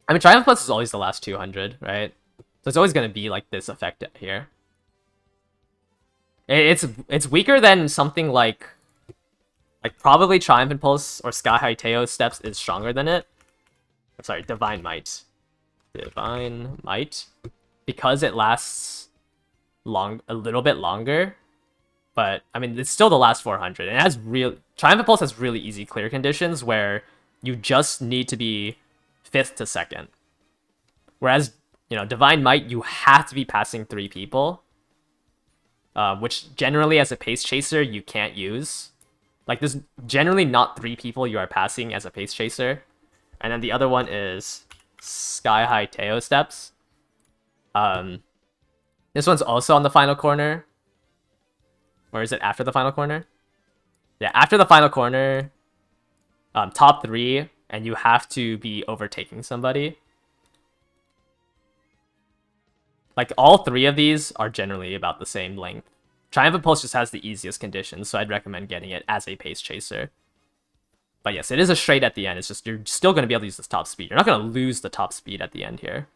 I mean, Triumph Plus is always the last 200, right? So it's always going to be like this effect here. It's weaker than something like probably Triumph Impulse or Sky High Teo Steps is stronger than it. I'm sorry, Divine Might. Divine Might. Because it lasts a little bit longer. But, I mean, it's still the last 400. And it has Triumph Impulse has really easy clear conditions where you just need to be 5th to 2nd. Whereas, you know, Divine Might, you have to be passing 3 people. Which generally, as a pace chaser, you can't use. Like, there's generally not 3 people you are passing as a pace chaser. And then the other one is Sky High Teo Steps. This one's also on the final corner. Or is it after the final corner? Yeah, after the final corner, top 3, and you have to be overtaking somebody. Like, all 3 of these are generally about the same length. Triumph Impulse just has the easiest conditions, so I'd recommend getting it as a pace chaser. But yes, it is a straight at the end. It's just, you're still going to be able to use this top speed. You're not going to lose the top speed at the end here.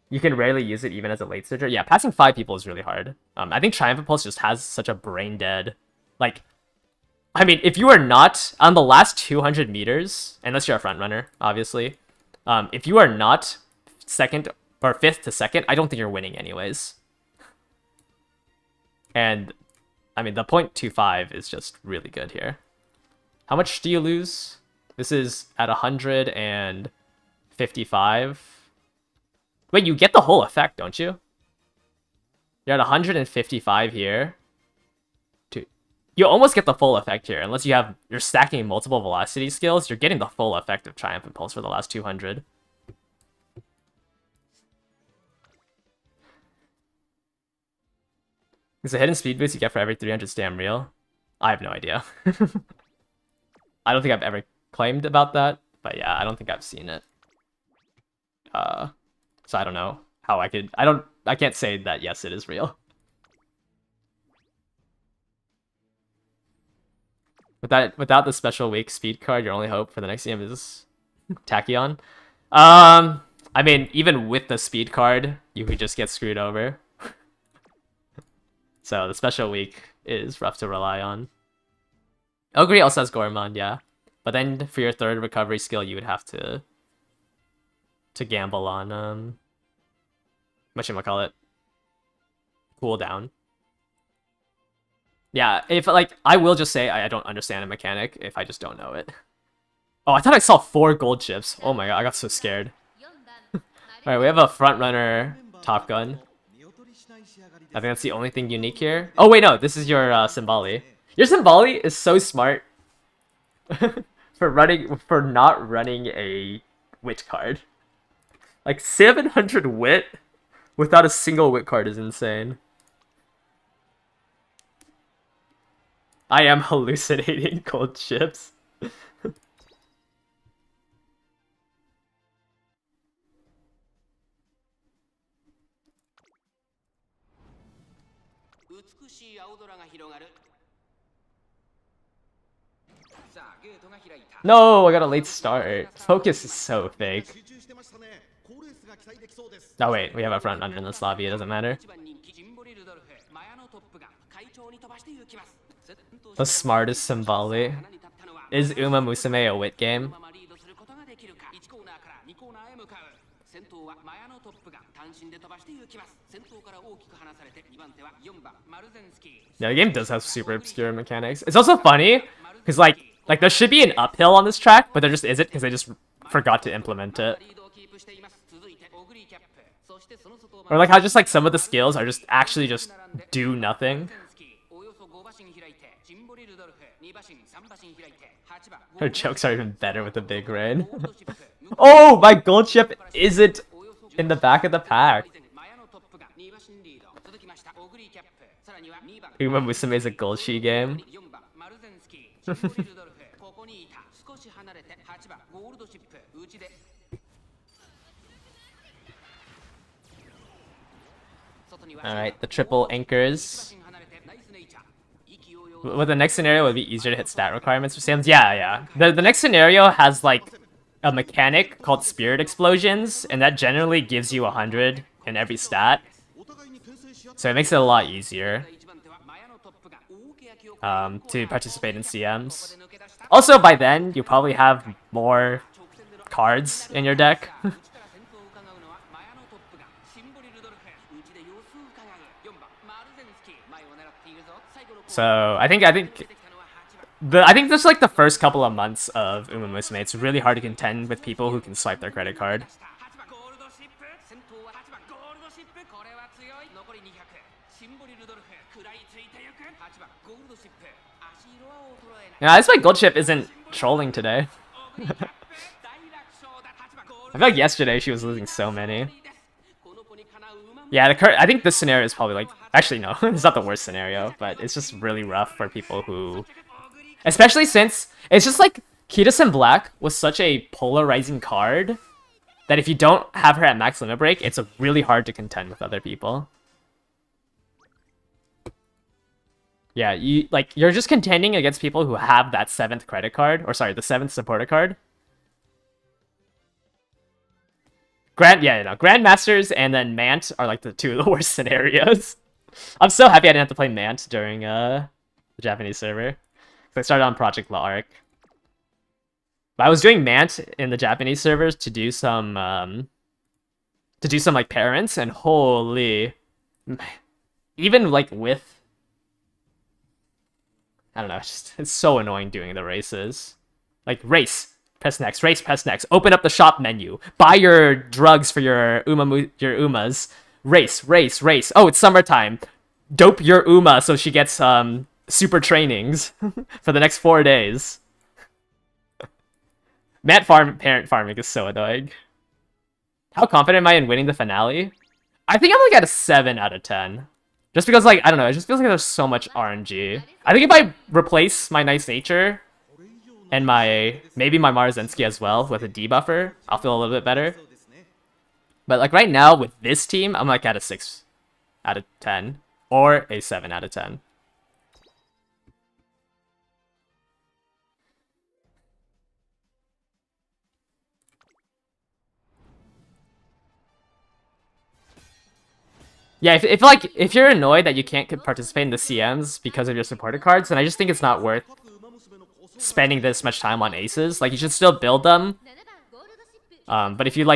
You can rarely use it even as a late surger. Yeah, passing 5 people is really hard. I think Triumph Impulse just has such a brain dead... Like, I mean, if you are not on the last 200 meters, unless you're a front runner, obviously, if you are not 2nd or 5th to 2nd, I don't think you're winning anyways. And, I mean, the 0.25 is just really good here. How much do you lose? This is at 155. Wait, you get the whole effect, don't you? You're at 155 here. You almost get the full effect here, unless you're stacking multiple velocity skills. You're getting the full effect of Triumph Impulse for the last 200. Is a hidden speed boost you get for every 300 stam real? I have no idea. I don't think I've ever claimed about that, but yeah, I don't think I've seen it. So I don't know how I can't say that yes, it is real. Without the special week speed card, your only hope for the next game is Tachyon. I mean, even with the speed card, you could just get screwed over. So the special week is rough to rely on. Ogre also has Gourmand, yeah. But then for your 3rd recovery skill, you would have to gamble on whatchamacallit? Cooldown. Yeah, if like I will just say I don't understand a mechanic if I just don't know it. Oh, I thought I saw 4 gold chips. Oh my god, I got so scared. Alright, we have a front runner Top Gun. I think that's the only thing unique here. Oh wait, no, this is your Symboli. Your Symboli is so smart for not running a wit card. Like 700 wit without a single wit card is insane. I am hallucinating gold chips. No, I got a late start. Focus is so fake. Oh wait, we have a front runner in this lobby, it doesn't matter. The smartest Symboli. Is Uma Musume a wit game? Yeah, the game does have super obscure mechanics. It's also funny, because like there should be an uphill on this track, but there just isn't because they just forgot to implement it. Or like how just like some of the skills are just actually just do nothing. Her jokes are even better with the big rain. Oh, my gold chip isn't in the back of the pack. Uma Musume is a gold she game. Alright, the triple anchors. Well, the next scenario would be easier to hit stat requirements for Sam's. Yeah. The next scenario has like a mechanic called Spirit Explosions, and that generally gives you 100 in every stat. So it makes it a lot easier to participate in CMs. Also, by then, you probably have more cards in your deck. So I think just like the first couple of months of Uma Musume, it's really hard to contend with people who can swipe their credit card. Yeah, that's why gold chip isn't trolling today. I feel like yesterday she was losing so many. Yeah, I think this scenario is probably like... Actually, no. It's not the worst scenario, but it's just really rough for people who... Especially since it's just like Kitasen Black was such a polarizing card that if you don't have her at max limit break, it's really hard to contend with other people. Yeah, you're just contending against people who have that 7th credit card, or sorry, the 7th supporter card. Grandmasters and then Mant are like the 2 of the worst scenarios. I'm so happy I didn't have to play Mant during the Japanese server. I started on Project La Arc. But I was doing Mant in the Japanese servers to do some like parents, and holy, even like with, I don't know, it's so annoying doing the races. Like race, press next, race, press next. Open up the shop menu. Buy your drugs for your Umas. Race. Oh, it's summertime. Dope your Uma so she gets super trainings for the next 4 days. Parent farming is so annoying. How confident am I in winning the finale? I think I'm like at a 7 out of 10. Just because, like, I don't know, it just feels like there's so much RNG. I think if I replace my Nice Nature and maybe my Marzensky as well with a debuffer, I'll feel a little bit better. But like right now with this team, I'm like at a 6 out of 10 or a 7 out of 10. Yeah, if you're annoyed that you can't participate in the CMs because of your supporter cards, then I just think it's not worth spending this much time on aces. Like, you should still build them. But if you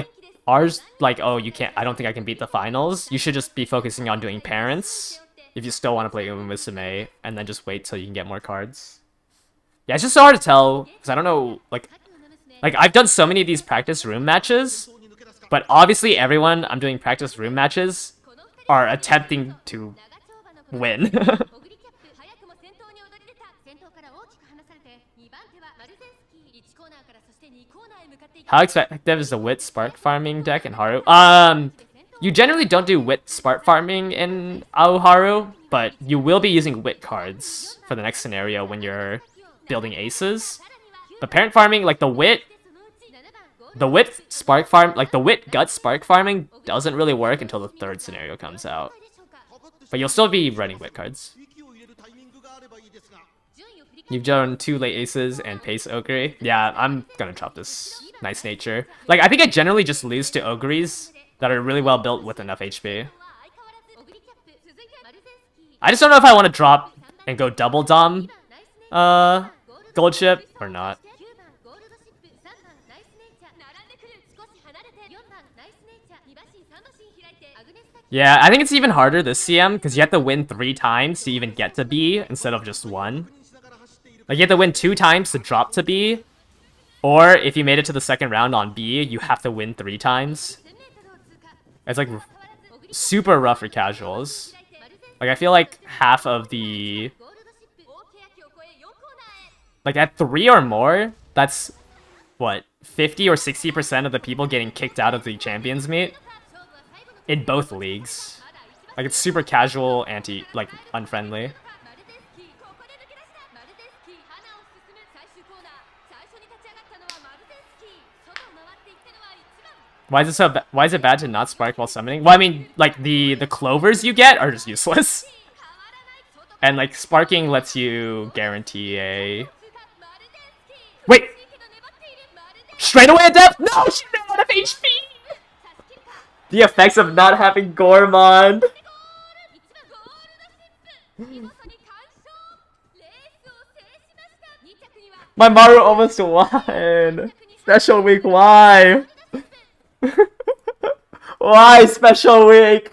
are like, oh, you can't, I don't think I can beat the finals, you should just be focusing on doing parents if you still want to play Umamusume, and then just wait till you can get more cards. Yeah, it's just so hard to tell, because I don't know, like I've done so many of these practice room matches, but obviously everyone I'm doing practice room matches are attempting to win. How effective is the Wit Spark farming deck in Haru? You generally don't do Wit Spark farming in Aoharu, but you will be using Wit cards for the next scenario when you're building aces. But parent farming, like the Wit Spark farm, like the Wit Gut Spark farming doesn't really work until the third scenario comes out. But you'll still be running Wit cards. You've done 2 late aces and pace Ogre. Yeah, I'm gonna chop this nice nature. Like, I think I generally just lose to Ogres that are really well built with enough HP. I just don't know if I want to drop and go double dom gold ship or not. Yeah, I think it's even harder this CM because you have to win 3 times to even get to B instead of just 1. Like, you have to win 2 times to drop to B, or if you made it to the second round on B, you have to win 3 times. It's like super rough for casuals. Like, I feel like half of the... Like, at 3 or more, that's, what, 50 or 60% of the people getting kicked out of the Champions Meet? In both leagues. Like, it's super casual, unfriendly. Why is it bad to not spark while summoning? Well, I mean, like, the clovers you get are just useless. And, like, sparking lets you guarantee a... Wait! Straight away a death? No, she ran out of HP! The effects of not having Gormand. My Maru almost won. Special week, why? Why special week?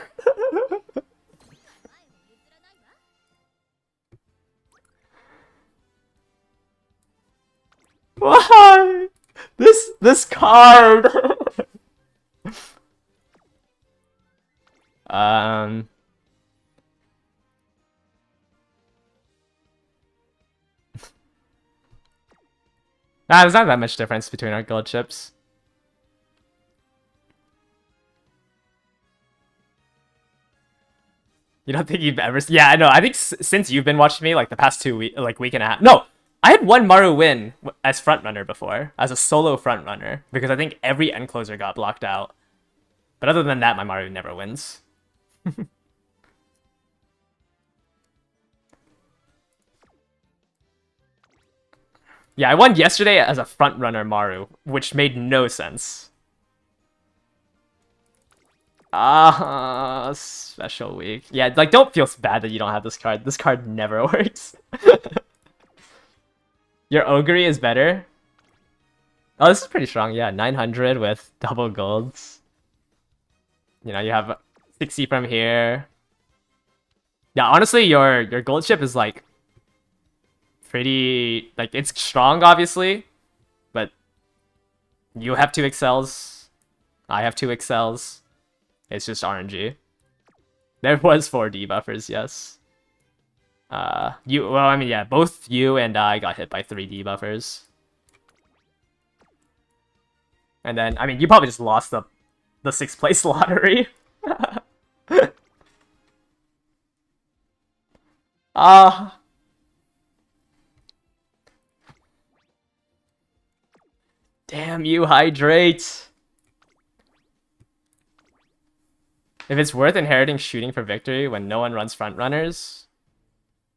Why? This card. Nah, there's not that much difference between our gold chips. You don't think you've ever... Yeah, I know. I think since you've been watching me, like, the past 2 weeks, like, week and a half... No! I had 1 Maru win as frontrunner before. As a solo frontrunner. Because I think every end closer got blocked out. But other than that, my Maru never wins. Yeah, I won yesterday as a frontrunner Maru, which made no sense. Special week. Yeah, like, don't feel bad that you don't have this card. This card never works. Your Ogre is better? Oh, this is pretty strong. Yeah, 900 with double golds. You know, you have 60 from here. Yeah, honestly, your gold ship is, like, pretty... Like, it's strong, obviously. But you have 2 excels. I have 2 excels. It's just RNG. There was 4 debuffers, yes. Well, I mean, yeah, both you and I got hit by 3 debuffers. And then, I mean, you probably just lost the 6th place lottery. Damn you, Hydrate. If it's worth inheriting shooting for victory when no one runs front runners.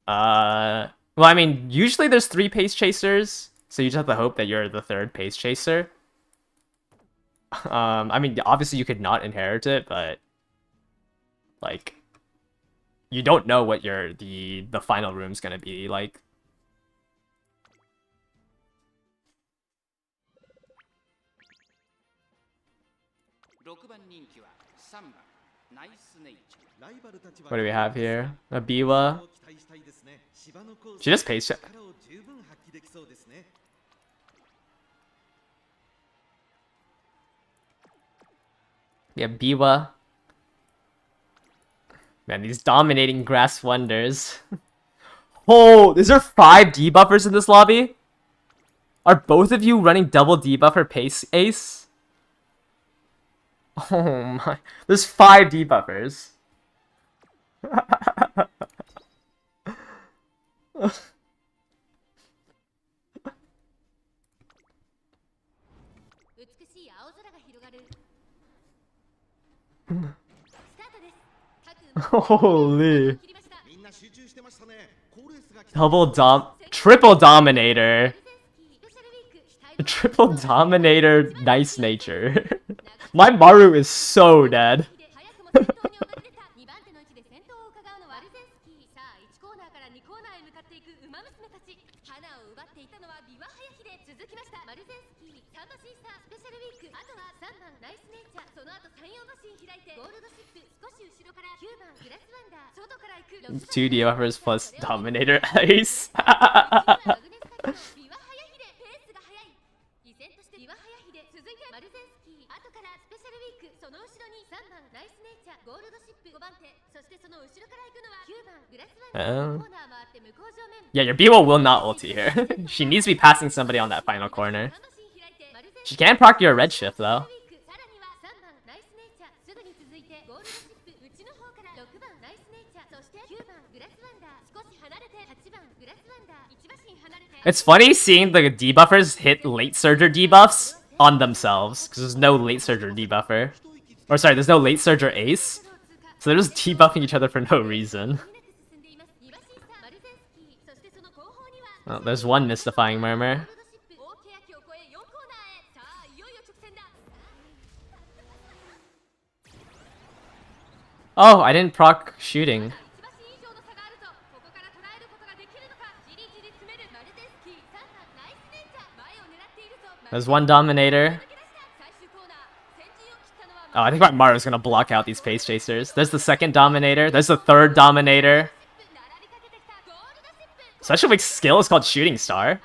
Well, I mean, usually there's 3 pace chasers, so you just have to hope that you're the 3rd pace chaser. I mean, obviously you could not inherit it, but like, you don't know what the final room's gonna be like. What do we have here? A Biwa. She just pays check. Yeah, Biwa. Man, these dominating grass wonders. Oh, is there 5 debuffers in this lobby? Are both of you running double debuffer pace ace? Oh my. There's 5 debuffers. Holy. Triple dominator. Triple dominator, nice nature. My Maru is so dead. Two debuffers plus dominator ace. Yeah, your Biwa will not ulti here. She needs to be passing somebody on that final corner. She can proc your red shift though. It's funny seeing the debuffers hit late surger debuffs on themselves, because there's no late surger debuffer. Or sorry, there's no late surger ace. So they're just debuffing each other for no reason. Oh, there's one mystifying murmur. Oh, I didn't proc shooting. There's one dominator. Oh, I think my Maru's gonna block out these pace chasers. There's the second dominator. There's the third dominator. Special weak skill is called Shooting Star.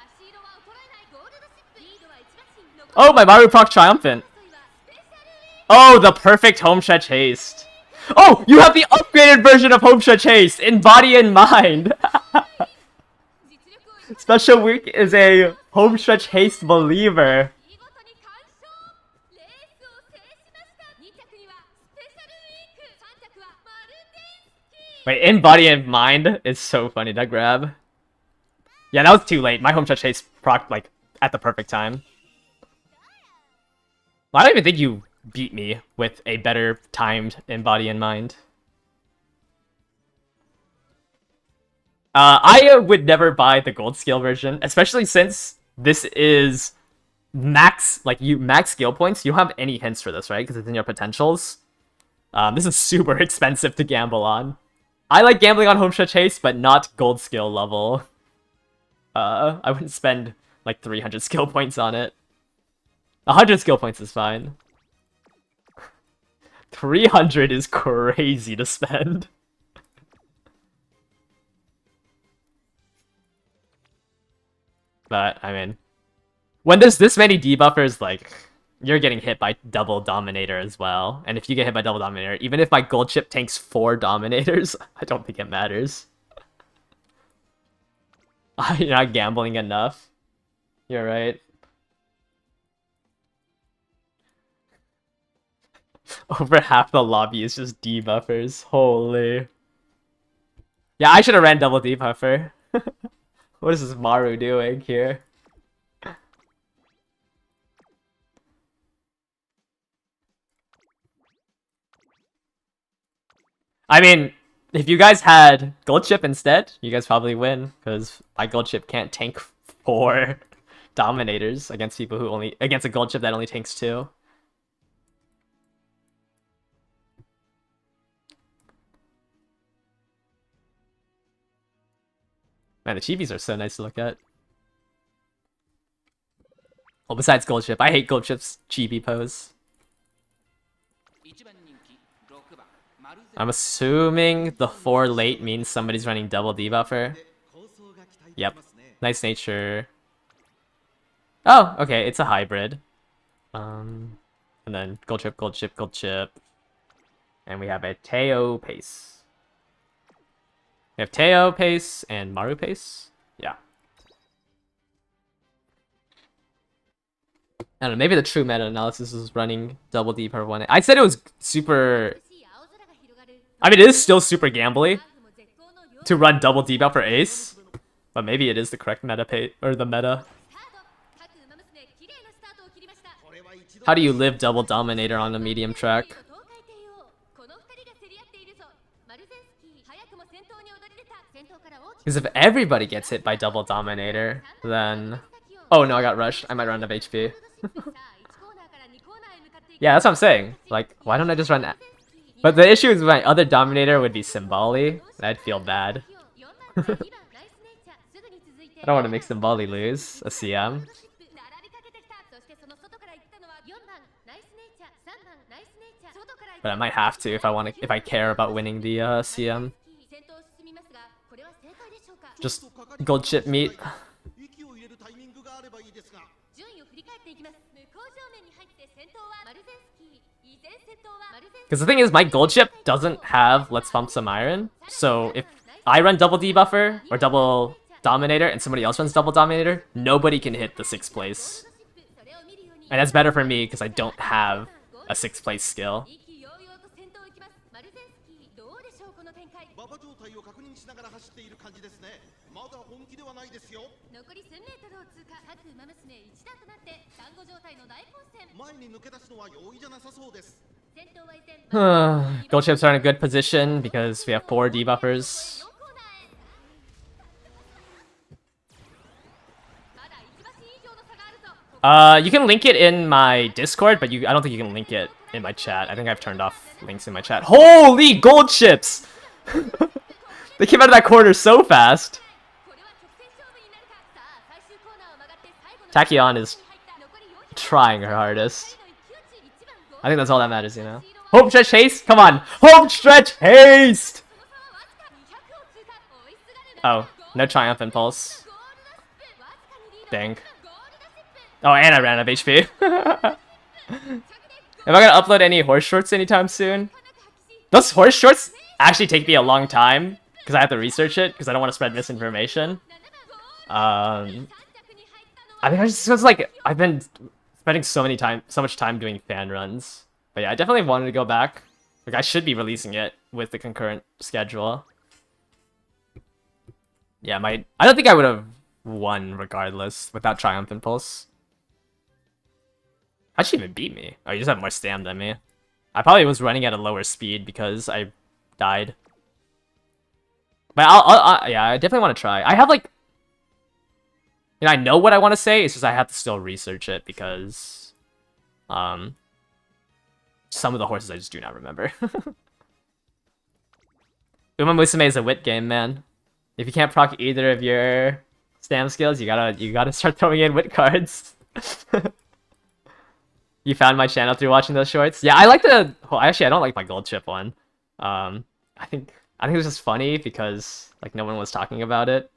Oh, my Maru proc triumphant. Oh, the perfect home stretch haste. Oh, you have the upgraded version of home stretch haste in body and mind. Special weak is a home stretch haste believer. Wait, in body and mind is so funny to grab. Yeah, that was too late. My home stretch haste proc like at the perfect time. Well, I don't even think you beat me with a better timed in body and mind. I would never buy the gold scale version, especially since this is max skill points. You don't have any hints for this, right? Because it's in your potentials. This is super expensive to gamble on. I like gambling on home stretch haste, but not gold skill level. I wouldn't spend like 300 skill points on it. 100 skill points is fine. 300 is crazy to spend. But, I mean, when there's this many debuffers, like, you're getting hit by double dominator as well. And if you get hit by double dominator, even if my gold chip tanks 4 dominators, I don't think it matters. You're not gambling enough. You're right. Over half the lobby is just debuffers. Holy. Yeah, I should have ran double debuffer. What is this Maru doing here? I mean, if you guys had gold chip instead, you guys probably win, because my gold chip can't tank 4 dominators against people who against a gold chip that only tanks 2. Man, the chibis are so nice to look at. Well, besides gold chip, I hate gold chip's chibi pose. I'm assuming the 4 late means somebody's running double debuffer. Yep. Nice nature. Oh, okay, it's a hybrid. And then gold chip, gold chip, gold chip. And we have a Teo pace. We have Teo pace and Maru pace. Yeah. I don't know, maybe the true meta analysis is running double D per 1. I said it was super... I mean, it is still super gambly to run double debuff for ace, but maybe it is the correct meta or the meta. How do you live double dominator on a medium track? Because if everybody gets hit by double dominator, then... Oh no, I got rushed. I might run out of HP. Yeah, that's what I'm saying. Like, why don't I just run that? But the issue is my other dominator would be Symboli, and I'd feel bad. I don't want to make Symboli lose a CM. But I might have to if I care about winning the CM. Just gold chip meat. Because the thing is, my gold chip doesn't have Let's Pump Some Iron. So if I run double debuffer or double dominator and somebody else runs double dominator, nobody can hit the 6th place. And that's better for me because I don't have a 6th place skill. Gold chips are in a good position because we have 4 debuffers. You can link it in my Discord, but I don't think you can link it in my chat. I think I've turned off links in my chat. Holy gold chips! They came out of that corner so fast. Tachyon is trying her hardest. I think that's all that matters, you know? Home stretch haste? Come on! Home stretch haste! Oh, no triumph impulse. Dang. Oh, and I ran out of HP. Am I gonna upload any horse shorts anytime soon? Those horse shorts actually take me a long time because I have to research it because I don't want to spread misinformation. I think I've been spending so much time doing fan runs. But yeah, I definitely wanted to go back. Like, I should be releasing it with the concurrent schedule. Yeah, I don't think I would have won regardless without Triumph Impulse. How'd she even beat me? Oh, you just have more stam than me. I probably was running at a lower speed because I died. But yeah, I definitely want to try. I have like... You know, I know what I want to say, it's just I have to still research it because... some of the horses I just do not remember. Uma Musume is a wit game, man. If you can't proc either of your stam skills, you gotta start throwing in wit cards. You found my channel through watching those shorts? Yeah, I like the... Well, actually, I don't like my gold chip one. I think it was just funny because like no one was talking about it.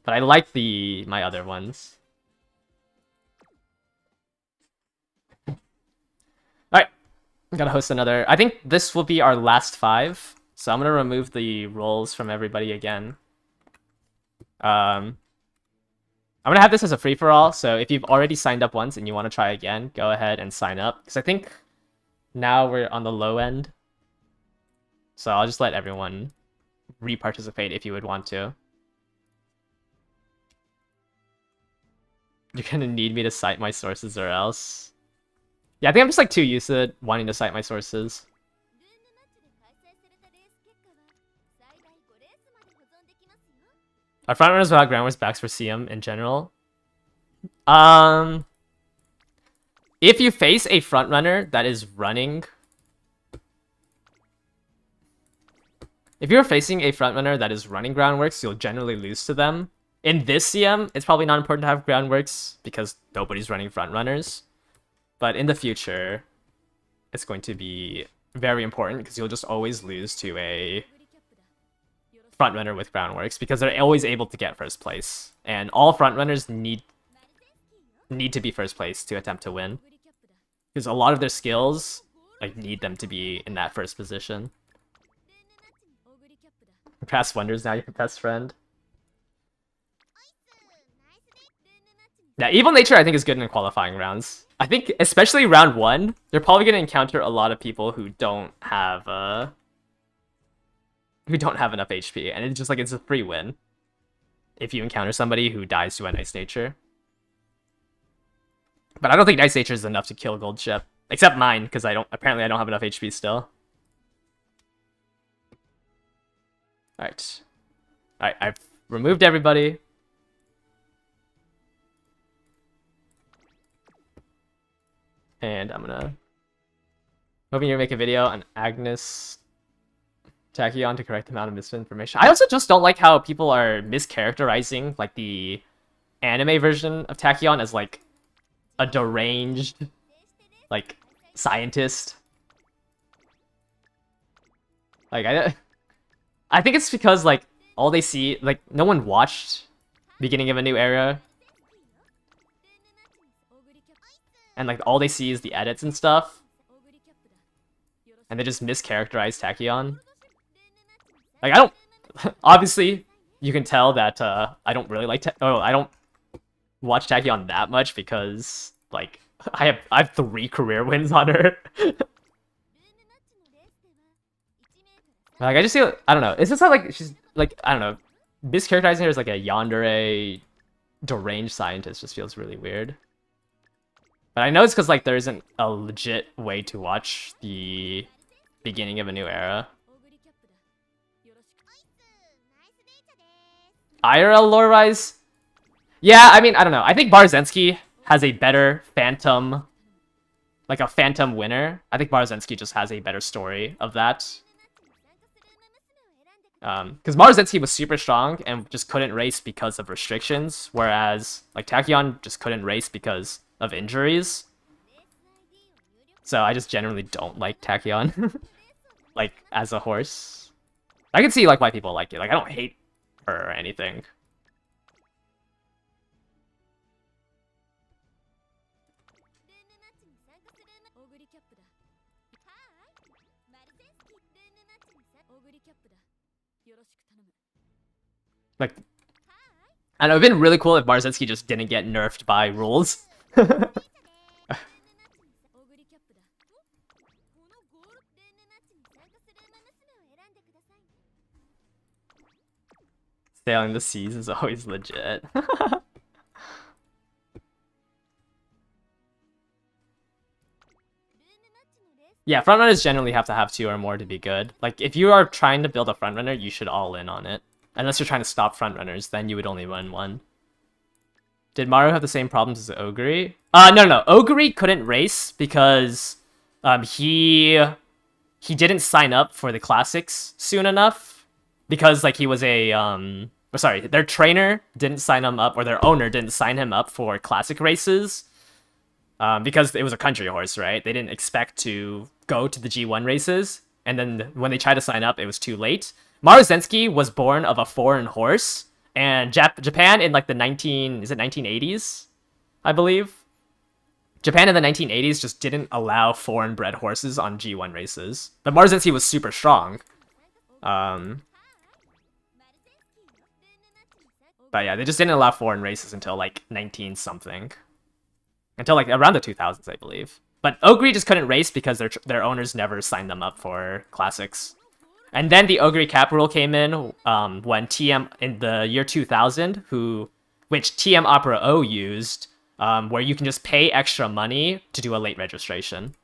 But I like my other ones. Alright. Gotta host another. I think this will be our last 5. So I'm gonna remove the roles from everybody again. I'm gonna have this as a free-for-all, so if you've already signed up once and you want to try again, go ahead and sign up. Because I think now we're on the low end. So I'll just let everyone re-participate if you would want to. You're gonna need me to cite my sources or else. Yeah, I think I'm just like too used to wanting to cite my sources. Are frontrunners without groundworks backs for CM in general? If you face a frontrunner that is running... If you're facing a frontrunner that is running groundworks, you'll generally lose to them. In this CM, it's probably not important to have groundworks because nobody's running frontrunners. But in the future, it's going to be very important because you'll just always lose to a frontrunner with groundworks because they're always able to get first place, and all frontrunners need to be first place to attempt to win because a lot of their skills like need them to be in that first position. Past Wonders now your best friend. Yeah, Evil Nature I think is good in qualifying rounds. I think especially round 1, they're probably gonna encounter a lot of people who don't have enough HP, and it's just like it's a free win if you encounter somebody who dies to a Nice Nature. But I don't think Nice Nature is enough to kill Gold Ship, except mine because apparently I don't have enough HP still. Alright, I've removed everybody. And I'm hoping you make a video on Agnes Tachyon to correct the amount of misinformation. I also just don't like how people are mischaracterizing like the anime version of Tachyon as like a deranged like scientist. Like I think it's because like all they see, like no one watched Beginning of a New Era. And like all they see is the edits and stuff. And they just mischaracterize Tachyon. Like I don't obviously you can tell that I don't really like I don't watch Tachyon that much because like I have 3 career wins on her. Like I just feel I don't know. It's just not like she's like I don't know. Mischaracterizing her as like a yandere deranged scientist just feels really weird. But I know it's because like there isn't a legit way to watch the Beginning of a New Era. IRL lore rise? Yeah, I mean, I don't know. I think Barzensky has a better Phantom, like a Phantom winner. I think Barzensky just has a better story of that. Because Barzensky was super strong and just couldn't race because of restrictions, whereas like Tachyon just couldn't race because of injuries. So I just generally don't like Tachyon, like as a horse. I can see like why people like it. Like I don't hate her or anything. Like, and it would have been really cool if Barzensky just didn't get nerfed by rules. Sailing the seas is always legit. Yeah, frontrunners generally have to have 2 or more to be good. Like, if you are trying to build a frontrunner, you should all in on it. Unless you're trying to stop frontrunners, then you would only run 1. Did Maru have the same problems as Ogre? No. Ogre couldn't race because he didn't sign up for the classics soon enough. Because like he was a sorry, their trainer didn't sign him up, or their owner didn't sign him up for classic races. Because it was a country horse, right? They didn't expect to go to the G1 races, and then when they tried to sign up, it was too late. Maruzensky was born of a foreign horse, and Japan in like the 1980s, I believe. Japan in the 1980s just didn't allow foreign-bred horses on G1 races. But Maruzensky was super strong. But yeah, they just didn't allow foreign races until like 19-something. Until like around the 2000s, I believe. But Ogre just couldn't race because their owners never signed them up for classics. And then the Ogre cap rule came in when TM in the year 2000, which TM Opera O used, where you can just pay extra money to do a late registration.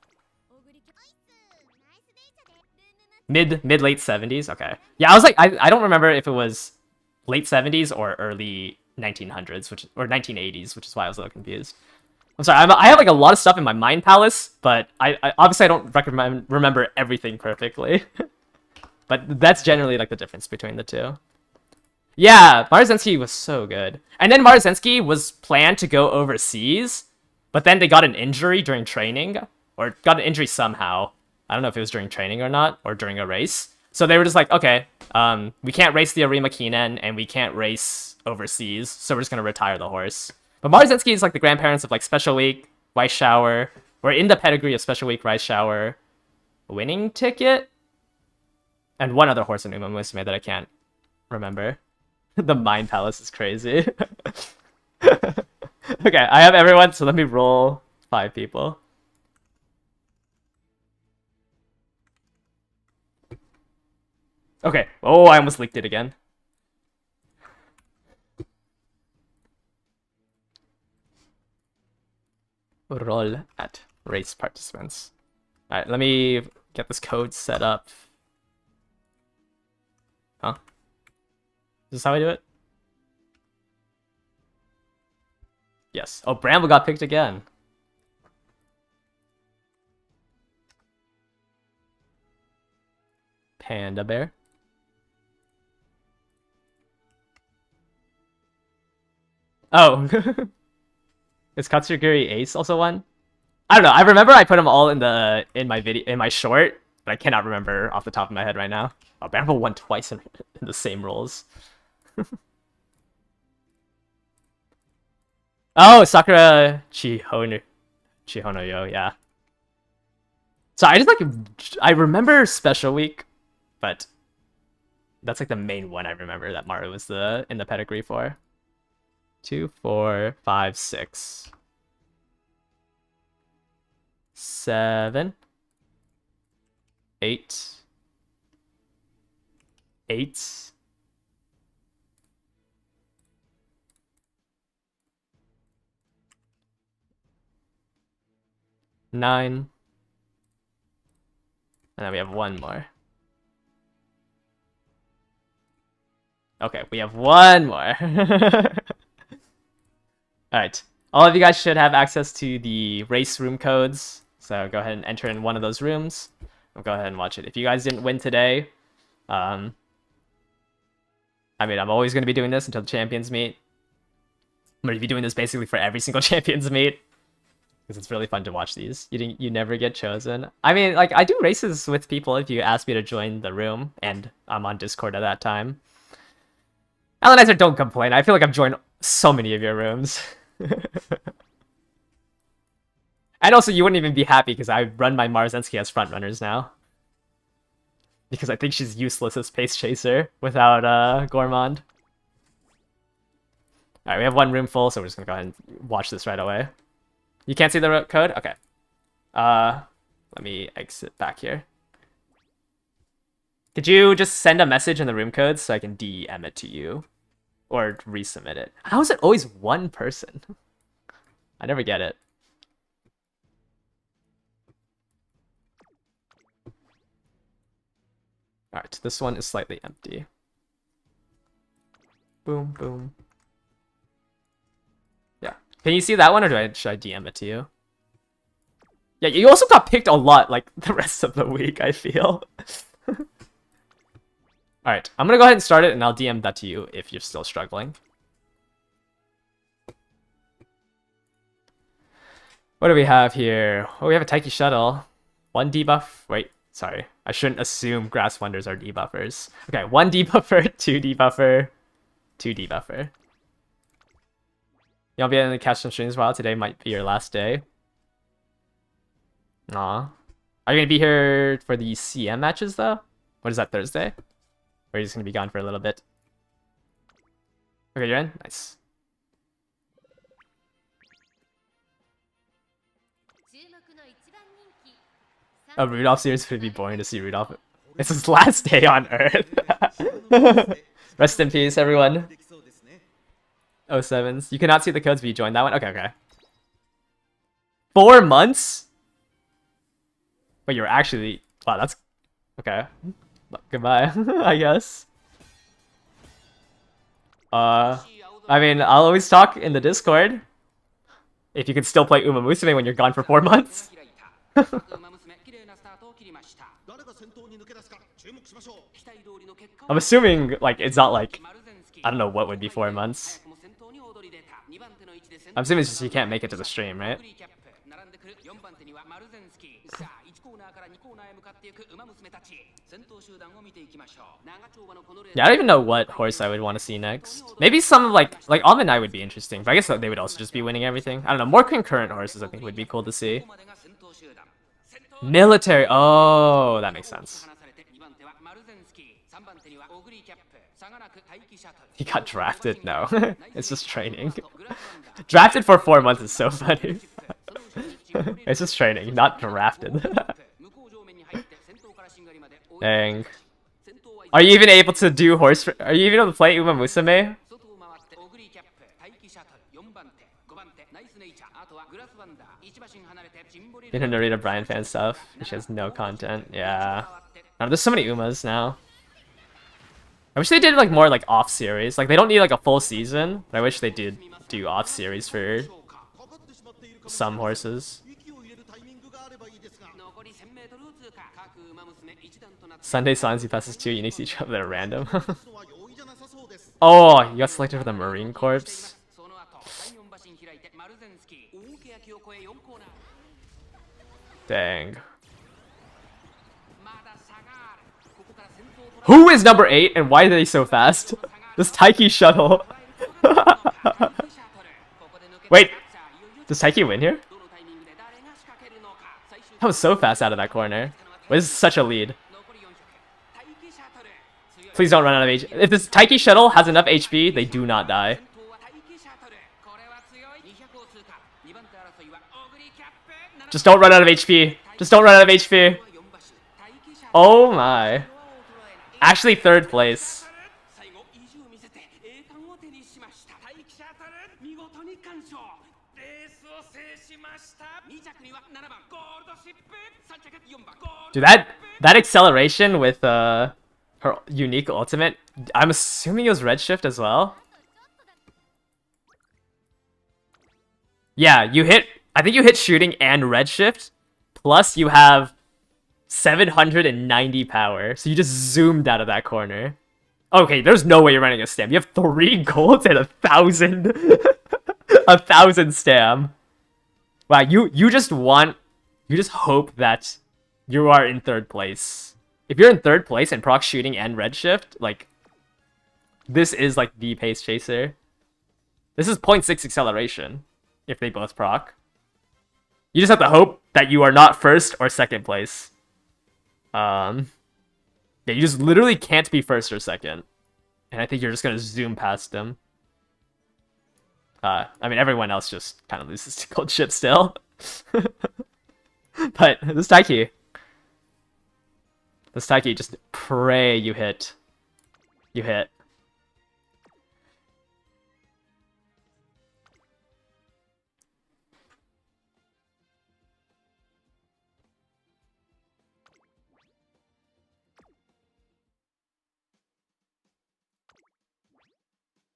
Mid late 70s, okay. Yeah, I was like, I don't remember if it was late 70s or early 1900s, or 1980s, which is why I was a little confused. I'm sorry, I have like a lot of stuff in my mind palace, but I obviously I don't remember everything perfectly. But that's generally like the difference between the two. Yeah, Maruzensky was so good. And then Maruzensky was planned to go overseas, but then they got an injury during training, or got an injury somehow. I don't know if it was during training or not, or during a race. So they were just like, okay, we can't race the Arima Keenan, and we can't race overseas, so we're just gonna retire the horse. But Marzensky is like the grandparents of like Special Week, Rice Shower. We're in the pedigree of Special Week, Rice Shower, Winning Ticket, and one other horse in Uma Musume that I can't remember. The Mind Palace is crazy. Okay, I have everyone, so let me roll 5 people. Okay. Oh, I almost leaked it again. Roll at race participants. Alright, let me get this code set up. Huh? Is this how I do it? Yes. Oh, Bramble got picked again. Panda Bear. Oh. Is Katsuguri Ace also one? I don't know. I remember I put them all in my short, but I cannot remember off the top of my head right now. Oh, Bramble won twice in the same roles. Oh, Sakura Chihono-yo, yeah. So I just like, I remember Special Week, but that's like the main one I remember that Maru was in the pedigree for. 2, 4, 5, 6, 7, 8, 8, 9, and then we have one more. Okay, we have one more. Alright, all of you guys should have access to the race room codes, so go ahead and enter in one of those rooms. I'll go ahead and watch it. If you guys didn't win today, I mean, I'm always going to be doing this until the champions meet. I'm going to be doing this basically for every single champions meet, because it's really fun to watch these. You never get chosen. I mean, like, I do races with people if you ask me to join the room, and I'm on Discord at that time. Alanizer, don't complain. I feel like I've joined so many of your rooms. And also, you wouldn't even be happy because I run my Marzensky as frontrunners now. Because I think she's useless as Pace Chaser without Gourmand. Alright, we have one room full, so we're just gonna go ahead and watch this right away. You can't see the code? Okay. Let me exit back here. Could you just send a message in the room codes so I can DM it to you? Or resubmit it? How is it always one person? I never get it. Alright, this one is slightly empty. Boom, boom. Yeah. Can you see that one, or should I DM it to you? Yeah, you also got picked a lot, like, the rest of the week, I feel. Alright, I'm gonna go ahead and start it, and I'll DM that to you if you're still struggling. What do we have here? Oh, we have a Taiki Shuttle. 1 debuff. Wait, sorry. I shouldn't assume Grass Wonders are debuffers. Okay, 1 debuffer, 2 debuffer, 2 debuffer. You won't be able to catch some streams while today might be your last day. Aw. Are you gonna be here for the CM matches, though? What is that, Thursday? Or are you just gonna be gone for a little bit? Okay, you're in? Nice. A Rudolph series would be boring to see Rudolph. It's his last day on Earth. Rest in peace, everyone. 07s. You cannot see the codes, but you joined that one? Okay, okay. 4 months? Wait, you're actually... Wow, that's... Okay. Goodbye, I guess. I mean, I'll always talk in the Discord. If you can still play Uma Musume when you're gone for 4 months. I'm assuming, like, it's not like... I don't know what would be 4 months. I'm assuming it's just you can't make it to the stream, right? Yeah, I don't even know what horse I would want to see next. Maybe some like Almond would be interesting, but I guess they would also just be winning everything. I don't know. More concurrent horses I think would be cool to see. Military. Oh, that makes sense. He got drafted? No. It's just training. Drafted for 4 months is so funny. It's just training, not drafted. Dang. Are you even able to do horse? Are you even able to play Uma Musume? In her Narita Brian fan stuff. She has no content. Yeah. Oh, there's so many Umas now. I wish they did like more like off series. Like they don't need like a full season, but I wish they did do off series for some horses. Sunday Silency passes 2 uniques each other that are random. Oh, you got selected for the Marine Corps. Dang. Who is number 8 and why are they so fast? This Taiki shuttle. Wait, does Taiki win here? That was so fast out of that corner. This is such a lead. Please don't run out of HP. If this Taiki shuttle has enough HP, they do not die. Just don't run out of HP. Just don't run out of HP. Oh my. Actually, 3rd place. Dude, that acceleration with her unique ultimate, I'm assuming it was Redshift as well. Yeah, you hit, I think you hit shooting and Redshift, plus you have 790 power, so you just zoomed out of that corner. Okay, there's no way you're running a stam. You have 3 golds and 1,000 1,000 stam. Wow, you just hope that you are in 3rd place. If you're in 3rd place and proc shooting and Redshift, like, this is like the pace chaser. This is 0.6 acceleration if they both proc. You just have to hope that you are not 1st or 2nd place. Yeah, you just literally can't be 1st or 2nd. And I think you're just gonna zoom past them. I mean, everyone else just kind of loses to gold ship still. But this Taiki, just pray you hit. You hit.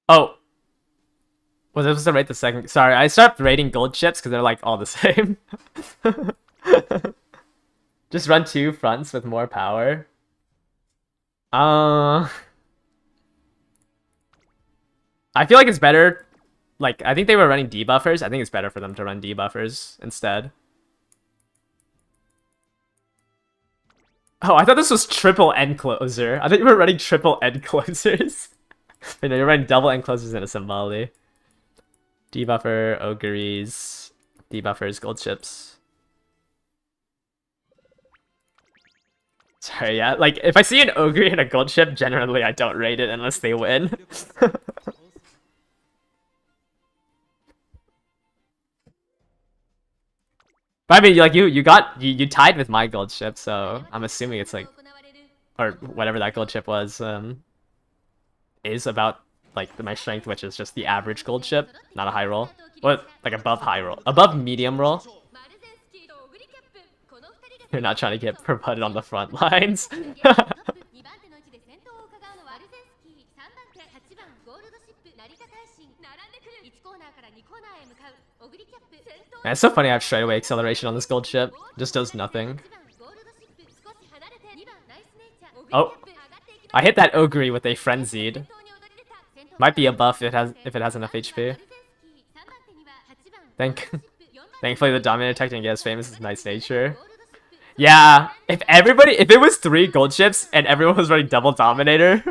Oh. Was I supposed to rate the second? Sorry, I stopped rating gold ships because they're like all the same. Just run 2 fronts with more power. I feel like it's better. Like, I think they were running debuffers. I think it's better for them to run debuffers instead. Oh, I thought this was triple end closer. I thought you were running triple end closers. But no, you're running double end closers in a Symboli. Debuffer, Ogres, debuffers, gold ships. Sorry, yeah, like, if I see an Ogre and a gold ship, generally I don't rate it unless they win. But I mean, like, you tied with my gold ship, so I'm assuming it's like, or whatever that gold ship was, is about, like, my strength, which is just the average gold ship, not a high roll. Well, like, above high roll. Above medium roll. You're not trying to get promoted on the front lines. Man, it's so funny I have straightaway acceleration on this gold ship. It just does nothing. Oh. I hit that Ogre with a Frenzied. Might be a buff if it has enough HP. Thank Thankfully, the dominator tech didn't get as famous as Nice Nature. Yeah, if it was 3 gold ships and everyone was running double dominator,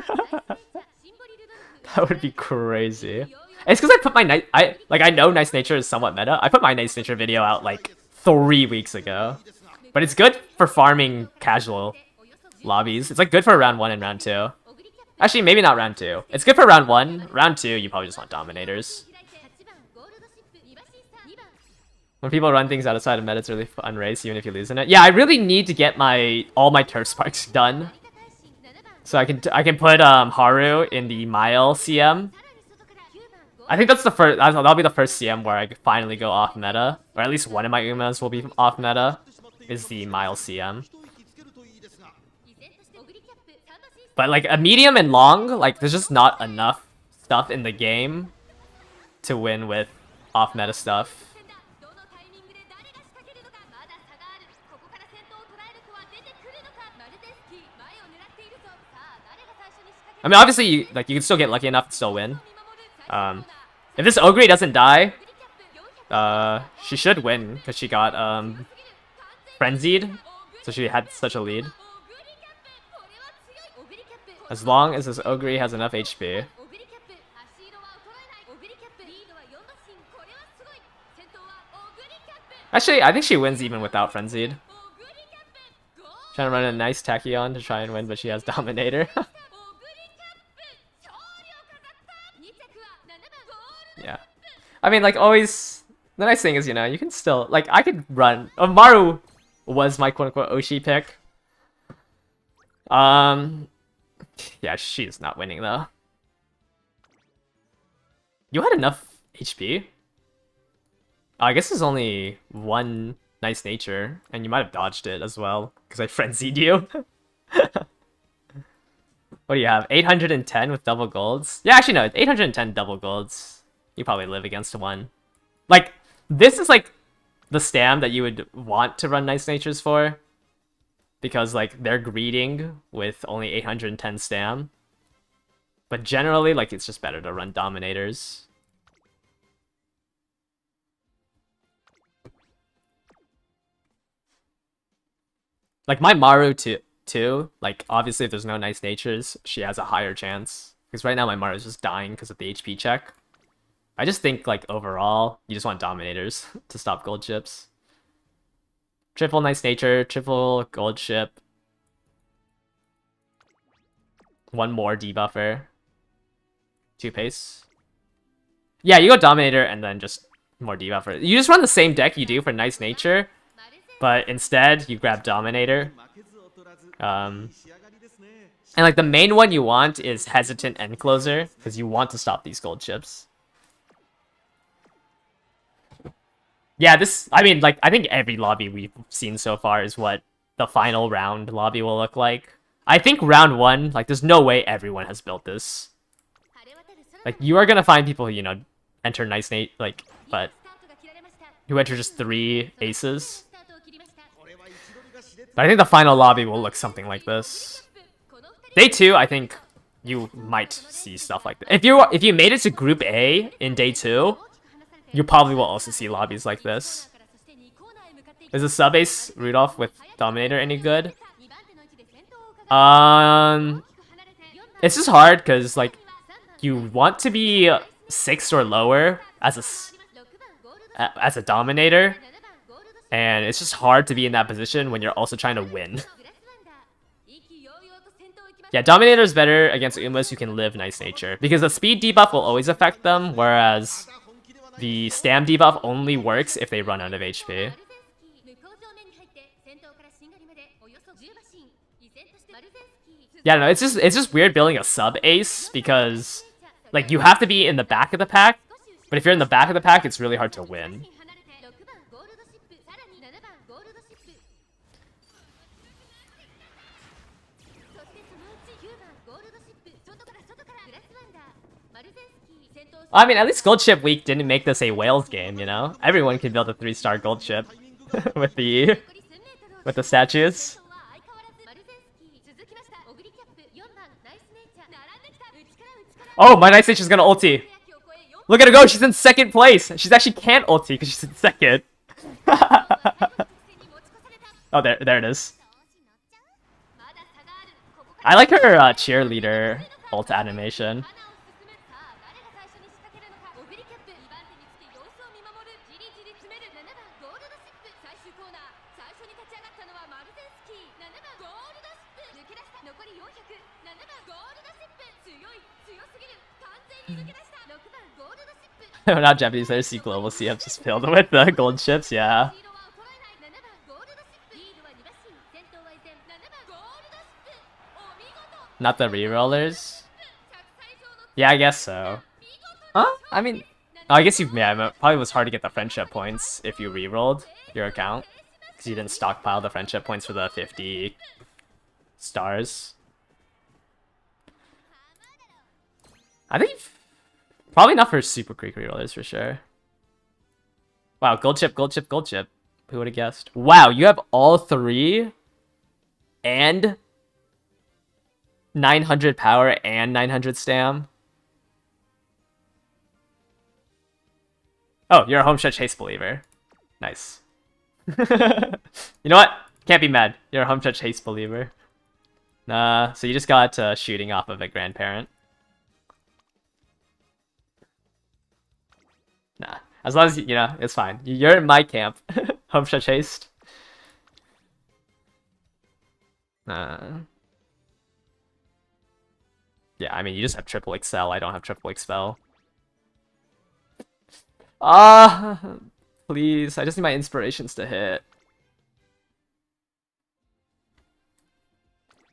that would be crazy. It's because I put my I know Nice Nature is somewhat meta. I put my Nice Nature video out like 3 weeks ago, but it's good for farming casual lobbies. It's like good for round 1 and round 2. Actually, maybe not round 2. It's good for round 1. Round 2, you probably just want dominators. When people run things outside of meta, it's a really fun race, even if you lose in it. Yeah, I really need to get all my turf sparks done, so I can put Haru in the mile CM. I think that's the first. That'll be the first CM where I finally go off meta, or at least one of my Umas will be off meta. Is the mile CM. But like a medium and long, like there's just not enough stuff in the game to win with off meta stuff. I mean, obviously, you can still get lucky enough to still win. If this Ogre doesn't die, she should win because she got frenzied, so she had such a lead. As long as this Ogre has enough HP. Actually, I think she wins even without frenzied. Trying to run a nice Tachyon to try and win, but she has Dominator. Yeah. I mean, like, always, the nice thing is, you know, you can still, like, I could run. Maru was my quote-unquote Oshi pick. Yeah, she's not winning, though. You had enough HP? I guess there's only one Nice Nature, and you might have dodged it as well, because I frenzied you. What do you have? 810 with double golds? Yeah, actually, no, 810 double golds. You probably live against one. Like, this is like the stam that you would want to run Nice Natures for. Because, like, they're greeting with only 810 stam. But generally, like, it's just better to run Dominators. Like, my Maru too, like, obviously if there's no Nice Natures, she has a higher chance. Because right now my Maru's just dying because of the HP check. I just think, like, overall, you just want Dominators to stop gold ships. Triple Nice Nature, triple gold ship. One more debuffer. 2 pace. Yeah, you go Dominator and then just more debuffer. You just run the same deck you do for Nice Nature, but instead you grab Dominator. And like the main one you want is Hesitant End Closer, because you want to stop these gold chips. Yeah, I mean, like, I think every lobby we've seen so far is what the final round lobby will look like. I think round 1, like, there's no way everyone has built this. Like, you are gonna find people, you know, enter Nice Nate, like, but who enter just 3 aces. But I think the final lobby will look something like this. Day 2, I think you might see stuff like that. If you made it to Group A in Day 2, you probably will also see lobbies like this. Is a sub-ace Rudolph with Dominator any good? It's just hard because, like, you want to be 6th or lower as a Dominator, and it's just hard to be in that position when you're also trying to win. Yeah, Dominator is better against Umas who can live Nice Nature, because the speed debuff will always affect them, whereas the stam debuff only works if they run out of HP. Yeah, no, it's just weird building a sub-ace, because, like, you have to be in the back of the pack, but if you're in the back of the pack, it's really hard to win. I mean, at least Gold Ship Week didn't make this a Whales game, you know? Everyone can build a 3-star Gold Ship with the statues. Oh, my Nice Nature's gonna ulti. Look at her go, she's in 2nd place. She's actually can't ulti because she's in 2nd. Oh, there it is. I like her cheerleader ult animation. Now Japanese players see global CF just filled with the gold chips, yeah. Not the rerollers? Yeah, I guess so. Huh? I mean, oh, I guess yeah, it probably was hard to get the friendship points if you rerolled your account. Because you didn't stockpile the friendship points for the 50 stars. I think probably not for Super Creek rerollers for sure. Wow, gold chip, gold chip, gold chip. Who would have guessed? Wow, you have all three and 900 power and 900 stam. Oh, you're a home stretch chase believer. Nice. You know what? Can't be mad. You're a home stretch chase believer. Nah, so you just got shooting off of a grandparent. Nah, as long as you know, it's fine. You're in my camp. Home stretch haste. Yeah, I mean, you just have triple excel. I don't have triple expel. Please. I just need my inspirations to hit.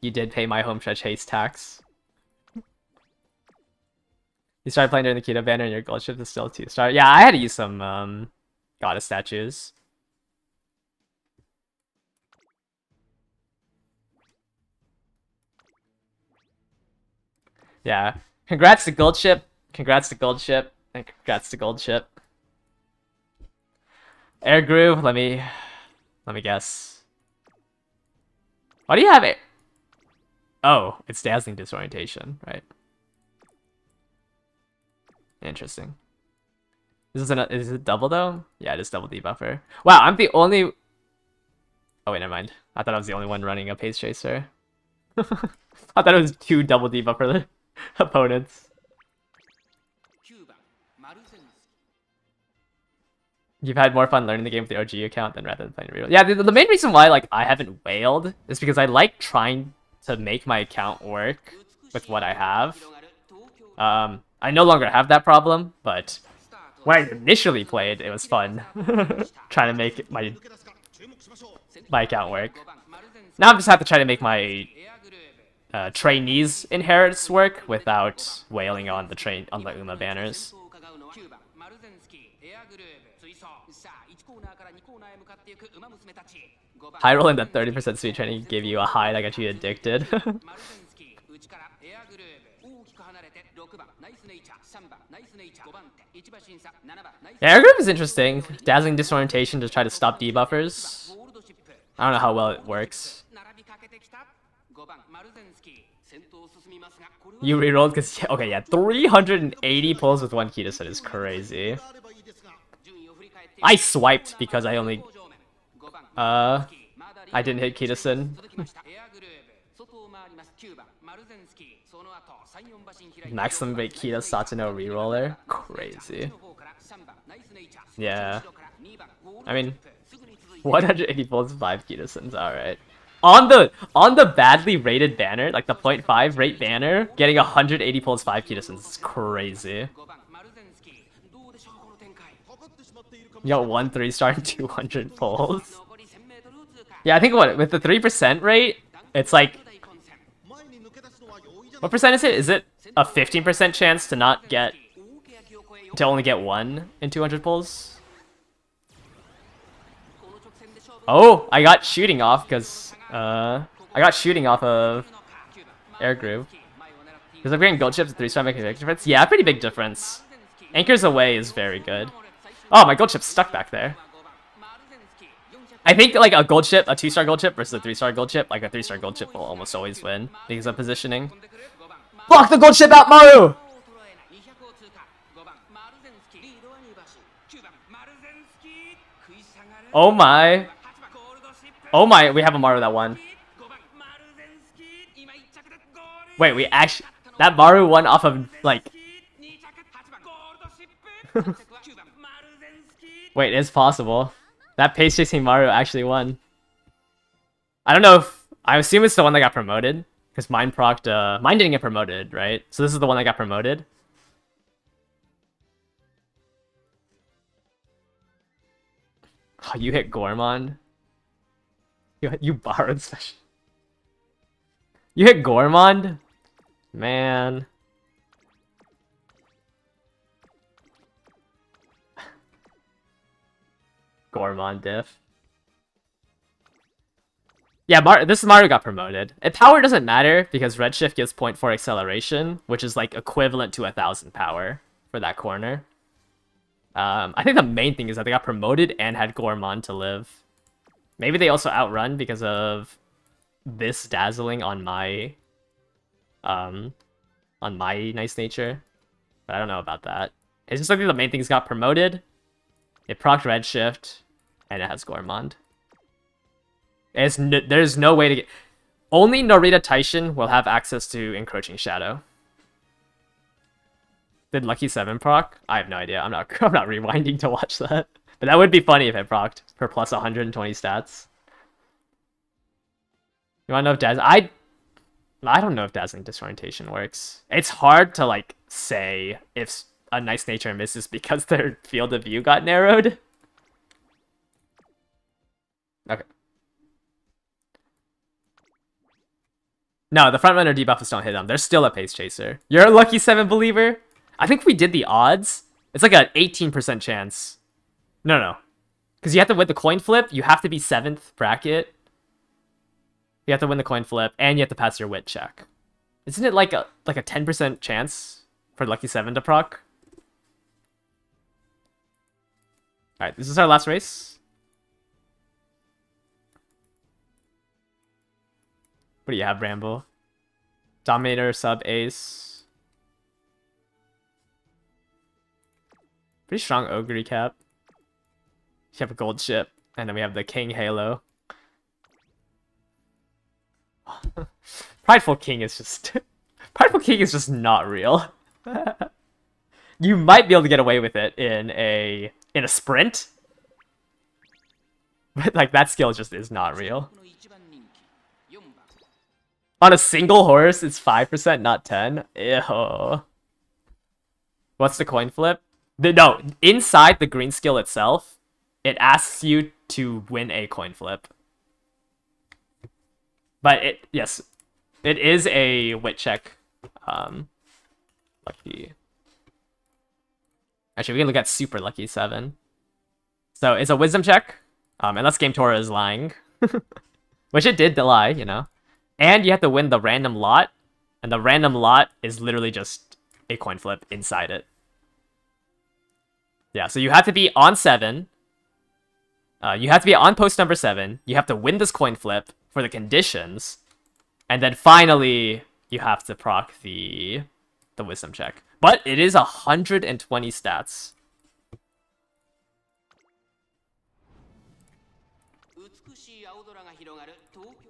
You did pay my home stretch haste tax. You started playing during the keto banner and your gold shift is still 2-star. Yeah, I had to use some goddess statues. Yeah. Congrats to gold ship. Congrats to gold ship. And congrats to gold ship. Air groove, let me guess. Why do you have it? Oh, it's dazzling disorientation, right? Interesting. Is it double though? Yeah, it is double debuffer. Wow, I'm the only. Oh wait, never mind. I thought I was the only one running a pace chaser. I thought it was 2 double debuffer opponents. You've had more fun learning the game with the OG account than rather than playing real. Yeah, the main reason why like I haven't whaled is because I like trying to make my account work with what I have. I no longer have that problem, but when I initially played, it was fun trying to make my account work. Now I just have to try to make my trainees inherits work without whaling on the UMA banners. High roll in that 30% speed training give you a high that got you addicted. Yeah, air group is interesting. Dazzling disorientation to try to stop debuffers. I don't know how well it works. You rerolled because okay, yeah, 380 pulls with 1 Kitasen is crazy. I swiped because I only I didn't hit Kitasen. Maximum rate Kita Satuno reroller. Crazy. Yeah. I mean 180 pulls 5 Kitasens, alright. On the badly rated banner, like the 0.5 rate banner, getting 180 pulls 5 Kitasens is crazy. You got 1 3-star and 200 pulls. Yeah, I think with the 3% rate, it's like... What percent is it? Is it a 15% chance to not get... to only get 1 in 200 pulls? Oh, I got shooting off because... I got shooting off of air groove. Because I'm getting gold chips at 3-star making a big difference. Yeah, pretty big difference. Anchors away is very good. Oh, my gold chip's stuck back there. I think like a gold chip, a 2-star gold chip versus a 3-star gold chip, like a 3-star gold chip will almost always win because of positioning. Block the gold chip out, Maru! Oh my. Oh my, we have a Maru that won. Wait, we actually... That Maru won off of, like... Wait, it's possible. That pace chasing Maru actually won. I don't know if... I assume it's the one that got promoted. Because mine procced... Mine didn't get promoted, right? So this is the one that got promoted. Oh, you hit Gormond. You borrowed special. You hit Gormond? Man. Gormond diff. Yeah, this Maru got promoted. Power doesn't matter because Redshift gives 0.4 acceleration, which is like equivalent to 1,000 power for that corner. I think the main thing is that they got promoted and had Gormond to live. Maybe they also outrun because of this dazzling on my nice nature. But I don't know about that. It's just like the main things got promoted. It procced Redshift, and it has Gormond. There's no way to get... Only Norita Taishin will have access to Encroaching Shadow. Did Lucky 7 proc? I have no idea. I'm not rewinding to watch that. But that would be funny if it procced for plus 120 stats. You wanna know if I don't know if Dazzling Disorientation works. It's hard to like say if a Nice Nature misses because their field of view got narrowed. Okay. No, the frontrunner debuffs don't hit them. They're still a pace chaser. You're a Lucky 7 believer? I think we did the odds. It's like an 18% chance. No. Because you have to win the coin flip. You have to be 7th bracket. You have to win the coin flip, and you have to pass your wit check. Isn't it like a 10% chance for Lucky 7 to proc? Alright, this is our last race. What do you have, Bramble? Dominator, sub, ace. Pretty strong Ogre recap. You have a gold ship, and then we have the King Halo. Prideful King is just... Prideful King is just not real. You might be able to get away with it in a sprint. But like that skill just is not real. On a single horse, it's 5%, not 10. Ew. What's the coin flip? No, inside the green skill itself, it asks you to win a coin flip. But yes, it is a wit check. Lucky. Actually, we can look at super lucky 7. So it's a wisdom check, unless Game Tora is lying, which it did lie, you know. And you have to win the random lot, and the random lot is literally just a coin flip inside it. Yeah, so you have to be on 7. You have to be on post number 7. You have to win this coin flip for the conditions, and then finally you have to proc the wisdom check. But it is 120 stats.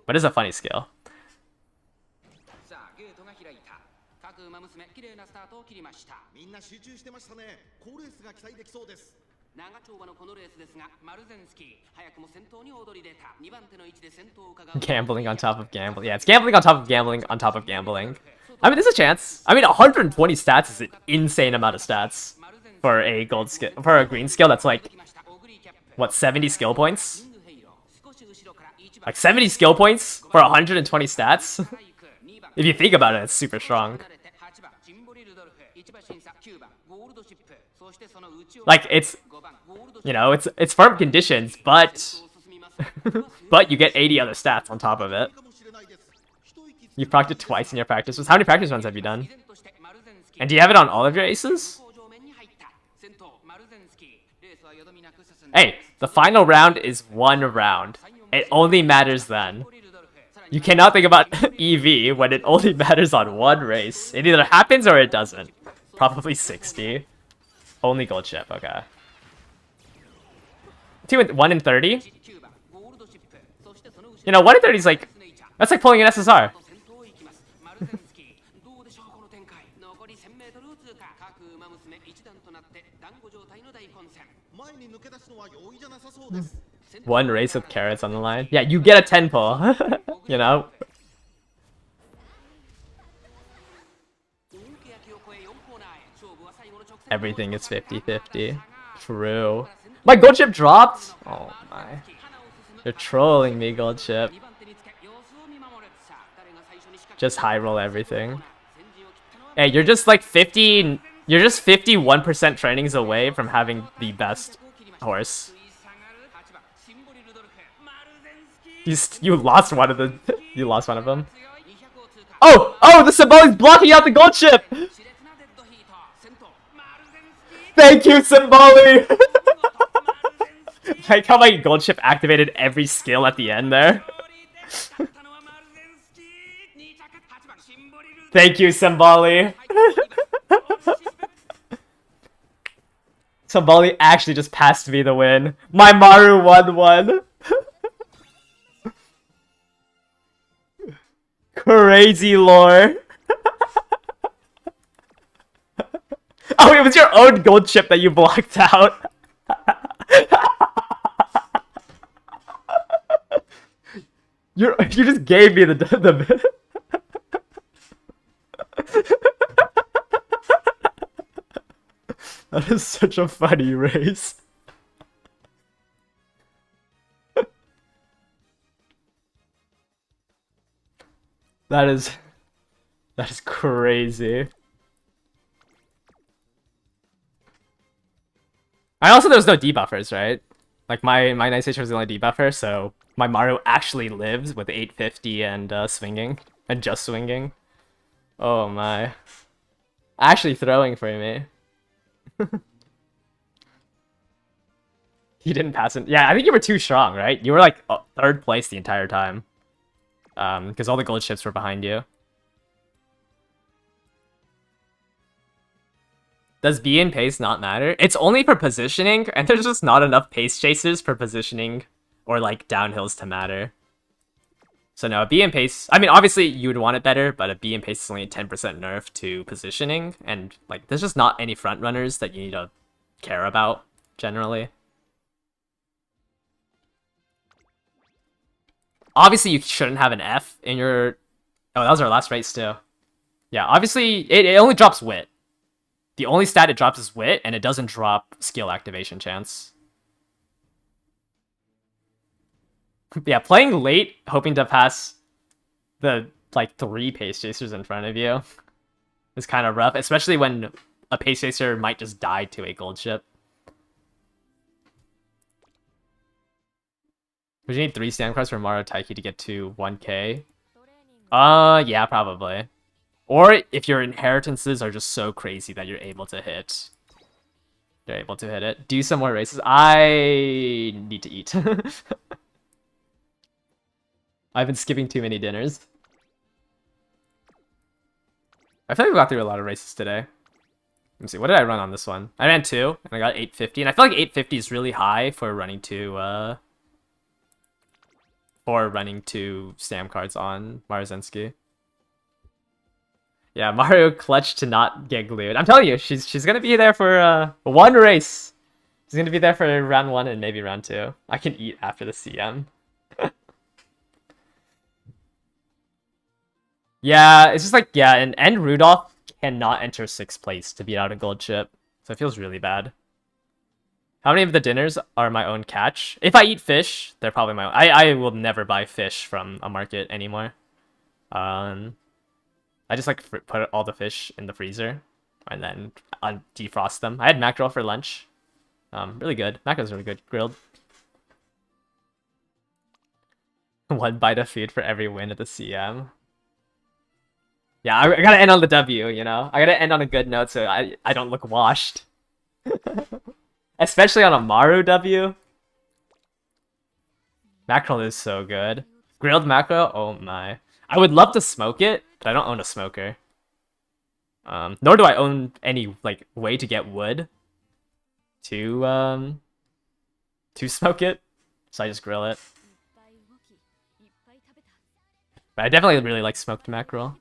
But it's a funny skill. Gambling on top of gambling. Yeah, it's gambling on top of gambling on top of gambling. I mean, there's a chance. I mean, 120 stats is an insane amount of stats for a gold skill, for a green skill. That's like, what, 70 skill points? Like 70 skill points for 120 stats? If you think about it, it's super strong. Like, it's, you know, it's firm conditions, but but you get 80 other stats on top of it. You've procced it twice in your practice runs. How many practice runs have you done? And do you have it on all of your aces? Hey, the final round is 1 round. It only matters then. You cannot think about EV when it only matters on 1 race. It either happens or it doesn't. Probably 60. Only gold chip, okay. 1 in 30? You know, 1 in 30 is like... That's like pulling an SSR. One race with carrots on the line. Yeah, you get a 10 pull. You know? Everything is 50-50. True. My gold chip dropped? Oh my. You're trolling me, gold chip. Just high roll everything. Hey, you're just like 50... You're just 51% trainings away from having the best horse. You lost one of the... You lost one of them. Oh! Oh! The Symboli's blocking out the gold chip! Thank you, Symboli! Like how my gold chip activated every skill at the end there. Thank you, Symboli. Symboli actually just passed me the win. My Maru won one. Crazy lore. Oh, it was your own gold chip that you blocked out. You just gave me the That is such a funny race. That is crazy. And also there's no debuffers, right? Like my Nice Nature is the only debuffer, so my Maru actually lives with 850 and swinging. And just swinging. Oh my. Actually throwing for me. He didn't pass it. Yeah, I think you were too strong, right? You were like 3rd place the entire time. Because all the gold ships were behind you. Does B in pace not matter? It's only for positioning, and there's just not enough pace chasers for positioning or like downhills to matter. So no, a B in pace, I mean obviously you would want it better, but a B in pace is only a 10% nerf to positioning, and like there's just not any front runners that you need to care about generally. Obviously you shouldn't have an F in your... Oh, that was our last race too. Yeah, obviously it only drops wit. The only stat it drops is wit, and it doesn't drop skill activation chance. Yeah, playing late, hoping to pass the, like, 3 pace chasers in front of you is kind of rough, especially when a pace chaser might just die to a gold ship. Would you need 3 stand cards for Mario Taiki to get to 1k? Yeah, probably. Or if your inheritances are just so crazy that you're able to hit. You're able to hit it. Do some more races. I need to eat. I've been skipping too many dinners. I feel like we got through a lot of races today. Let me see, what did I run on this one? I ran 2, and I got 850, and I feel like 850 is really high for running 2, Stam cards on Marzensky. Yeah, Mario clutch to not get glued. I'm telling you, she's gonna be there for one race. She's gonna be there for round 1 and maybe round 2. I can eat after the CM. Yeah, it's just like, yeah, and Rudolph cannot enter 6th place to beat out a gold chip. So it feels really bad. How many of the dinners are my own catch? If I eat fish, they're probably my own. I will never buy fish from a market anymore. I just like put all the fish in the freezer and then defrost them. I had mackerel for lunch. Really good. Mackerel's really good grilled. 1 bite of food for every win at the CM. Yeah, I gotta end on the W, you know? I gotta end on a good note so I don't look washed. Especially on a Maru W. Mackerel is so good. Grilled mackerel? Oh my. I would love to smoke it, but I don't own a smoker. Nor do I own any, like, way to get wood. to smoke it, so I just grill it. But I definitely really like smoked mackerel.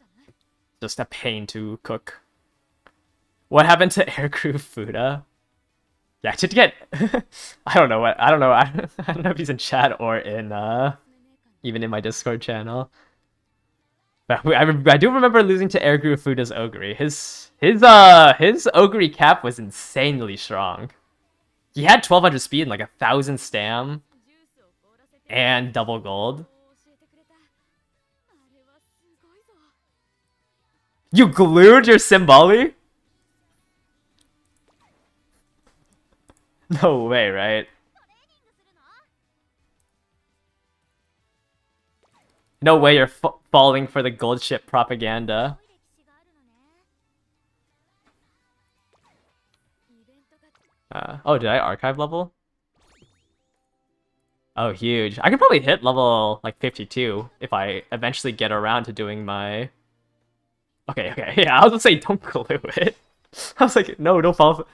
Just a pain to cook. What happened to aircrew Fuda? Yeah, I did get. I don't know. I don't know. I don't know if he's in chat or in even in my Discord channel. But I do remember losing to aircrew Fuda's Ogre. His Ogre cap was insanely strong. He had 1200 speed and like 1000 stam and double gold. You glued your Symboli? No way, right? No way you're falling for the gold ship propaganda. Oh, did I archive level? Oh, huge. I could probably hit level, like, 52 if I eventually get around to doing my... Okay, yeah, I was gonna say don't glue it. I was like, no, don't fall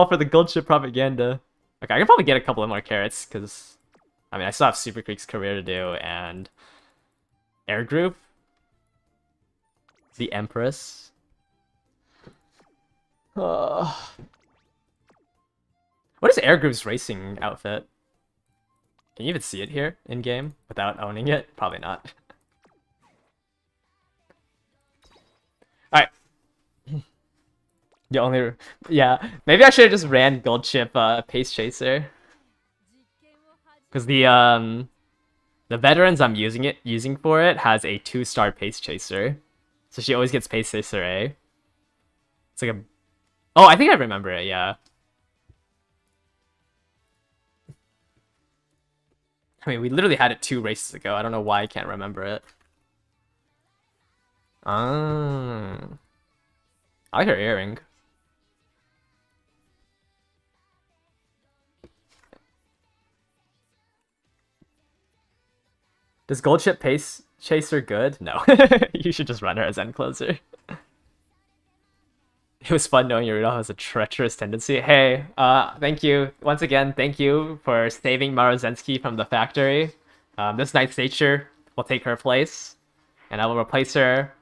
for the gold ship propaganda. Okay, I can probably get a couple of more carrots, because... I mean, I still have Super Creek's career to do, and... Air Group? The Empress? What is Air Group's racing outfit? Can you even see it here in game without owning it? Probably not. Alright. You only... Yeah, maybe I should have just ran Gold Chip Pace Chaser. Because the veterans I'm using for it has a 2-star Pace Chaser. So she always gets Pace Chaser A. It's like a... Oh, I think I remember it, yeah. I mean, we literally had it 2 races ago. I don't know why I can't remember it. I like her earring. Does Gold Chip Pace Chaser good? No. You should just run her as end closer. It was fun knowing your Rudolph has a treacherous tendency. Hey, thank you. Once again, thank you for saving Marozensky from the factory. This Knight's Nature will take her place, and I will replace her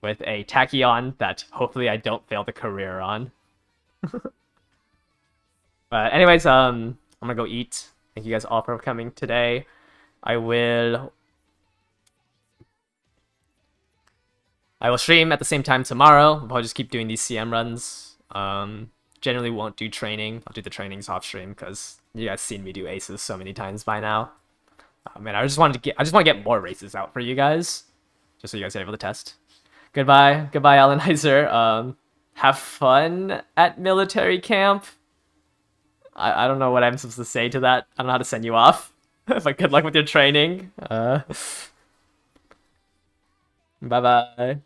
with a Tachyon that hopefully I don't fail the career on. But anyways, I'm gonna go eat. Thank you guys all for coming today. I will stream at the same time tomorrow. I'll just keep doing these CM runs. Generally won't do training. I'll do the trainings off stream because you guys seen me do aces so many times by now. Man, I just want to get more races out for you guys, just so you guys are able to test. Goodbye, Alanizer. Have fun at military camp. I don't know what I'm supposed to say to that. I don't know how to send you off. But good luck with your training. Bye bye.